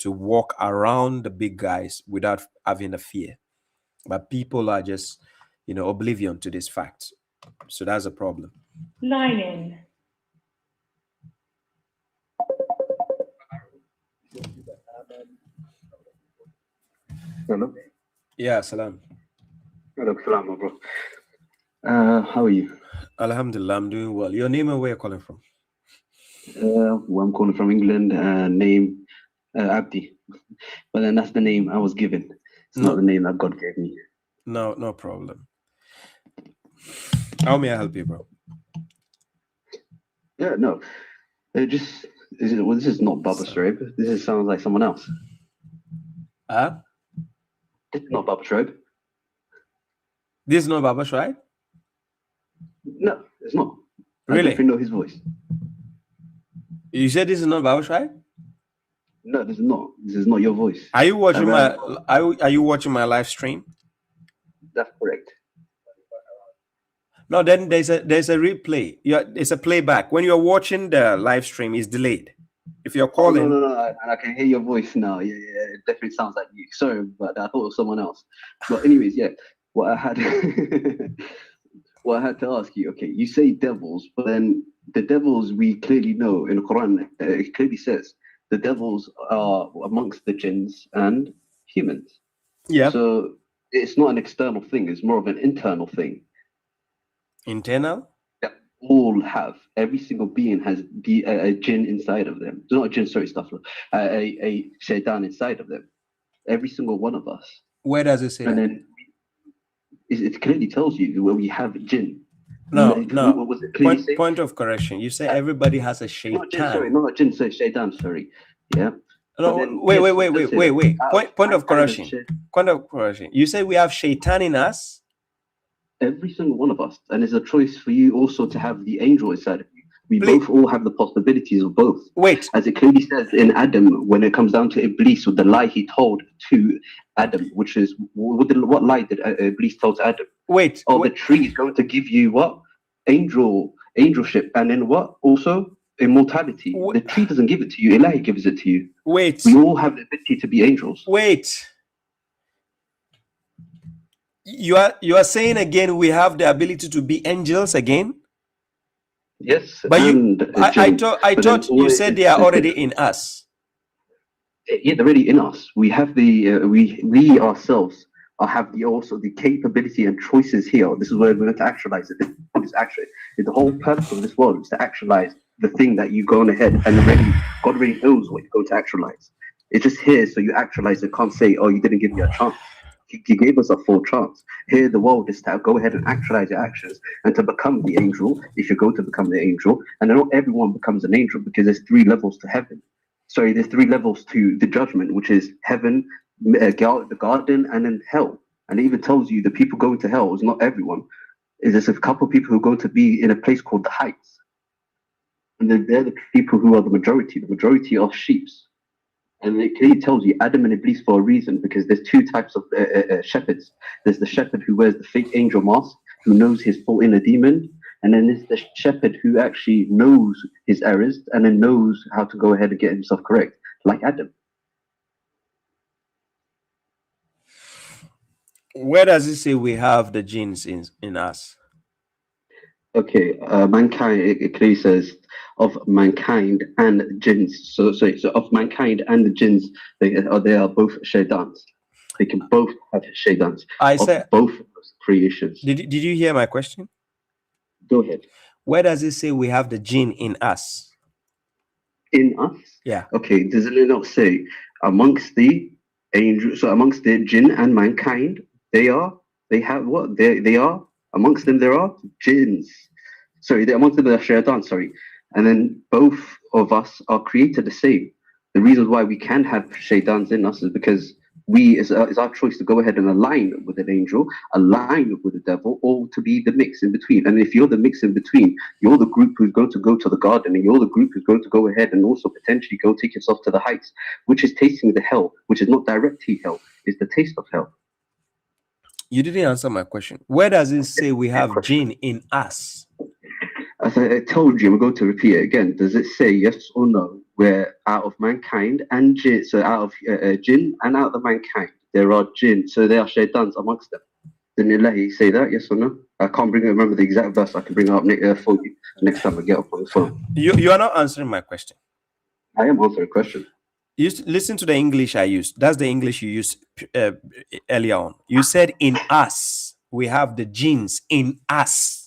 walk around the big guys without having a fear. But people are just, oblivion to this fact. So that's a problem. Line in. Hello. Yeah, salam. Hello, salam, bro. How are you? Alhamdulillah, I'm doing well. Your name and where you're calling from? Well, I'm calling from England. Name Abdi, but then that's the name I was given. It's not the name that God gave me. No problem. How may I help you, bro? Yeah, no. This is not Baba Shoaib. Sounds like someone else. Huh? This is not Baba Shoaib. This is not Baba Shoaib? No, it's not. Really? I don't know his voice. You said this is not Baba Shoaib? No, this is not. This is not your voice. Are you watching Are you watching my live stream? That's correct. No, then there's a replay. It's a playback. When you're watching the live stream, it's delayed. If you're calling, no, I can hear your voice now. Yeah, it definitely sounds like you. Sorry, but I thought it was someone else. But anyways, yeah, what I had, what I had to ask you. Okay, you say devils, but then the devils we clearly know in the Quran. It clearly says the devils are amongst the jinns and humans. Yeah. So it's not an external thing. It's more of an internal thing. Internal? All have. Every single being has a jinn inside of them. Not a jinn, sorry, stuff. A shaitan inside of them. Every single one of us. Where does it say and that? Then it clearly tells you where we have jinn. No. What was it point of correction. You say everybody has a shaitan. Not jinn, sorry, not a jinn, sorry, shaitan, sorry. Yeah. No, wait. Point of correction. Point of correction. You say we have shaitan in us? Every single one of us, and it's a choice for you also to have the angel inside of you. We both all have the possibilities of both. Wait, as it clearly says in Adam, when it comes down to Iblis with the lie he told to Adam, which is what lie did Iblis tell to Adam? The tree is going to give you what? Angelship, and then what? Also immortality. The tree doesn't give it to you; Ilahi gives it to you. Wait, we all have the ability to be angels. Wait. You are saying again we have the ability to be angels again? Yes, but I thought you said they are already in us. Yeah, they're already in us. We have the we ourselves have the capability and choices here. This is where we're going to actualize it. The whole purpose of this world is to actualize the thing that you go on ahead and God already knows what you're going to actualize. It's just here, so you actualize it. Can't say, oh, you didn't give me a chance. He gave us a full chance. Here, the world is to go ahead and actualize your actions and to become the angel, if you go to become the angel. And then not everyone becomes an angel because there's 3 levels to heaven. Sorry, there's 3 levels to the judgment, which is heaven, the garden, and then hell. And it even tells you the people going to hell is not everyone. There's a couple of people who are going to be in a place called the heights. And then they're the people who are the majority. The majority are sheeps. And it clearly tells you Adam and Iblis for a reason, because there's 2 types of shepherds. There's the shepherd who wears the fake angel mask, who knows his full inner demon, and then there's the shepherd who actually knows his errors and then knows how to go ahead and get himself correct, like Adam. Where does it say we have the genes in us? Okay, mankind, it clearly says of mankind and jinns. So of mankind and the jinns, they are both shaitans. They can both have shaitans. I said both creations. Did you hear my question? Go ahead. Where does it say we have the jinn in us? In us? Yeah. Okay, does it not say amongst the angels, so amongst the jinn and mankind, they are amongst them there are jinns. Sorry, amongst them there are shaitan, sorry. And then both of us are created the same. The reason why we can have shaitans in us is because Is our choice to go ahead and align with an angel, align with the devil, or to be the mix in between. And if you're the mix in between, you're the group who's going to go to the garden, and you're the group who's going to go ahead and also potentially go take yourself to the heights, which is tasting the hell, which is not directly hell, is the taste of hell. You didn't answer my question. Where does it say we have jinn in us? As I told you, I'm going to repeat it again. Does it say yes or no? We're out of mankind and jinn, so out of jinn and out of mankind, there are jinn, so there are shaitans amongst them. Didn't Ilahi say that? Yes or no? I can't remember the exact verse. I can bring it up for you next time I get up on the phone. You are not answering my question. I am answering a question. You listen to the English I used. That's the English you used earlier on. You said in us. We have the genes in us.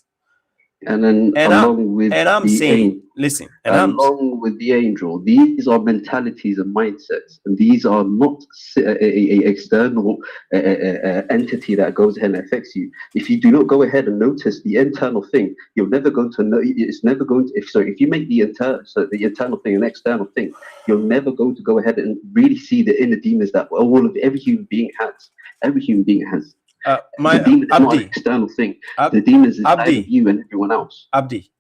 And then I'm saying, listen, along with the angel, these are mentalities and mindsets, and these are not a external entity that goes ahead and affects you. If you do not go ahead and notice the internal thing, you're never going to know. It's never going to. If you make the internal thing an external thing, you're never going to go ahead and really see the inner demons that every human being has. Every human being has. The demon is not an external thing. The demon is inside of you and everyone else. Abdi,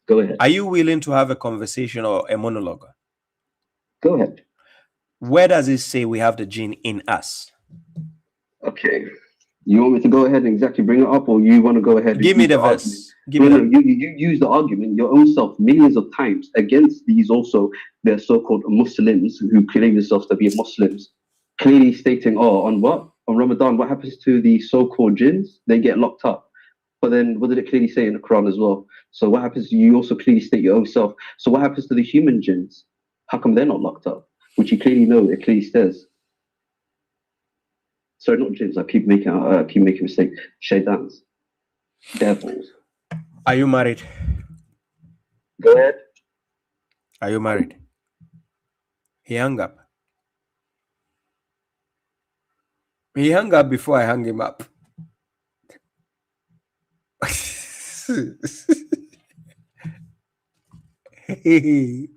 go ahead. Are you willing to have a conversation or a monologue? Go ahead. Where does it say we have the gene in us? Okay. You want me to go ahead and exactly bring it up, or you want to go ahead and give me the verse? You use the argument your own self millions of times against these also the so-called Muslims who claim themselves to be Muslims, clearly stating, on what? On Ramadan, what happens to the so-called jinns? They get locked up. But then what did it clearly say in the Quran as well? So what happens? You also clearly state your own self. So what happens to the human jinns? How come they're not locked up? Which you clearly know, it clearly says. Sorry, not jinns. I keep making a mistake. Shaitans, devils. Are you married? Go ahead. Are you married? He hung up. He hung up before I hung him up. Hey.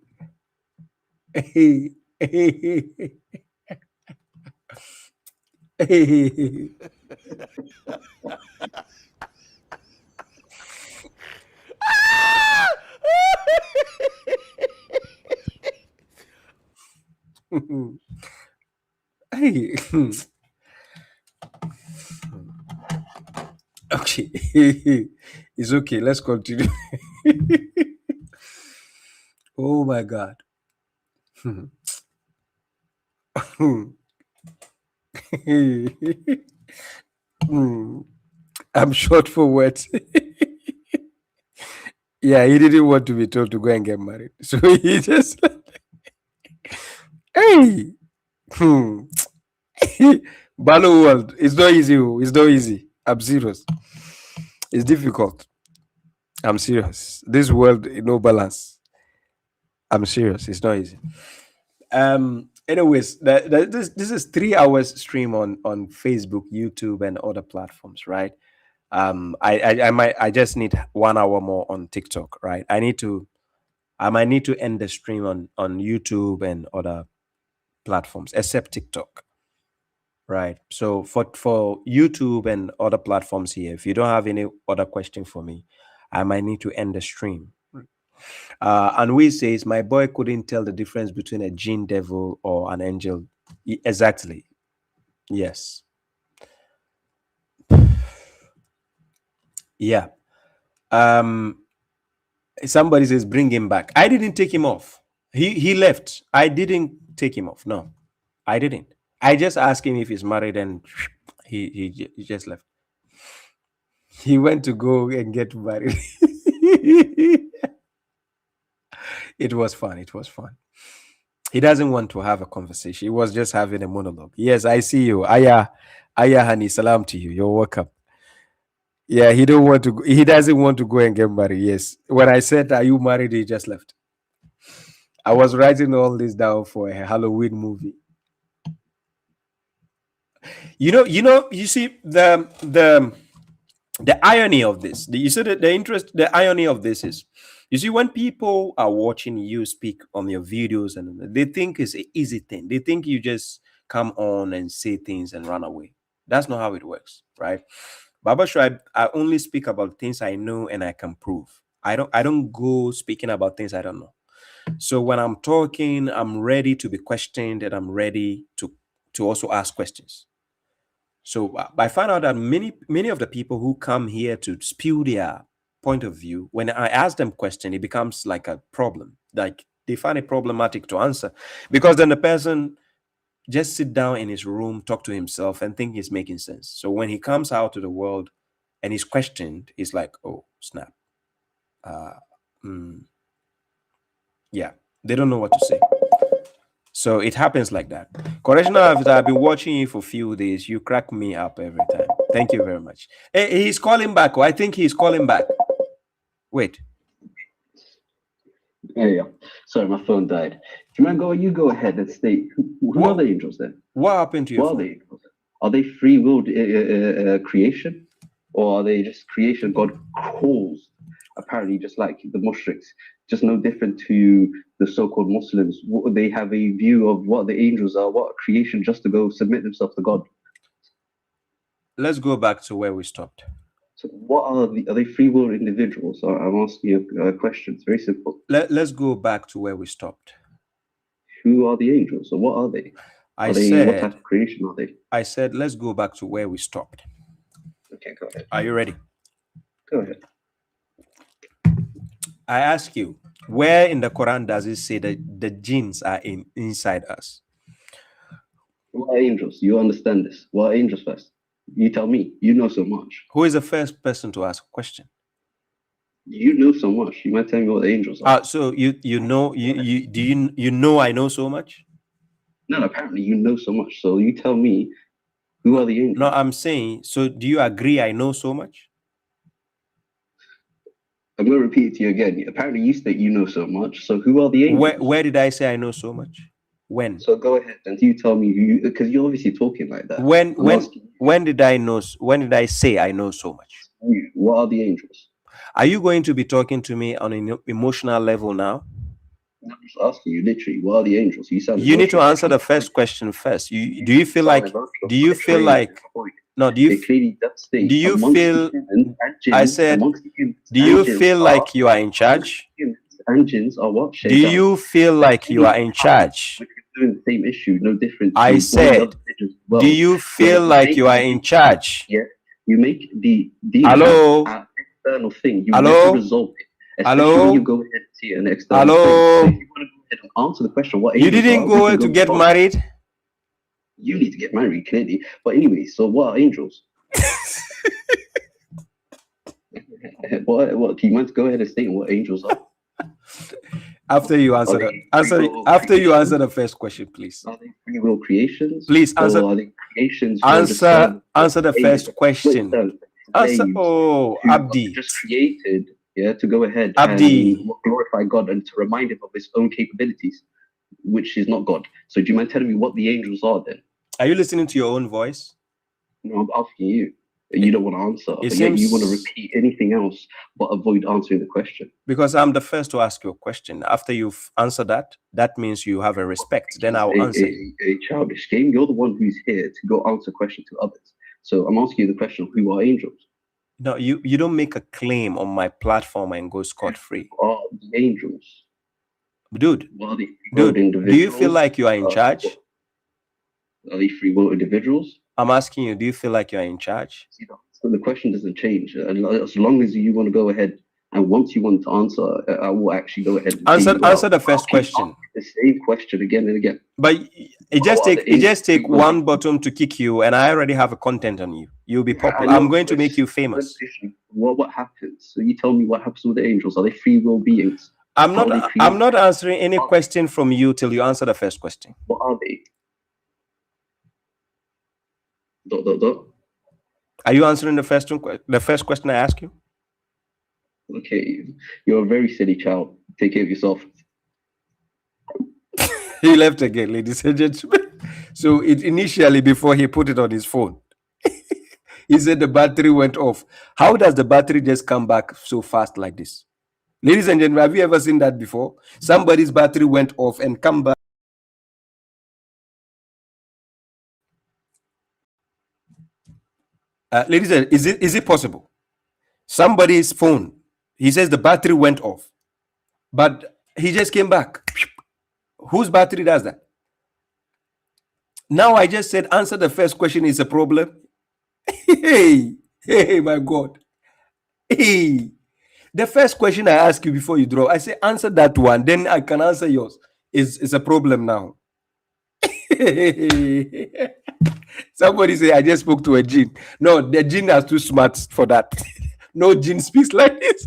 Okay. It's okay. Let's continue. Oh my God. I'm short for words. Yeah, he didn't want to be told to go and get married. So he just hey. Balo world. It's not easy. It's not easy. I'm serious. It's difficult. I'm serious. This world, no balance. I'm serious. It's not easy. Anyways, this is 3 hours stream on Facebook, YouTube, and other platforms, right? I just need 1 hour more on TikTok, right? I might need to end the stream on YouTube and other platforms, except TikTok, right? So for YouTube and other platforms here, if you don't have any other question for me, I might need to end the stream. And we says my boy couldn't tell the difference between a jinn devil or an angel. Exactly. Yes. Yeah. Somebody says bring him back. I didn't take him off. He left. I didn't take him off. No, I didn't. I just asked him if he's married, and he just left. He went to go and get married. It was fun. It was fun. He doesn't want to have a conversation. He was just having a monologue. Yes, I see you. Ayah Hani, salam to you. You're welcome. Yeah, he doesn't want to go and get married. Yes. When I said, are you married? He just left. I was writing all this down for a Halloween movie. You see the irony of this. You see the irony of this is, you see, when people are watching you speak on your videos and they think it's an easy thing. They think you just come on and say things and run away. That's not how it works, right? Baba Shoaib, I only speak about things I know and I can prove. I don't go speaking about things I don't know. So when I'm talking, I'm ready to be questioned and I'm ready to also ask questions. So I find out that many of the people who come here to spew their point of view, when I ask them question, it becomes like a problem. Like they find it problematic to answer because then the person just sit down in his room, talk to himself, and think he's making sense. So when he comes out to the world and he's questioned, he's like, oh snap, uh, mm, yeah, they don't know what to say. So it happens like that. Correctional officer, I've been watching you for a few days. You crack me up every time. Thank you very much. Hey, he's calling back. Oh, I think he's calling back. Wait. Yeah. Sorry, my phone died. Jumango, you go ahead and state who are the angels then? What happened to your What phone? are they angels? Are they free willed creation? Or are they just creation God caused? Apparently, just like the mushriks, just no different to the so-called Muslims. They have a view of what the angels are, what creation, just to go submit themselves to God. Let's go back to where we stopped. So, what are they free willed individuals? So I'm asking you a question. It's very simple. Let's go back to where we stopped. Who are the angels? So, what are they? What type of creation are they? I said, let's go back to where we stopped. Okay, go ahead. Are you ready? Go ahead. I ask you, where in the Quran does it say that the jinns are inside us? What are angels? You understand this? What are angels first? You tell me. You know so much. Who is the first person to ask a question? You know so much. You might tell me what the angels are. So you know you know I know so much? No, apparently you know so much. So you tell me, who are the angels? No, I'm saying, so do you agree I know so much? I'm going to repeat it to you again. Apparently you state you know so much. So who are the angels? Where did I say I know so much? When? So go ahead and you tell me, because you're obviously talking like that. When did I know? When did I say I know so much? What are the angels? Are you going to be talking to me on an emotional level now? I'm just asking you, literally, what are the angels? You need to answer the first question first. Do you feel like do you feel like do you feel like you are in charge? Engines are what? Do you feel like you are in charge? Doing the same issue, no different. I said, do you feel like you are in charge? Yeah, you make the hello external thing. You hello want to resolve it. Especially hello when you go ahead and see an external hello thing. So if you want to go ahead and answer the question, what you didn't go to get married? You need to get married, clearly. But anyway, so what are angels? What? Can you mind to go ahead and state what angels are? After you answer the first question, please. Are they free will creations? Please answer. Or are they creations? Answer the first question. Answer. Oh, Abdi. Just created, yeah, to go ahead Abdi. and glorify God and to remind him of his own capabilities, which is not God. So do you mind telling me what the angels are then? Are you listening to your own voice? No, I'm asking you. You don't want to answer, but yet you want to repeat anything else but avoid answering the question. Because I'm the first to ask you a question. After you've answered that, that means you have a respect. Then I'll answer. A childish game. You're the one who's here to go answer questions to others. So I'm asking you the question: who are angels? No, you don't make a claim on my platform and go scot-free. Are the angels, dude? Do you feel like you are in charge? Are they free will individuals? I'm asking you, do you feel like you're in charge? So the question doesn't change. As long as you want to go ahead, and once you want to answer, I will actually go ahead and answer the first question. The same question again and again. But it just take one button to kick you, and I already have a content on you. You'll be popular. I'm going to make you famous. What happens? So you tell me what happens with the angels. Are they free will beings? I'm not answering any question from you till you answer the first question. What are they? Are you answering the first question I asked you? Okay, you're a very silly child. Take care of yourself. He left again, ladies and gentlemen. So initially, before he put it on his phone, he said the battery went off. How does the battery just come back so fast like this? Ladies and gentlemen, have you ever seen that before? Somebody's battery went off and come back. Ladies and is it possible? Somebody's phone, he says the battery went off, but he just came back. Whose battery does that? Now I just said answer the first question is a problem. Hey, my God. Hey, the first question I ask you before you draw, I say answer that one, then I can answer yours. Is a problem now. Somebody say I just spoke to a gene. No, the gene is too smart for that. No gene speaks like this.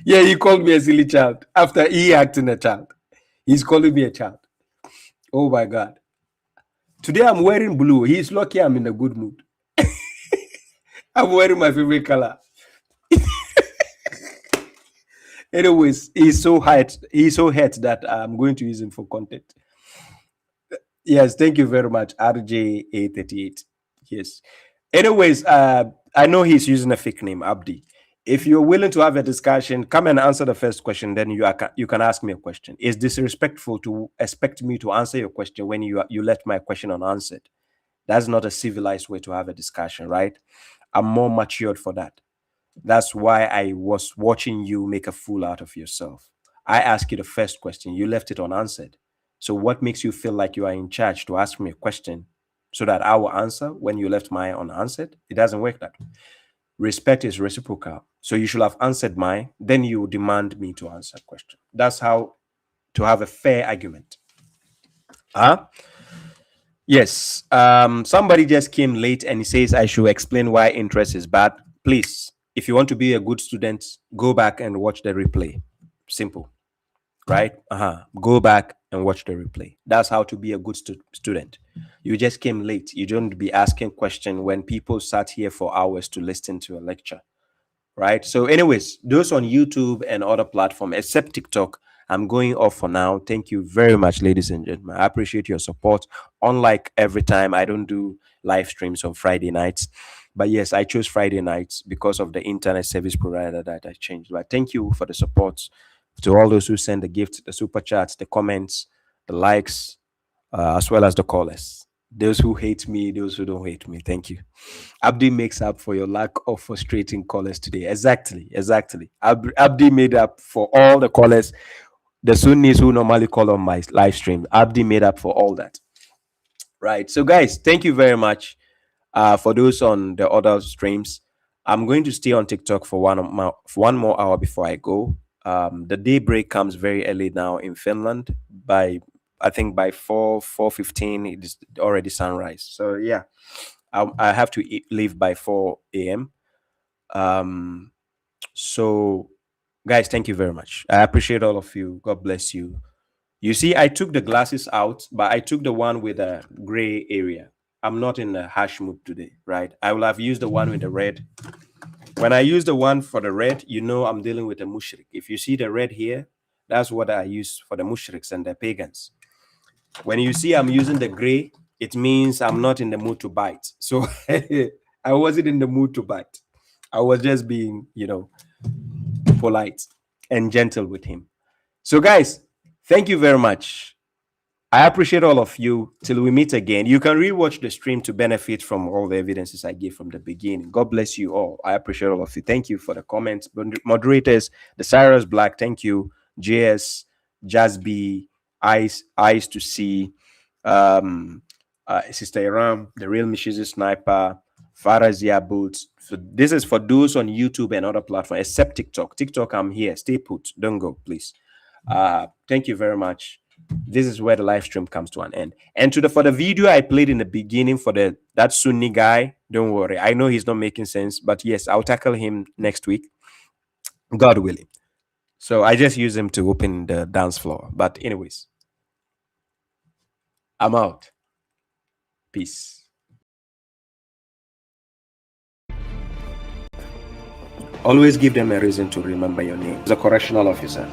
Yeah, he called me a silly child after he acting a child. He's calling me a child. Oh my God. Today I'm wearing blue. He's lucky I'm in a good mood. I'm wearing my favorite color. Anyways, he's so hurt that I'm going to use him for content. Yes, thank you very much, RJ838. Yes. Anyways, I know he's using a fake name, Abdi. If you're willing to have a discussion, come and answer the first question. Then you can ask me a question. It's disrespectful to expect me to answer your question when you left my question unanswered. That's not a civilized way to have a discussion, right? I'm more matured for that. That's why I was watching you make a fool out of yourself. I asked you the first question, you left it unanswered. So what makes you feel like you are in charge to ask me a question so that I will answer when you left mine unanswered? It doesn't work that way. Respect is reciprocal. So you should have answered mine, then you demand me to answer a question. That's how to have a fair argument. Huh? Yes. Somebody just came late and he says I should explain why interest is bad. Please, if you want to be a good student, go back and watch the replay. Simple. Right? Go back and watch the replay. That's how to be a good student. You just came late. You don't be asking questions when people sat here for hours to listen to a lecture. Right? So, anyways, those on YouTube and other platforms, except TikTok, I'm going off for now. Thank you very much, ladies and gentlemen. I appreciate your support. Unlike every time, I don't do live streams on Friday nights. But yes, I chose Friday nights because of the internet service provider that I changed. But thank you for the support to all those who send the gifts, the super chats, the comments, the likes, as well as the callers. Those who hate me, those who don't hate me. Thank you. Abdi makes up for your lack of frustrating callers today. Exactly. Abdi made up for all the callers, the Sunnis who normally call on my live stream. Abdi made up for all that. Right. So, guys, thank you very much. For those on the other streams, I'm going to stay on TikTok for one more hour before I go. The daybreak comes very early now in Finland. I think by 4:15 it is already sunrise. So yeah, I have to leave by 4 a.m. So guys, thank you very much. I appreciate all of you. God bless you. You see, I took the glasses out, but I took the one with a gray area. I'm not in a harsh mood today, right? I will have used the one with the red. When I use the one for the red, you know I'm dealing with a mushrik. If you see the red here, that's what I use for the mushriks and the pagans. When you see I'm using the gray, it means I'm not in the mood to bite. So I wasn't in the mood to bite. I was just being, polite and gentle with him. So, guys, thank you very much. I appreciate all of you. Till we meet again. You can rewatch the stream to benefit from all the evidences I gave from the beginning. God bless you all. I appreciate all of you. Thank you for the comments. Moderators, the Cyrus Black, thank you. JS, Jazby, Eyes to See, Sister Iram, The Real Mishizu Sniper, Farazia Boots. So this is for those on YouTube and other platforms, except TikTok. TikTok, I'm here. Stay put. Don't go, please. Thank you very much. This is where the live stream comes to an end. And for the video I played in the beginning for that Sunni guy, don't worry. I know he's not making sense, but yes, I'll tackle him next week, God willing. So I just use him to open the dance floor. But anyways, I'm out. Peace. Always give them a reason to remember your name. As a correctional officer,